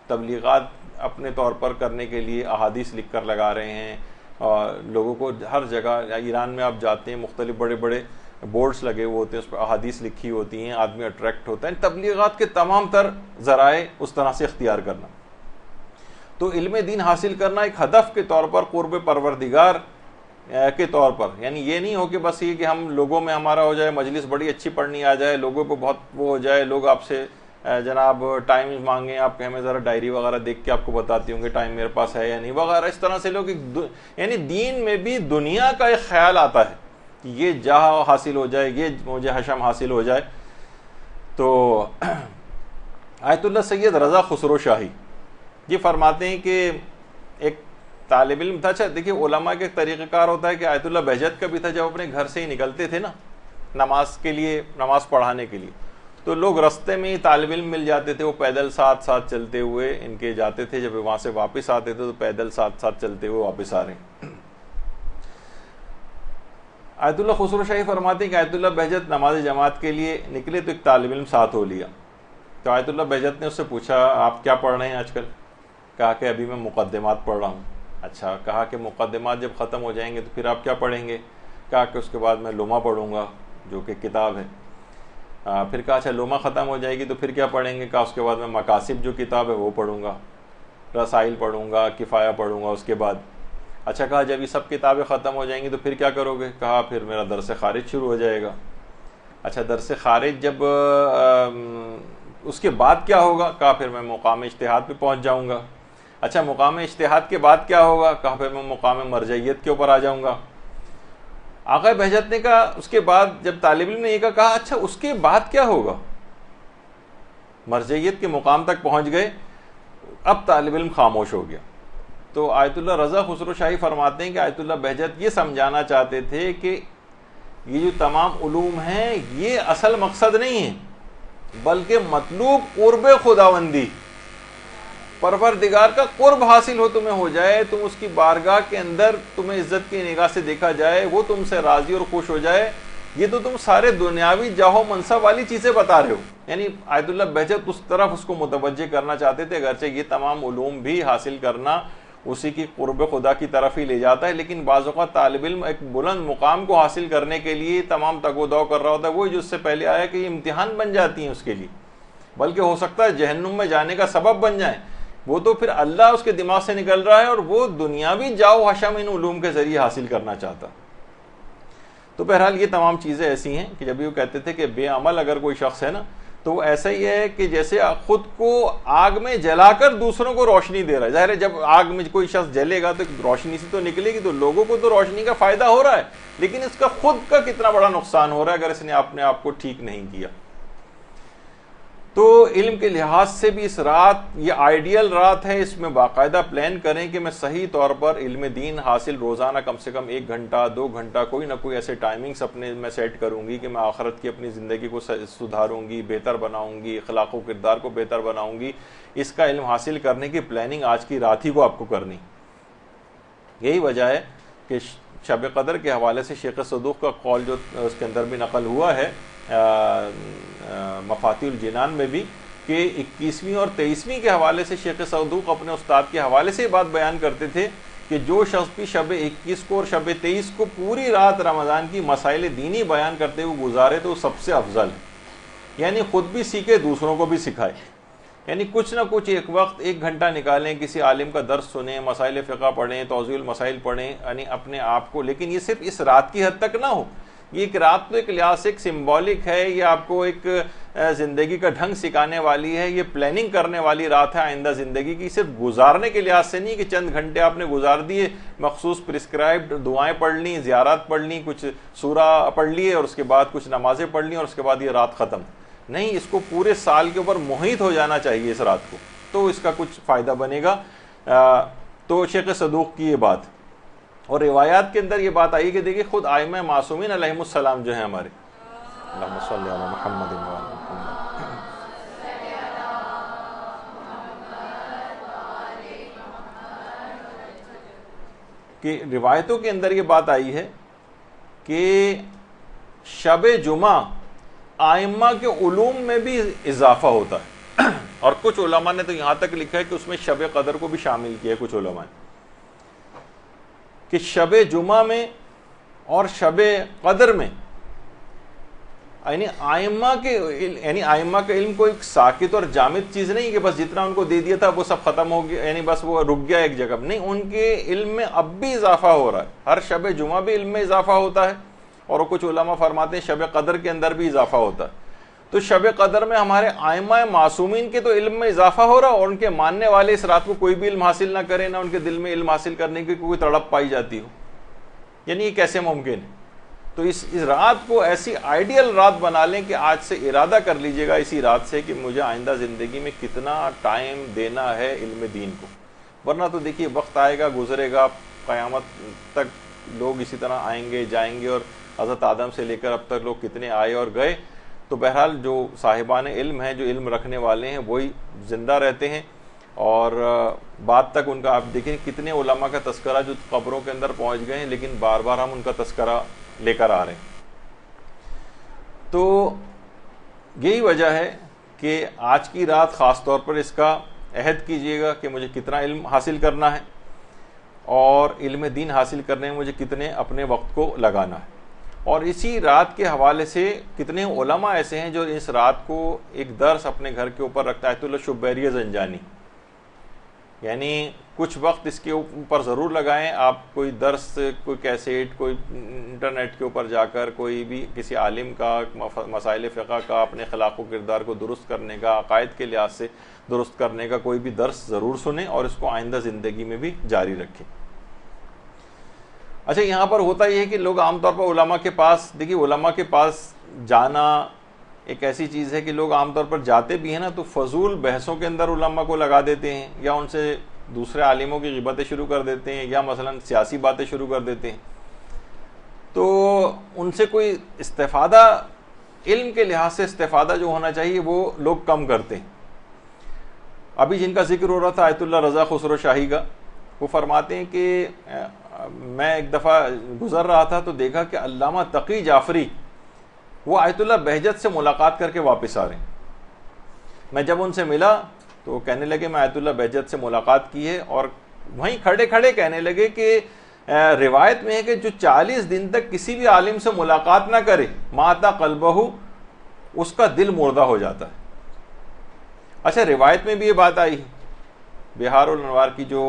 Speaker 1: تبلیغات اپنے طور پر کرنے کے لیے احادیث لکھ کر لگا رہے ہیں. لوگوں کو ہر جگہ, ایران میں آپ جاتے ہیں مختلف بڑے بڑے بورڈز لگے ہوئے ہوتے ہیں, اس پر احادیث لکھی ہوتی ہیں, آدمی اٹریکٹ ہوتا ہے. تبلیغات کے تمام تر ذرائع اس طرح سے اختیار کرنا. تو علم دین حاصل کرنا ایک ہدف کے طور پر, قرب پروردگار کے طور پر, یعنی یہ نہیں ہو کہ بس یہ کہ ہم لوگوں میں ہمارا ہو جائے, مجلس بڑی اچھی پڑھنی آ جائے, لوگوں پہ بہت وہ ہو جائے, لوگ آپ سے جناب ٹائم مانگیں, آپ کہ ہمیں ذرا ڈائری وغیرہ دیکھ کے آپ کو بتاتی ہوں کہ ٹائم میرے پاس ہے یا نہیں وغیرہ. اس طرح سے لوگ یعنی دین میں بھی دنیا کا ایک خیال آتا ہے کہ یہ جاہ حاصل ہو جائے, یہ مجھے حشم حاصل ہو جائے. تو آیت اللہ سید رضا خسرو شاہی یہ فرماتے ہیں کہ ایک طالب علم تھا. اچھا دیکھیے علماء کے ایک طریقہ کار ہوتا ہے کہ آیت اللہ بہجت کا بھی تھا, جب اپنے گھر سے ہی نکلتے تھے نا نماز کے لیے, نماز پڑھانے کے لیے, تو لوگ رستے میں ہی طالب علم مل جاتے تھے, وہ پیدل ساتھ ساتھ چلتے ہوئے ان کے جاتے تھے, جب وہاں سے واپس آتے تھے تو پیدل ساتھ ساتھ چلتے ہوئے واپس آ رہے ہیں. آیت اللہ خسرو شاہی فرماتے ہیں کہ آیت اللہ بہجت نماز جماعت کے لیے نکلے تو ایک طالب علم ساتھ ہو لیا. تو آیت اللہ بہجت نے اس سے پوچھا آپ کیا پڑھ رہے ہیں آج کل؟ کہا کہ ابھی میں مقدمات پڑھ رہا ہوں۔ اچھا، کہا کہ مقدمات جب ختم ہو جائیں گے تو پھر آپ کیا پڑھیں گے؟ کہا کہ اس کے بعد میں لمح پڑھوں گا جو کہ کتاب ہے۔ پھر کہا اچھا لمح ختم ہو جائے گی تو پھر کیا پڑھیں گے؟ کہا اس کے بعد میں مقاصد جو کتاب ہے وہ پڑھوں گا، رسائل پڑھوں گا، کفایہ پڑھوں گا اس کے بعد۔ اچھا، کہا جب یہ سب کتابیں ختم ہو جائیں گی تو پھر کیا کرو گے؟ کہا پھر میرا درس خارج شروع ہو جائے گا۔ اچھا، درس خارج جب اس کے بعد کیا ہوگا؟ کہا پھر میں مقام اجتہاد پہ پہنچ جاؤں گا۔ اچھا، مقام اجتہاد کے بعد کیا ہوگا؟ کہا پھر میں مقام مرجعیت کے اوپر آ جاؤں گا۔ آقا بہجت نے کہا اس کے بعد جب طالب علم نے یہ کہا اچھا اس کے بعد کیا ہوگا؟ مرجعیت کے مقام تک پہنچ گئے، اب طالب علم خاموش ہو گیا۔ تو آیت اللہ رضا خسرو شاہی فرماتے ہیں کہ آیت اللہ بہجت یہ سمجھانا چاہتے تھے کہ یہ جو تمام علوم ہیں یہ اصل مقصد نہیں ہے، بلکہ مطلوب قرب خداوندی، پروردگار کا قرب حاصل ہو تمہیں ہو جائے، تم اس کی بارگاہ کے اندر تمہیں عزت کی نگاہ سے دیکھا جائے، وہ تم سے راضی اور خوش ہو جائے، یہ تو تم سارے دنیاوی جاہ و منصب والی چیزیں بتا رہے ہو۔ یعنی آیت اللہ بہجت اس طرف اس کو متوجہ کرنا چاہتے تھے، اگرچہ یہ تمام علوم بھی حاصل کرنا اسی کی قرب خدا کی طرف ہی لے جاتا ہے، لیکن بعض اوقات طالب علم ایک بلند مقام کو حاصل کرنے کے لیے تمام تگ و دو کر رہا ہوتا ہے، وہی جو اس سے پہلے آیا کہ یہ امتحان بن جاتی ہیں اس کے لیے، بلکہ ہو سکتا ہے جہنم میں جانے کا سبب بن جائیں۔ وہ تو پھر اللہ اس کے دماغ سے نکل رہا ہے اور وہ دنیاوی جاؤ حشم ان علوم کے ذریعے حاصل کرنا چاہتا۔ تو بہرحال یہ تمام چیزیں ایسی ہیں کہ جب یہ کہتے تھے کہ بے عمل اگر کوئی شخص ہے نا تو وہ ایسا ہی ہے کہ جیسے خود کو آگ میں جلا کر دوسروں کو روشنی دے رہا ہے۔ ظاہر ہے جب آگ میں کوئی شخص جلے گا تو روشنی سے تو نکلے گی، تو لوگوں کو تو روشنی کا فائدہ ہو رہا ہے، لیکن اس کا خود کا کتنا بڑا نقصان ہو رہا ہے اگر اس نے اپنے آپ کو ٹھیک نہیں کیا۔ تو علم کے لحاظ سے بھی اس رات یہ آئیڈیل رات ہے، اس میں باقاعدہ پلان کریں کہ میں صحیح طور پر علم دین حاصل روزانہ کم سے کم 1 گھنٹہ 2 گھنٹہ کوئی نہ کوئی ایسے ٹائمنگز اپنے میں سیٹ کروں گی کہ میں آخرت کی اپنی زندگی کو سدھاروں گی، بہتر بناؤں گی، اخلاق و کردار کو بہتر بناؤں گی۔ اس کا علم حاصل کرنے کی پلاننگ آج کی رات ہی کو آپ کو کرنی۔ یہی وجہ ہے کہ شب قدر کے حوالے سے شیخ صدوق کا قول جو اس کے اندر بھی نقل ہوا ہے مفاتیح الجنان میں بھی، کہ 21ویں اور 23ویں کے حوالے سے شیخ صدوق اپنے استاد کے حوالے سے یہ بات بیان کرتے تھے کہ جو شخص بھی شب 21 کو اور شب 23 کو پوری رات رمضان کی مسائل دینی بیان کرتے ہوئے گزارے تو وہ سب سے افضل ہے، یعنی خود بھی سیکھے دوسروں کو بھی سکھائے۔ یعنی کچھ نہ کچھ ایک وقت 1 گھنٹہ نکالیں، کسی عالم کا درس سنیں، مسائل فقہ پڑھیں، توضیح المسائل پڑھیں، یعنی اپنے آپ کو، لیکن یہ صرف اس رات کی حد تک نہ ہو۔ یہ ایک رات تو ایک لحاظ سے ایک سمبولک ہے، یہ آپ کو ایک زندگی کا ڈھنگ سکھانے والی ہے، یہ پلاننگ کرنے والی رات ہے آئندہ زندگی کی، صرف گزارنے کے لحاظ سے نہیں کہ چند گھنٹے آپ نے گزار دیے، مخصوص پرسکرائبڈ دعائیں پڑھ لیں، زیارات پڑھ لیں، کچھ سورہ پڑھ لیے اور اس کے بعد کچھ نمازیں پڑھ لیں اور اس کے بعد یہ رات ختم۔ نہیں، اس کو پورے سال کے اوپر محیط ہو جانا چاہیے اس رات کو، تو اس کا کچھ فائدہ بنے گا۔ تو شیخ صدوق کی یہ بات، اور روایات کے اندر یہ بات آئی کہ دیکھیے خود ائمہ معصومین علیہم السلام جو ہیں ہمارے، اللہم صلی علی محمد و علی محمد، کہ روایتوں کے اندر یہ بات آئی ہے کہ شب جمعہ ائمہ کے علوم میں بھی اضافہ ہوتا ہے، اور کچھ علماء نے تو یہاں تک لکھا ہے کہ اس میں شب قدر کو بھی شامل کیا ہے کچھ علماء نے، کہ شب جمعہ میں اور شب قدر میں یعنی ائمہ کا علم کوئی ساکت اور جامد چیز نہیں کہ بس جتنا ان کو دے دیا تھا وہ سب ختم ہو گیا، یعنی بس وہ رک گیا ایک جگہ، نہیں، ان کے علم میں اب بھی اضافہ ہو رہا ہے، ہر شب جمعہ بھی علم میں اضافہ ہوتا ہے، اور کچھ علماء فرماتے ہیں شب قدر کے اندر بھی اضافہ ہوتا ہے۔ تو شب قدر میں ہمارے ائمہ معصومین کے تو علم میں اضافہ ہو رہا ہے، اور ان کے ماننے والے اس رات کو کوئی بھی علم حاصل نہ کریں، نہ ان کے دل میں علم حاصل کرنے کی کوئی تڑپ پائی جاتی ہو، یعنی یہ کیسے ممکن ہے؟ تو اس رات کو ایسی آئیڈیل رات بنا لیں کہ آج سے ارادہ کر لیجئے گا اسی رات سے کہ مجھے آئندہ زندگی میں کتنا ٹائم دینا ہے علم دین کو، ورنہ تو دیکھیے وقت آئے گا گزرے گا، قیامت تک لوگ اسی طرح آئیں گے جائیں گے، اور حضرت آدم سے لے کر اب تک لوگ کتنے آئے اور گئے۔ تو بہرحال جو صاحبان علم ہیں، جو علم رکھنے والے ہیں، وہی زندہ رہتے ہیں، اور بعد تک ان کا آپ دیکھیں کتنے علماء کا تذکرہ جو قبروں کے اندر پہنچ گئے ہیں، لیکن بار بار ہم ان کا تذکرہ لے کر آ رہے ہیں۔ تو یہی وجہ ہے کہ آج کی رات خاص طور پر اس کا عہد کیجیے گا کہ مجھے کتنا علم حاصل کرنا ہے اور علم دین حاصل کرنے میں مجھے کتنے اپنے وقت کو لگانا ہے. اور اسی رات کے حوالے سے کتنے علماء ایسے ہیں جو اس رات کو ایک درس اپنے گھر کے اوپر رکھتا ہے. آیت اللہ شبیریہ زنجانی، یعنی کچھ وقت اس کے اوپر ضرور لگائیں آپ. کوئی درس، کوئی کیسیٹ، کوئی انٹرنیٹ کے اوپر جا کر کوئی بھی کسی عالم کا مسائل فقہ کا اپنے اخلاق و کردار کو درست کرنے کا، عقائد کے لحاظ سے درست کرنے کا کوئی بھی درس ضرور سنیں اور اس کو آئندہ زندگی میں بھی جاری رکھیں. اچھا، یہاں پر ہوتا یہ ہے کہ لوگ عام طور پر علماء کے پاس، دیکھیے علماء کے پاس جانا ایک ایسی چیز ہے کہ لوگ عام طور پر جاتے بھی ہیں نا تو فضول بحثوں کے اندر علماء کو لگا دیتے ہیں، یا ان سے دوسرے عالموں کی غیبتیں شروع کر دیتے ہیں، یا مثلا سیاسی باتیں شروع کر دیتے ہیں. تو ان سے کوئی استفادہ، علم کے لحاظ سے استفادہ جو ہونا چاہیے وہ لوگ کم کرتے ہیں. ابھی جن کا ذکر ہو رہا تھا آیت اللہ رضا خسرو شاہی کا، وہ فرماتے ہیں کہ میں ایک دفعہ گزر رہا تھا تو دیکھا کہ علامہ تقی جعفری وہ آیت اللہ بہجت سے ملاقات کر کے واپس آ رہے ہیں. میں جب ان سے ملا تو وہ کہنے لگے میں آیت اللہ بہجت سے ملاقات کی ہے، اور وہیں کھڑے کھڑے کہنے لگے کہ روایت میں ہے کہ جو 40 دن تک کسی بھی عالم سے ملاقات نہ کرے ماتا قلبہ، اس کا دل مردہ ہو جاتا ہے. اچھا، روایت میں بھی یہ بات آئی، بہار الانوار کی جو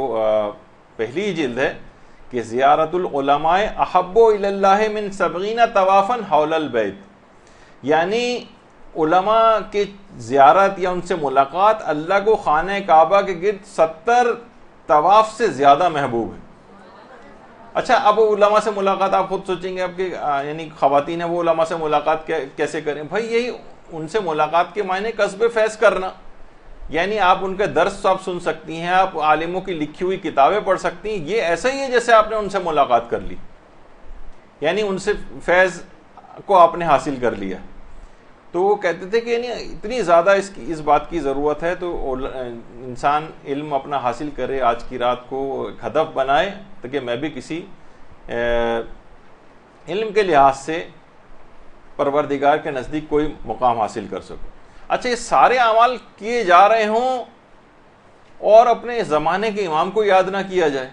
Speaker 1: پہلی جلد ہے کہ زیارت العلماء احب الی اللہ من 70 طوافا حول البیت، یعنی علماء کی زیارت یا ان سے ملاقات اللہ کو خانہ کعبہ کے گرد 70 طواف سے زیادہ محبوب ہے. اچھا، اب علماء سے ملاقات آپ خود سوچیں گے، اب کہ یعنی خواتین ہیں وہ علماء سے ملاقات کیسے کریں؟ بھائی یہی ان سے ملاقات کے معنی کسب فیض کرنا، یعنی آپ ان کے درس آپ سن سکتی ہیں، آپ عالموں کی لکھی ہوئی کتابیں پڑھ سکتی ہیں. یہ ایسا ہی ہے جیسے آپ نے ان سے ملاقات کر لی، یعنی ان سے فیض کو آپ نے حاصل کر لیا. تو وہ کہتے تھے کہ یعنی اتنی زیادہ اس بات کی ضرورت ہے تو انسان علم اپنا حاصل کرے، آج کی رات کو ہدف بنائے تاکہ میں بھی کسی علم کے لحاظ سے پروردگار کے نزدیک کوئی مقام حاصل کر سکوں. اچھا، یہ سارے اعمال کیے جا رہے ہوں اور اپنے زمانے کے امام کو یاد نہ کیا جائے.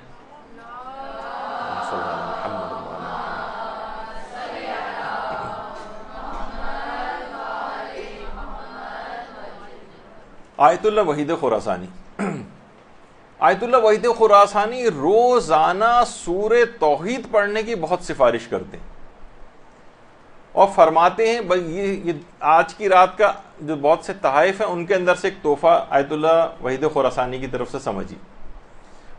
Speaker 1: آیت اللہ وحید خراسانی، آیت اللہ وحید خراسانی روزانہ سورہ توحید پڑھنے کی بہت سفارش کرتے ہیں اور فرماتے ہیں یہ آج کی رات کا جو بہت سے تحائف ہیں ان کے اندر سے ایک تحفہ آیت اللہ وحید خراسانی کی طرف سے سمجھی.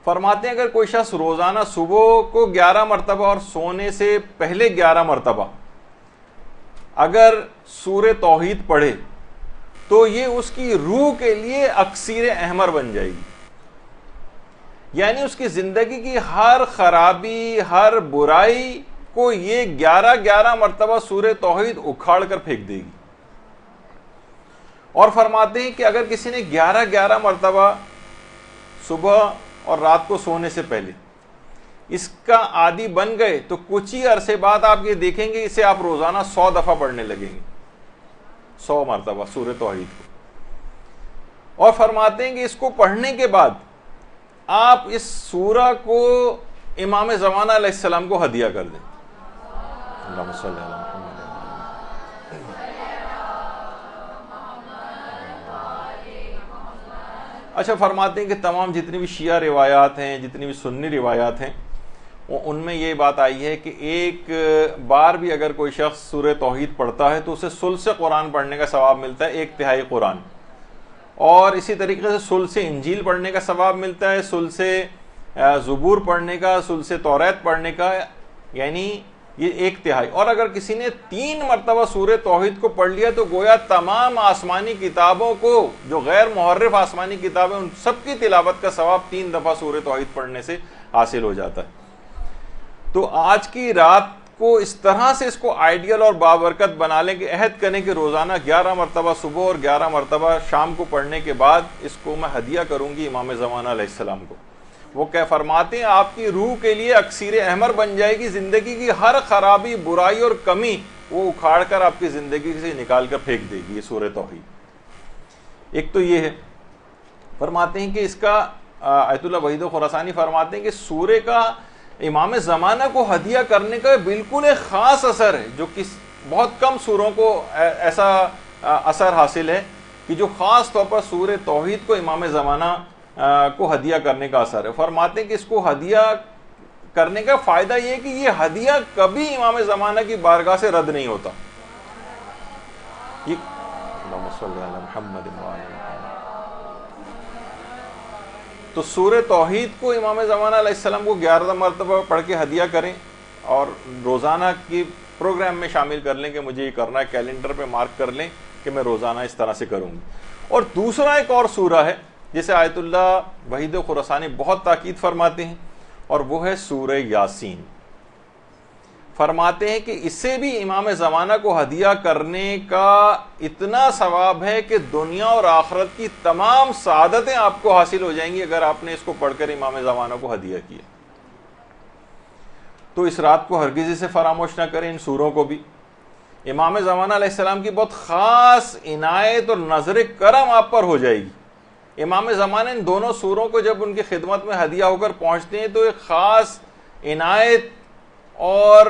Speaker 1: فرماتے ہیں اگر کوئی شخص روزانہ صبح کو 11 مرتبہ اور سونے سے پہلے 11 مرتبہ اگر سورہ توحید پڑھے تو یہ اس کی روح کے لیے اکسیر احمر بن جائے گی. یعنی اس کی زندگی کی ہر خرابی، ہر برائی کو یہ 11 مرتبہ سورہ توحید اکھاڑ کر پھینک دے گی. اور فرماتے ہیں کہ اگر کسی نے 11 مرتبہ صبح اور رات کو سونے سے پہلے اس کا عادی بن گئے تو کچھ ہی عرصے بعد آپ یہ دیکھیں گے اسے آپ روزانہ 100 دفعہ پڑھنے لگیں گے، 100 مرتبہ سورہ توحید کو. اور فرماتے ہیں کہ اس کو پڑھنے کے بعد آپ اس سورہ کو امام زمانہ علیہ السلام کو ہدیہ کر دیں. اللہم صلی علی محمد. اچھا، فرماتے ہیں کہ تمام جتنی بھی شیعہ روایات ہیں، جتنی بھی سنی روایات ہیں، ان میں یہ بات آئی ہے کہ ایک بار بھی اگر کوئی شخص سورہ توحید پڑھتا ہے تو اسے ثلث قرآن پڑھنے کا ثواب ملتا ہے، 1/3 قرآن. اور اسی طریقے سے ثلث انجیل پڑھنے کا ثواب ملتا ہے، ثلث زبور پڑھنے کا، ثلث توریت پڑھنے کا، یعنی یہ 1/3. اور اگر کسی نے 3 مرتبہ سورہ توحید کو پڑھ لیا تو گویا تمام آسمانی کتابوں کو، جو غیر محرف آسمانی کتابیں، ان سب کی تلاوت کا ثواب 3 دفعہ سورہ توحید پڑھنے سے حاصل ہو جاتا ہے. تو آج کی رات کو اس طرح سے اس کو آئیڈیل اور بابرکت بنا لیں کہ عہد کریں کہ روزانہ 11 مرتبہ صبح اور 11 مرتبہ شام کو پڑھنے کے بعد اس کو میں ہدیہ کروں گی امام زمانہ علیہ السلام کو. وہ کیا فرماتے ہیں آپ کی روح کے لیے اکسیر احمر بن جائے گی. زندگی کی ہر خرابی، برائی اور کمی وہ اکھاڑ کر آپ کی زندگی سے نکال کر پھینک دے گی یہ سورہ توحید. ایک تو یہ ہے، فرماتے ہیں کہ اس کا آیت اللہ وحید خراسانی فرماتے ہیں کہ سورے کا امام زمانہ کو ہدیہ کرنے کا بالکل ایک خاص اثر ہے، جو بہت کم سوروں کو ایسا اثر حاصل ہے کہ جو خاص طور پر سورہ توحید کو امام زمانہ کو ہدیہ کرنے کا اثر ہے۔ فرماتے ہیں کہ اس کو ہدیہ کرنے کا فائدہ یہ ہے کہ یہ ہدیہ کبھی امام زمانہ کی بارگاہ سے رد نہیں ہوتا۔ اللہم صلی علی محمد و علی محمد۔ تو سورہ توحید کو امام زمانہ علیہ السلام کو 11 مرتبہ پڑھ کے ہدیہ کریں اور روزانہ کی پروگرام میں شامل کر لیں کہ مجھے یہ کرنا ہے، کیلنڈر پہ مارک کر لیں کہ میں روزانہ اس طرح سے کروں گی۔ اور دوسرا ایک اور سورہ ہے جسے آیت اللہ وحید خراسانی بہت تاکید فرماتے ہیں، اور وہ ہے سورہ یاسین۔ فرماتے ہیں کہ اس سے بھی امام زمانہ کو ہدیہ کرنے کا اتنا ثواب ہے کہ دنیا اور آخرت کی تمام سعادتیں آپ کو حاصل ہو جائیں گی اگر آپ نے اس کو پڑھ کر امام زمانہ کو ہدیہ کیا۔ تو اس رات کو ہرگز اسے فراموش نہ کریں، ان سوروں کو بھی۔ امام زمانہ علیہ السلام کی بہت خاص عنایت اور نظر کرم آپ پر ہو جائے گی۔ امام زمانہ ان دونوں سوروں کو جب ان کی خدمت میں ہدیہ ہو کر پہنچتے ہیں تو ایک خاص عنایت اور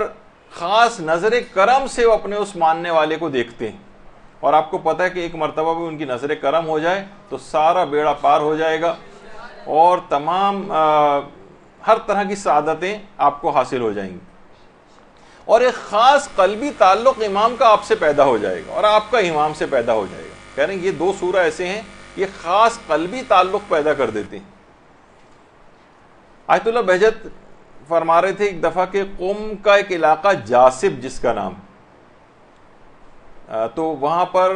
Speaker 1: خاص نظر کرم سے وہ اپنے اس ماننے والے کو دیکھتے ہیں، اور آپ کو پتہ ہے کہ ایک مرتبہ بھی ان کی نظر کرم ہو جائے تو سارا بیڑا پار ہو جائے گا اور تمام ہر طرح کی سعادتیں آپ کو حاصل ہو جائیں گی، اور ایک خاص قلبی تعلق امام کا آپ سے پیدا ہو جائے گا اور آپ کا امام سے پیدا ہو جائے گا۔ کہہ رہے ہیں یہ دو سورہ ایسے ہیں یہ خاص قلبی تعلق پیدا کر دیتے ہیں۔ آیت اللہ بہجت فرما رہے تھے ایک دفعہ کہ قم کا ایک علاقہ جاسب جس کا نام، تو وہاں پر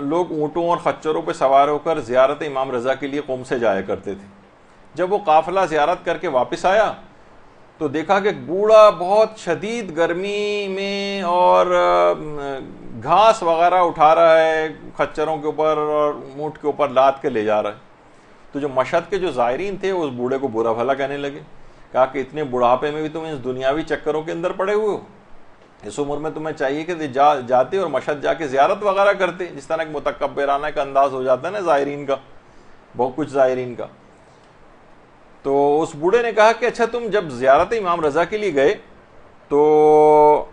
Speaker 1: لوگ اونٹوں اور خچروں پہ سوار ہو کر زیارت امام رضا کے لیے قم سے جایا کرتے تھے۔ جب وہ قافلہ زیارت کر کے واپس آیا تو دیکھا کہ بوڑھا بہت شدید گرمی میں اور گھاس وغیرہ اٹھا رہا ہے خچروں کے اوپر اور اونٹ کے اوپر لاد کے لے جا رہا ہے۔ تو جو مشہد کے جو زائرین تھے اس بوڑھے کو برا بھلا کہنے لگے، کہا کہ اتنے بڑھاپے میں بھی تم اس دنیاوی چکروں کے اندر پڑے ہوئے ہو، اس عمر میں تمہیں چاہیے کہ جاتے اور مشہد جا کے زیارت وغیرہ کرتے، جس طرح ایک متکبرانہ کا انداز ہو جاتا ہے نا زائرین کا، بہت کچھ زائرین کا۔ تو اس بوڑھے نے کہا کہ اچھا تم جب زیارت امام رضا کے لیے گئے تو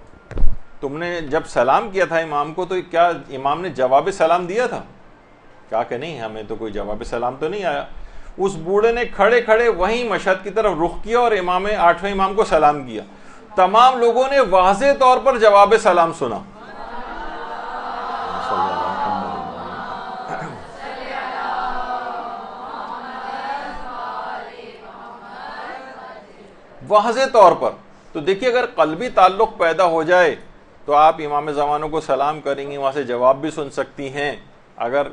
Speaker 1: تم نے جب سلام کیا تھا امام کو تو کیا امام نے جواب سلام دیا تھا؟ کہا کہ نہیں، ہمیں تو کوئی جواب سلام تو نہیں آیا۔ اس بوڑھے نے کھڑے کھڑے وہیں مشہد کی طرف رخ کیا اور آٹھویں امام کو سلام کیا۔ تمام لوگوں نے واضح طور پر جواب سلام سنا۔ واضح طور پر۔ تو دیکھیے اگر قلبی تعلق پیدا ہو جائے تو آپ امام زمانوں کو سلام کریں گی، وہاں سے جواب بھی سن سکتی ہیں۔ اگر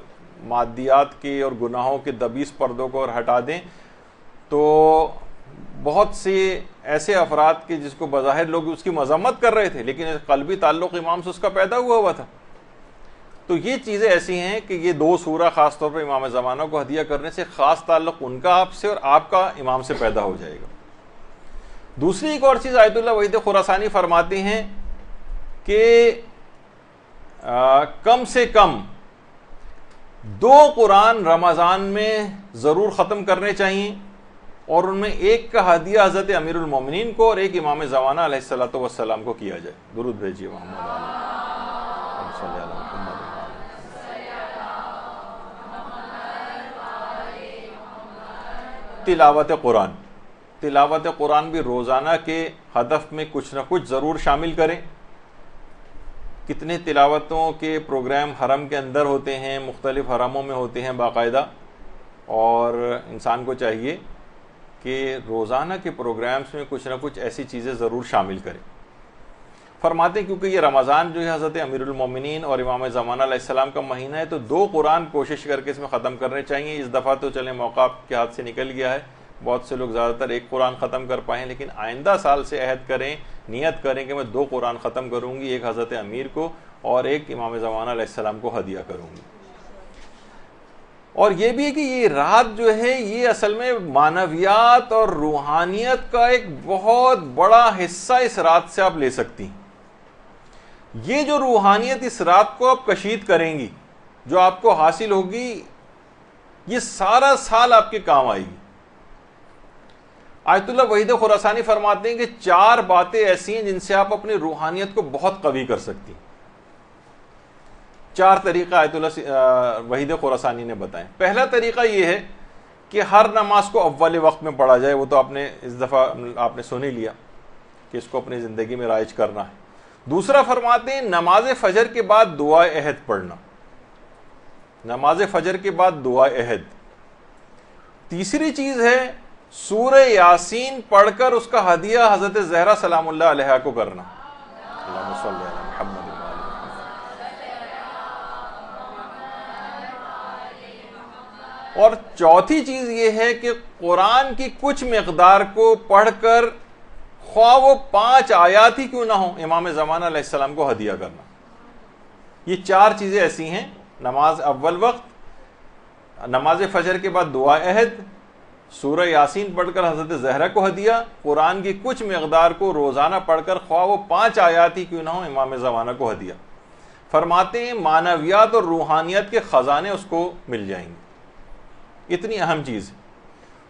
Speaker 1: مادیات کی اور گناہوں کے دبیس پردوں کو اور ہٹا دیں تو بہت سے ایسے افراد کے جس کو بظاہر لوگ اس کی مذمت کر رہے تھے لیکن قلبی تعلق امام سے اس کا پیدا ہوا تھا۔ تو یہ چیزیں ایسی ہیں کہ یہ دو سورہ خاص طور پر امام زمانہ کو ہدیہ کرنے سے خاص تعلق ان کا آپ سے اور آپ کا امام سے پیدا ہو جائے گا۔ دوسری ایک اور چیز آیت اللہ وحید خراسانی فرماتے ہیں کہ کم سے کم 2 قرآن رمضان میں ضرور ختم کرنے چاہیے، اور ان میں ایک کا ہدیہ حضرت امیر المومنین کو اور ایک امام زمانہ علیہ الصلوۃ والسلام کو کیا جائے۔ درود بھیجیے محمد صلی اللہ تلاوت قرآن۔ تلاوت قرآن بھی روزانہ کے ہدف میں کچھ نہ کچھ ضرور شامل کریں۔ کتنے تلاوتوں کے پروگرام حرم کے اندر ہوتے ہیں، مختلف حرموں میں ہوتے ہیں باقاعدہ، اور انسان کو چاہیے کہ روزانہ کے پروگرامز میں کچھ نہ کچھ ایسی چیزیں ضرور شامل کریں۔ فرماتے ہیں کیونکہ یہ رمضان جو ہے حضرت امیر المومنین اور امام زمانہ علیہ السلام کا مہینہ ہے تو 2 قرآن کوشش کر کے اس میں ختم کرنے چاہیے۔ اس دفعہ تو چلیں موقع کے ہاتھ سے نکل گیا ہے، بہت سے لوگ زیادہ تر 1 قرآن ختم کر پائیں، لیکن آئندہ سال سے عہد کریں، نیت کریں کہ میں 2 قرآن ختم کروں گی، ایک حضرت امیر کو اور ایک امام زمانہ علیہ السلام کو ہدیہ کروں گی۔ اور یہ بھی ہے کہ یہ رات جو ہے یہ اصل میں معنویات اور روحانیت کا ایک بہت بڑا حصہ اس رات سے آپ لے سکتی ہیں۔ یہ جو روحانیت اس رات کو آپ کشید کریں گی، جو آپ کو حاصل ہوگی، یہ سارا سال آپ کے کام آئے گی. آیت اللہ وحید خراسانی فرماتے ہیں کہ 4 باتیں ایسی ہیں جن سے آپ اپنی روحانیت کو بہت قوی کر سکتی ہیں. 4 طریقہ آیت اللہ وحید خراسانی نے بتائے. پہلا طریقہ یہ ہے کہ ہر نماز کو اول وقت میں پڑھا جائے. وہ تو آپ نے اس دفعہ آپ نے سن ہی لیا کہ اس کو اپنی زندگی میں رائج کرنا ہے. دوسرا فرماتے ہیں نماز فجر کے بعد دعائے عہد پڑھنا. نماز فجر کے بعد دعائے عہد. تیسری چیز ہے سورہ یاسین پڑھ کر اس کا ہدیہ حضرت زہرا سلام اللہ علیہا کو کرنا. اللہم صلی علی محمد. اور چوتھی چیز یہ ہے کہ قرآن کی کچھ مقدار کو پڑھ کر خواہ وہ 5 آیات ہی کیوں نہ ہوں امام زمانہ علیہ السلام کو ہدیہ کرنا. یہ 4 چیزیں ایسی ہیں: نماز اول وقت، نماز فجر کے بعد دعا عہد، سورہ یاسین پڑھ کر حضرت زہرا کو ہدیہ، قرآن کی کچھ مقدار کو روزانہ پڑھ کر خواہ وہ 5 آیات ہی کیوں نہ ہوں امام زمانہ کو ہدیہ. فرماتے ہیں معنویات اور روحانیت کے خزانے اس کو مل جائیں گے. اتنی اہم چیز ہے.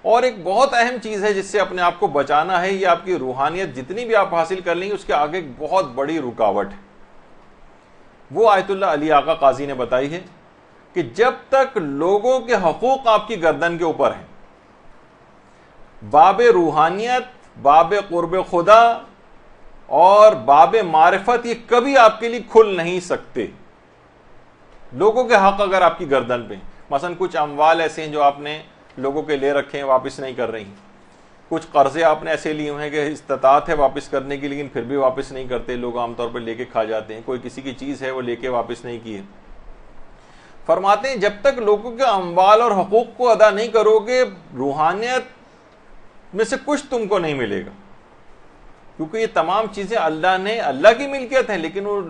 Speaker 1: اور ایک بہت اہم چیز ہے جس سے اپنے آپ کو بچانا ہے. یہ آپ کی روحانیت جتنی بھی آپ حاصل کر لیں گے اس کے آگے ایک بہت بڑی رکاوٹ ہے. وہ آیت اللہ علی آقا قاضی نے بتائی ہے کہ جب تک لوگوں کے حقوق آپ کی گردن کے اوپر ہیں، باب روحانیت، باب قرب خدا اور باب معرفت یہ کبھی آپ کے لیے کھل نہیں سکتے. لوگوں کے حق اگر آپ کی گردن پہ، مثلا کچھ اموال ایسے ہیں جو آپ نے لوگوں کے لے رکھے ہیں، واپس نہیں کر رہی. کچھ قرضے آپ نے ایسے لیے ہوئے ہیں کہ استطاعت ہے واپس کرنے کی لیکن پھر بھی واپس نہیں کرتے. لوگ عام طور پر لے کے کھا جاتے ہیں. کوئی کسی کی چیز ہے وہ لے کے واپس نہیں کی ہے. فرماتے ہیں جب تک لوگوں کے اموال اور حقوق کو ادا نہیں کرو گے، روحانیت میں سے کچھ تم کو نہیں ملے گا. کیونکہ یہ تمام چیزیں اللہ کی ملکیت ہیں، لیکن وہ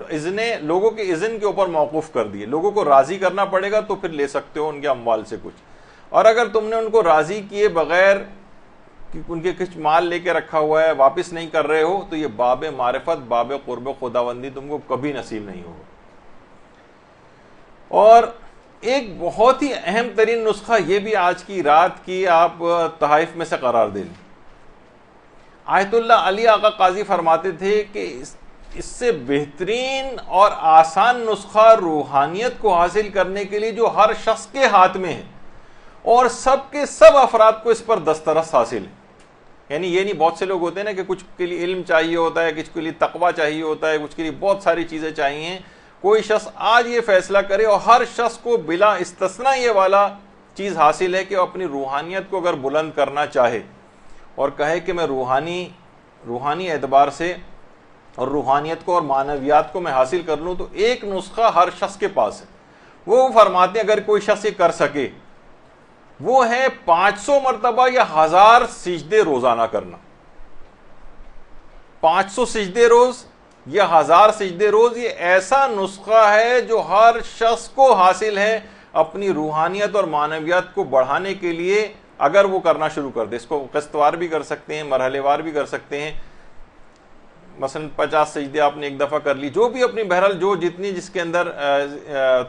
Speaker 1: لوگوں کے اذن کے اوپر موقوف کر دیے. لوگوں کو راضی کرنا پڑے گا تو پھر لے سکتے ہو ان کے اموال سے کچھ. اور اگر تم نے ان کو راضی کیے بغیر کہ ان کے کچھ مال لے کے رکھا ہوا ہے واپس نہیں کر رہے ہو، تو یہ باب معرفت، باب قرب خداوندی تم کو کبھی نصیب نہیں ہوگا. اور ایک بہت ہی اہم ترین نسخہ یہ بھی آج کی رات کی آپ تحائف میں سے قرار دے لیں. آیت اللہ علی آقا قاضی فرماتے تھے کہ اس سے بہترین اور آسان نسخہ روحانیت کو حاصل کرنے کے لیے جو ہر شخص کے ہاتھ میں ہے اور سب کے سب افراد کو اس پر دسترس حاصل ہے. یعنی یہ نہیں بہت سے لوگ ہوتے ہیں نا کہ کچھ کے لیے علم چاہیے ہوتا ہے، کچھ کے لیے تقویٰ چاہیے ہوتا ہے، کچھ کے لیے بہت ساری چیزیں چاہیے. کوئی شخص آج یہ فیصلہ کرے اور ہر شخص کو بلا استثناء یہ والا چیز حاصل ہے کہ وہ اپنی روحانیت کو اگر بلند کرنا چاہے اور کہے کہ میں روحانی اعتبار سے اور روحانیت کو اور معنویات کو میں حاصل کر لوں، تو ایک نسخہ ہر شخص کے پاس ہے. وہ فرماتے ہیں اگر کوئی شخص یہ کر سکے وہ ہے 500 مرتبہ یا 1000 سجدے روزانہ کرنا. 500 سجدے روز یا 1000 سجدے روز، یہ ایسا نسخہ ہے جو ہر شخص کو حاصل ہے اپنی روحانیت اور معنویات کو بڑھانے کے لیے. اگر وہ کرنا شروع کر دے، اس کو قسط وار بھی کر سکتے ہیں، مرحلے وار بھی کر سکتے ہیں. مثلا 50 سجدے آپ نے ایک دفعہ کر لی، جو بھی اپنی بہرحال جو جتنی جس کے اندر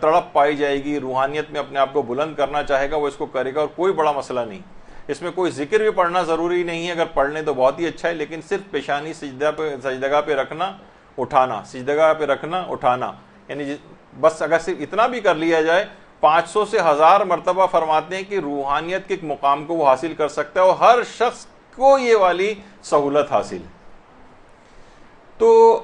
Speaker 1: تڑپ پائی جائے گی، روحانیت میں اپنے آپ کو بلند کرنا چاہے گا، وہ اس کو کرے گا. اور کوئی بڑا مسئلہ نہیں اس میں، کوئی ذکر بھی پڑھنا ضروری نہیں ہے. اگر پڑھ لیں تو بہت ہی اچھا ہے، لیکن صرف پیشانی سجدگاہ پہ رکھنا اٹھانا، سجدگاہ پہ رکھنا اٹھانا، یعنی بس اگر صرف اتنا بھی کر لیا جائے 500 سے 1000 مرتبہ فرماتے ہیں کہ روحانیت کے ایک مقام کو وہ حاصل کر سکتا ہے اور ہر شخص کو یہ والی سہولت حاصل ہے. تو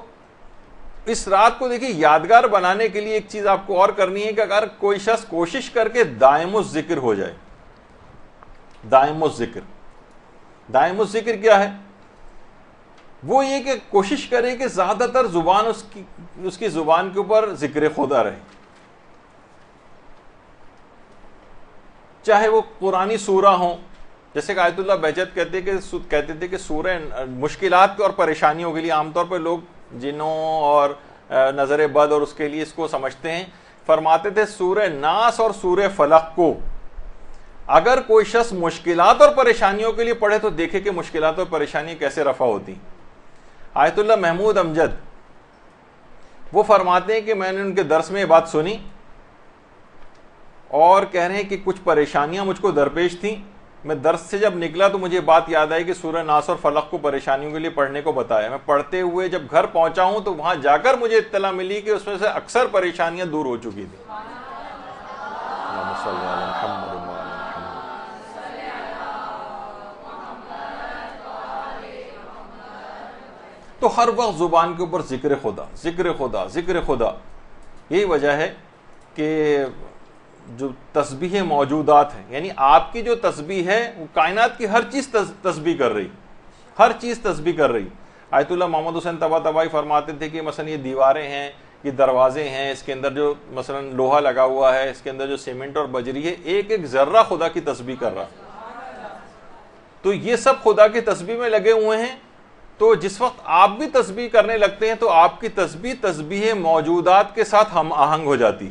Speaker 1: اس رات کو دیکھیے یادگار بنانے کے لیے ایک چیز آپ کو اور کرنی ہے کہ اگر کوئی شخص کوشش کر کے دائم الذکر ہو جائے. دائم الذکر کیا ہے؟ وہ یہ کہ کوشش کرے کہ زیادہ تر زبان اس کی زبان کے اوپر ذکر خدا رہے. چاہے وہ قرآنی سورہ ہوں، جیسے کہ آیت اللہ بہجت کہتے تھے کہ سورہ مشکلات اور پریشانیوں کے لیے عام طور پہ لوگ جنوں اور نظر بد اور اس کے لیے اس کو سمجھتے ہیں. فرماتے تھے سورہ ناس اور سورہ فلق کو اگر کوئی شخص مشکلات اور پریشانیوں کے لیے پڑھے تو دیکھے کہ مشکلات اور پریشانیاں کیسے رفع ہوتی. آیت اللہ محمود امجد وہ فرماتے ہیں کہ میں نے ان کے درس میں یہ بات سنی اور کہہ رہے ہیں کہ کچھ پریشانیاں مجھ کو درپیش تھیں. میں درس سے جب نکلا تو مجھے بات یاد آئی کہ سورہ ناس اور فلق کو پریشانیوں کے لیے پڑھنے کو بتایا. میں پڑھتے ہوئے جب گھر پہنچا ہوں تو وہاں جا کر مجھے اطلاع ملی کہ اس میں سے اکثر پریشانیاں دور ہو چکی تھیں. تو ہر وقت زبان کے اوپر ذکر خدا ذکر خدا ذکر خدا. یہی وجہ ہے کہ جو تسبیح موجودات ہیں، یعنی آپ کی جو تسبیح ہے وہ کائنات کی ہر چیز تسبیح کر رہی، ہر چیز تسبیح کر رہی. آیت اللہ محمد حسین طباطبائی فرماتے تھے کہ مثلا یہ دیواریں ہیں، یہ دروازے ہیں، اس کے اندر جو مثلا لوہا لگا ہوا ہے، اس کے اندر جو سیمنٹ اور بجری ہے، ایک ایک ذرہ خدا کی تسبیح کر رہا. تو یہ سب خدا کی تسبیح میں لگے ہوئے ہیں. تو جس وقت آپ بھی تسبیح کرنے لگتے ہیں تو آپ کی تسبیح تسبیح موجودات کے ساتھ ہم آہنگ ہو جاتی،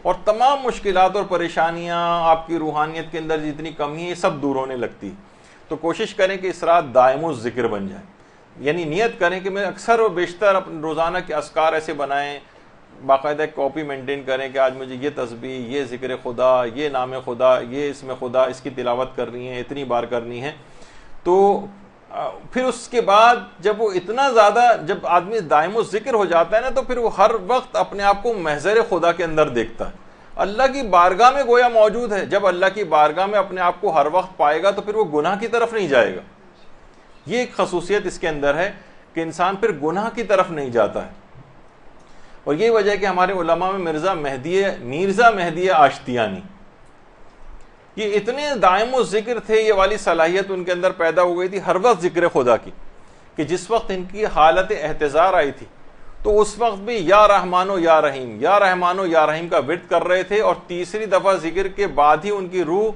Speaker 1: اور تمام مشکلات اور پریشانیاں، آپ کی روحانیت کے اندر جتنی کمی ہے، سب دور ہونے لگتی. تو کوشش کریں کہ اس رات دائم الذکر بن جائے، یعنی نیت کریں کہ میں اکثر و بیشتر اپنے روزانہ کے اذکار ایسے بنائیں، باقاعدہ ایک کاپی مینٹین کریں کہ آج مجھے یہ تسبیح، یہ ذکر خدا، یہ نام خدا، یہ اسم خدا، اس کی تلاوت کرنی ہے، اتنی بار کرنی ہے. تو پھر اس کے بعد جب وہ اتنا زیادہ، جب آدمی دائم الذکر ہو جاتا ہے نا، تو پھر وہ ہر وقت اپنے آپ کو محضر خدا کے اندر دیکھتا ہے، اللہ کی بارگاہ میں گویا موجود ہے. جب اللہ کی بارگاہ میں اپنے آپ کو ہر وقت پائے گا تو پھر وہ گناہ کی طرف نہیں جائے گا. یہ ایک خصوصیت اس کے اندر ہے کہ انسان پھر گناہ کی طرف نہیں جاتا ہے. اور یہ وجہ ہے کہ ہمارے علماء میں مرزا مہدی آشتیانی، یہ اتنے دائم الذکر تھے، یہ والی صلاحیت ان کے اندر پیدا ہو گئی تھی ہر وقت ذکر خدا کی، کہ جس وقت ان کی حالت احتضار آئی تھی تو اس وقت بھی یا رحمان و یا رحیم، یا رحمان و یا رحیم کا ورد کر رہے تھے. اور تیسری دفعہ ذکر کے بعد ہی ان کی روح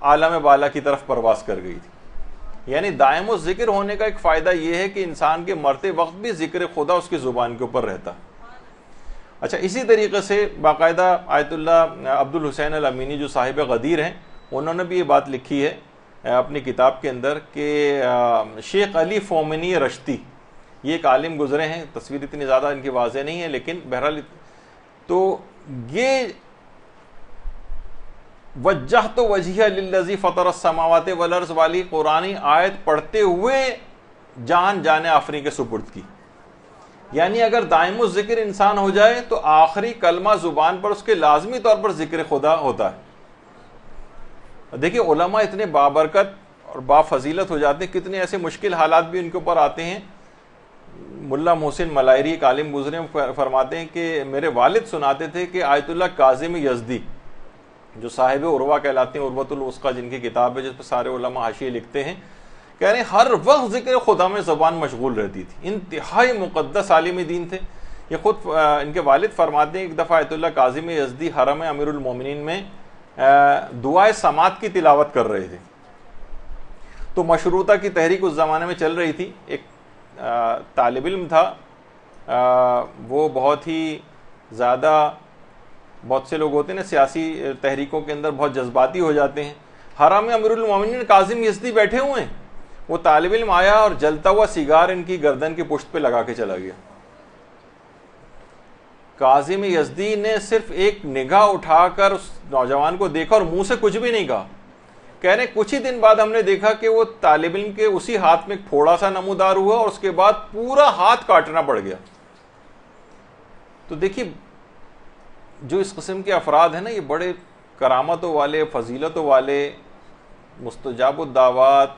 Speaker 1: عالم بالا کی طرف پرواز کر گئی تھی. یعنی دائم الذکر ہونے کا ایک فائدہ یہ ہے کہ انسان کے مرتے وقت بھی ذکر خدا اس کی زبان کے اوپر رہتا. اچھا، اسی طریقے سے باقاعدہ آیت اللہ عبد الحسین الامینی جو صاحب غدیر ہیں، انہوں نے بھی یہ بات لکھی ہے اپنی کتاب کے اندر کہ شیخ علی فومنی رشتی، یہ ایک عالم گزرے ہیں، تصویر اتنی زیادہ ان کی واضح نہیں ہے لیکن بہرحال، تو یہ وجہت وجہیہ للذی فطر السماوات والارض والی قرآنی آیت پڑھتے ہوئے جان آفریں کے سپرد کی. یعنی اگر دائم الذکر انسان ہو جائے تو آخری کلمہ زبان پر اس کے لازمی طور پر ذکر خدا ہوتا ہے. دیکھیے علماء اتنے بابرکت اور بافضیلت ہو جاتے ہیں، کتنے ایسے مشکل حالات بھی ان کے اوپر آتے ہیں. ملا محسن ملائری ایک عالم گزرے فرماتے ہیں کہ میرے والد سناتے تھے کہ آیت اللہ کاظم یزدی جو صاحب عروہ کہلاتے ہیں، عروۃ الوثقی جن کی کتاب ہے جس پہ سارے علماء حاشیے لکھتے ہیں، کہہ رہے ہیں ہر وقت ذکر خدا میں زبان مشغول رہتی تھی، انتہائی مقدس عالم دین تھے. یہ خود ان کے والد فرماتے ہیں ایک دفعہ آیت اللہ کاظم یزدی حرم امیر المومنین میں دعائے سماعت کی تلاوت کر رہے تھے. تو مشروطہ کی تحریک اس زمانے میں چل رہی تھی. ایک طالب علم تھا، وہ بہت ہی زیادہ، بہت سے لوگ ہوتے ہیں نا سیاسی تحریکوں کے اندر بہت جذباتی ہو جاتے ہیں. حرم امیر المومنین کاظم یزدی بیٹھے ہوئے ہیں، وہ طالب علم آیا اور جلتا ہوا سیگار ان کی گردن کی پشت پہ لگا کے چلا گیا. کاظم یزدی نے صرف ایک نگاہ اٹھا کر اس نوجوان کو دیکھا اور منہ سے کچھ بھی نہیں کہا. کہہ رہے کچھ ہی دن بعد ہم نے دیکھا کہ وہ طالب علم کے اسی ہاتھ میں ایک پھوڑا سا نمودار ہوا اور اس کے بعد پورا ہاتھ کاٹنا پڑ گیا. تو دیکھیے جو اس قسم کے افراد ہیں نا، یہ بڑے کرامتوں والے، فضیلتوں والے، مستجاب الدعوات،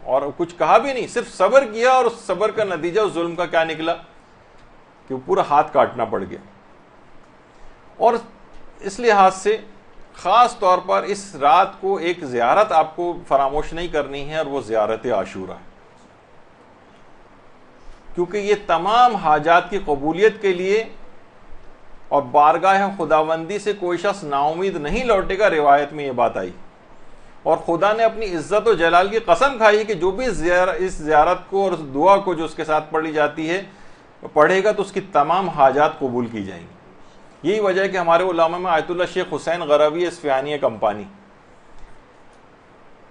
Speaker 1: اور کچھ کہا بھی نہیں، صرف صبر کیا، اور اس صبر کا نتیجہ اس ظلم کا کیا نکلا کہ وہ پورا ہاتھ کاٹنا پڑ گیا. اور اس لحاظ سے خاص طور پر اس رات کو ایک زیارت آپ کو فراموش نہیں کرنی ہے، اور وہ زیارت عاشورہ ہے، کیونکہ یہ تمام حاجات کی قبولیت کے لیے اور بارگاہ خداوندی سے کوئی شخص نا امید نہیں لوٹے گا. روایت میں یہ بات آئی، اور خدا نے اپنی عزت و جلال کی قسم کھائی کہ جو بھی اس زیارت کو اور اس دعا کو جو اس کے ساتھ پڑھی جاتی ہے پڑھے گا تو اس کی تمام حاجات قبول کی جائیں گی. یہی وجہ ہے کہ ہمارے علماء میں آیت اللہ شیخ حسین غروی اصفہانی کمپانی،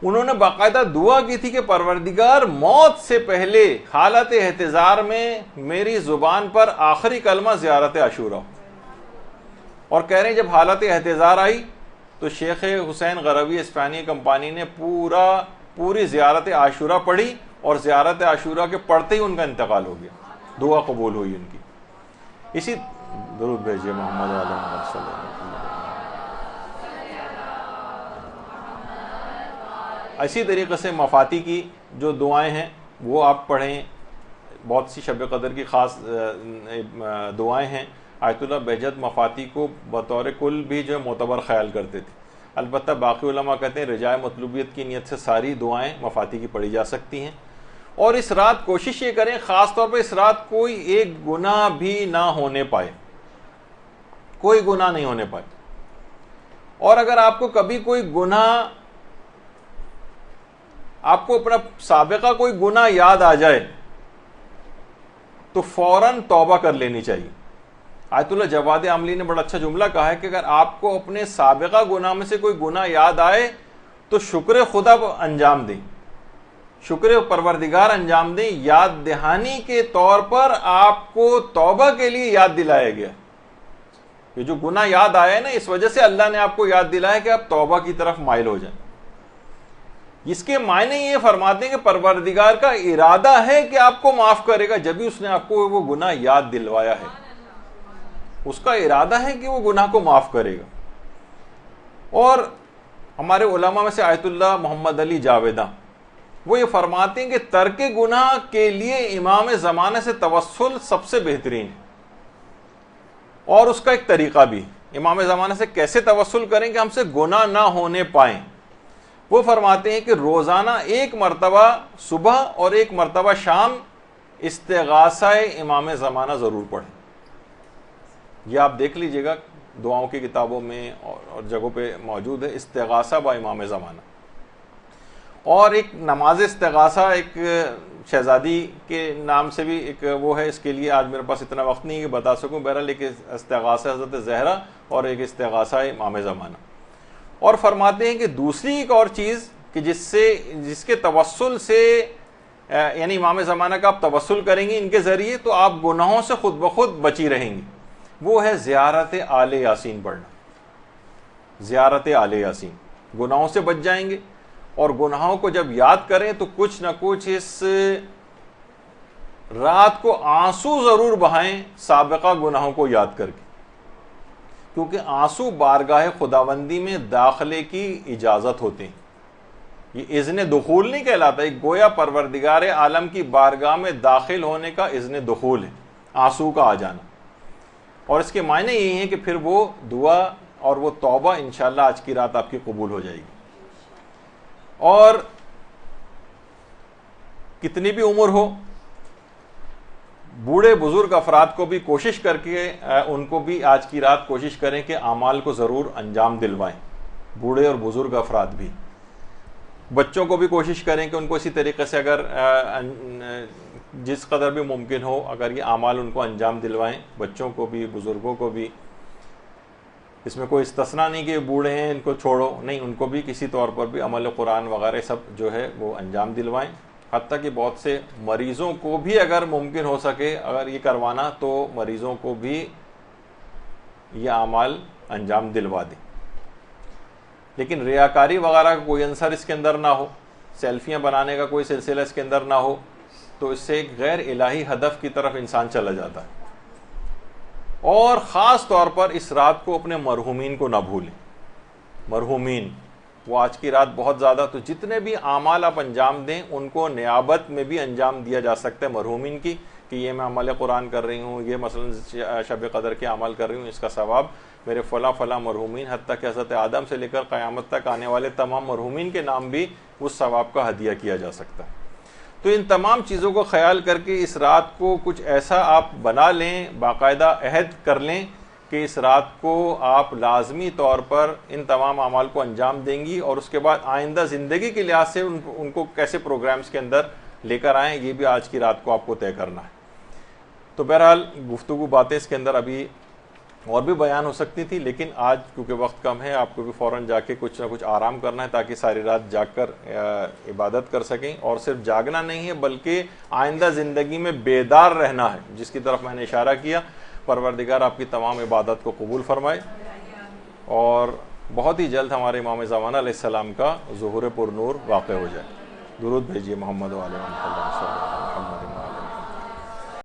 Speaker 1: انہوں نے باقاعدہ دعا کی تھی کہ پروردگار موت سے پہلے حالت احتضار میں میری زبان پر آخری کلمہ زیارت عاشورہ ہو. اور کہہ رہے ہیں جب حالت احتضار آئی تو شیخ حسین غروی اصفہانی کمپانی نے پوری زیارت عاشورہ پڑھی اور زیارت عاشورہ کے پڑھتے ہی ان کا انتقال ہو گیا، دعا قبول ہوئی ان کی. اسی درود بھیجیے محمد علیہ محمد صلی اللہ علیہ وسلم. اسی طریقے سے مفاتی کی جو دعائیں ہیں وہ آپ پڑھیں. بہت سی شب قدر کی خاص دعائیں ہیں. آیت اللہ بہجت مفاتی کو بطور کل بھی جو ہے معتبر خیال کرتے تھے. البتہ باقی علماء کہتے ہیں رجاء مطلوبیت کی نیت سے ساری دعائیں مفاتی کی پڑھی جا سکتی ہیں. اور اس رات کوشش یہ کریں خاص طور پہ اس رات کوئی ایک گناہ بھی نہ ہونے پائے، کوئی گناہ نہیں ہونے پائے. اور اگر آپ کو کبھی کوئی گناہ، آپ کو اپنا سابقہ کوئی گناہ یاد آ جائے تو فوراً توبہ کر لینی چاہیے. آیت اللہ جواد عاملی نے بڑا اچھا جملہ کہا ہے کہ اگر آپ کو اپنے سابقہ گناہ میں سے کوئی گناہ یاد آئے تو شکر خدا انجام دیں، شکر پروردگار انجام دیں. یاد دہانی کے طور پر آپ کو توبہ کے لیے یاد دلایا گیا. یہ جو گناہ یاد آیا ہے نا، اس وجہ سے اللہ نے آپ کو یاد دلایا کہ آپ توبہ کی طرف مائل ہو جائیں. اس کے معنی یہ فرماتے ہیں کہ پروردگار کا ارادہ ہے کہ آپ کو معاف کرے گا، جبھی اس نے آپ کو وہ گناہ یاد دلوایا ہے. اس کا ارادہ ہے کہ وہ گناہ کو معاف کرے گا. اور ہمارے علماء میں سے آیت اللہ محمد علی جاویدہ وہ یہ فرماتے ہیں کہ ترک گناہ کے لیے امام زمانہ سے توسل سب سے بہترین ہے. اور اس کا ایک طریقہ بھی، امام زمانہ سے کیسے توسل کریں کہ ہم سے گناہ نہ ہونے پائیں. وہ فرماتے ہیں کہ روزانہ ایک مرتبہ صبح اور ایک مرتبہ شام استغاثہ امام زمانہ ضرور پڑھیں. یہ آپ دیکھ لیجئے گا دعاؤں کی کتابوں میں اور جگہوں پہ موجود ہے، استغاثہ با امام زمانہ. اور ایک نماز استغاثہ ایک شہزادی کے نام سے بھی ایک وہ ہے، اس کے لیے آج میرے پاس اتنا وقت نہیں کہ بتا سکوں. بہرحال ایک استغاثہ حضرت زہرا اور ایک استغاثہ امام زمانہ. اور فرماتے ہیں کہ دوسری ایک اور چیز کہ جس کے توسل سے یعنی امام زمانہ کا آپ توسل کریں گے ان کے ذریعے تو آپ گناہوں سے خود بخود بچی رہیں گی، وہ ہے زیارت آل یاسین پڑھنا. زیارت آل یاسین، گناہوں سے بچ جائیں گے. اور گناہوں کو جب یاد کریں تو کچھ نہ کچھ اس رات کو آنسو ضرور بہائیں سابقہ گناہوں کو یاد کر کے، کیونکہ آنسو بارگاہ خداوندی میں داخلے کی اجازت ہوتے ہیں. یہ اذن دخول نہیں کہلاتا، ایک گویا پروردگار عالم کی بارگاہ میں داخل ہونے کا اذن دخول ہے، آنسو کا آ جانا. اور اس کے معنی یہی ہیں کہ پھر وہ دعا اور وہ توبہ انشاءاللہ آج کی رات آپ کی قبول ہو جائے گی. اور کتنی بھی عمر ہو، بوڑھے بزرگ افراد کو بھی کوشش کر کے ان کو بھی آج کی رات کوشش کریں کہ اعمال کو ضرور انجام دلوائیں. بوڑھے اور بزرگ افراد بھی، بچوں کو بھی کوشش کریں کہ ان کو اسی طریقے سے اگر جس قدر بھی ممکن ہو اگر یہ اعمال ان کو انجام دلوائیں. بچوں کو بھی بزرگوں کو بھی، اس میں کوئی استثناء نہیں کہ بوڑھے ہیں ان کو چھوڑو، نہیں، ان کو بھی کسی طور پر بھی عمل قرآن وغیرہ سب جو ہے وہ انجام دلوائیں. حتیٰ کہ بہت سے مریضوں کو بھی اگر ممکن ہو سکے اگر یہ کروانا تو مریضوں کو بھی یہ اعمال انجام دلوا دیں. لیکن ریاکاری وغیرہ کا کوئی عنصر اس کے اندر نہ ہو، سیلفیاں بنانے کا کوئی سلسلہ اس کے اندر نہ ہو، تو اس سے ایک غیر الہی ہدف کی طرف انسان چلا جاتا ہے. اور خاص طور پر اس رات کو اپنے مرحومین کو نہ بھولیں. مرحومین وہ آج کی رات بہت زیادہ، تو جتنے بھی اعمال آپ انجام دیں ان کو نیابت میں بھی انجام دیا جا سکتا ہے مرحومین کی، کہ یہ میں عمل قرآن کر رہی ہوں، یہ مثلا شب قدر کے عمل کر رہی ہوں، اس کا ثواب میرے فلاں فلاں مرحومین، حتیٰ کہ حضرت آدم سے لے کر قیامت تک آنے والے تمام مرحومین کے نام بھی اس ثواب کا ہدیہ کیا جا سکتا ہے. تو ان تمام چیزوں کو خیال کر کے اس رات کو کچھ ایسا آپ بنا لیں، باقاعدہ عہد کر لیں کہ اس رات کو آپ لازمی طور پر ان تمام اعمال کو انجام دیں گی. اور اس کے بعد آئندہ زندگی کے لحاظ سے ان کو کیسے پروگرامز کے اندر لے کر آئیں، یہ بھی آج کی رات کو آپ کو طے کرنا ہے. تو بہرحال گفتگو باتیں اس کے اندر ابھی اور بھی بیان ہو سکتی تھی، لیکن آج کیونکہ وقت کم ہے آپ کو بھی فوراً جا کے کچھ نہ کچھ آرام کرنا ہے تاکہ ساری رات جاگ کر عبادت کر سکیں. اور صرف جاگنا نہیں ہے بلکہ آئندہ زندگی میں بیدار رہنا ہے، جس کی طرف میں نے اشارہ کیا. پروردگار آپ کی تمام عبادت کو قبول فرمائے اور بہت ہی جلد ہمارے امام زمانہ علیہ السلام کا ظہور پر نور واقع ہو جائے۔ درود بھیجیے محمد و علیہ وسلم۔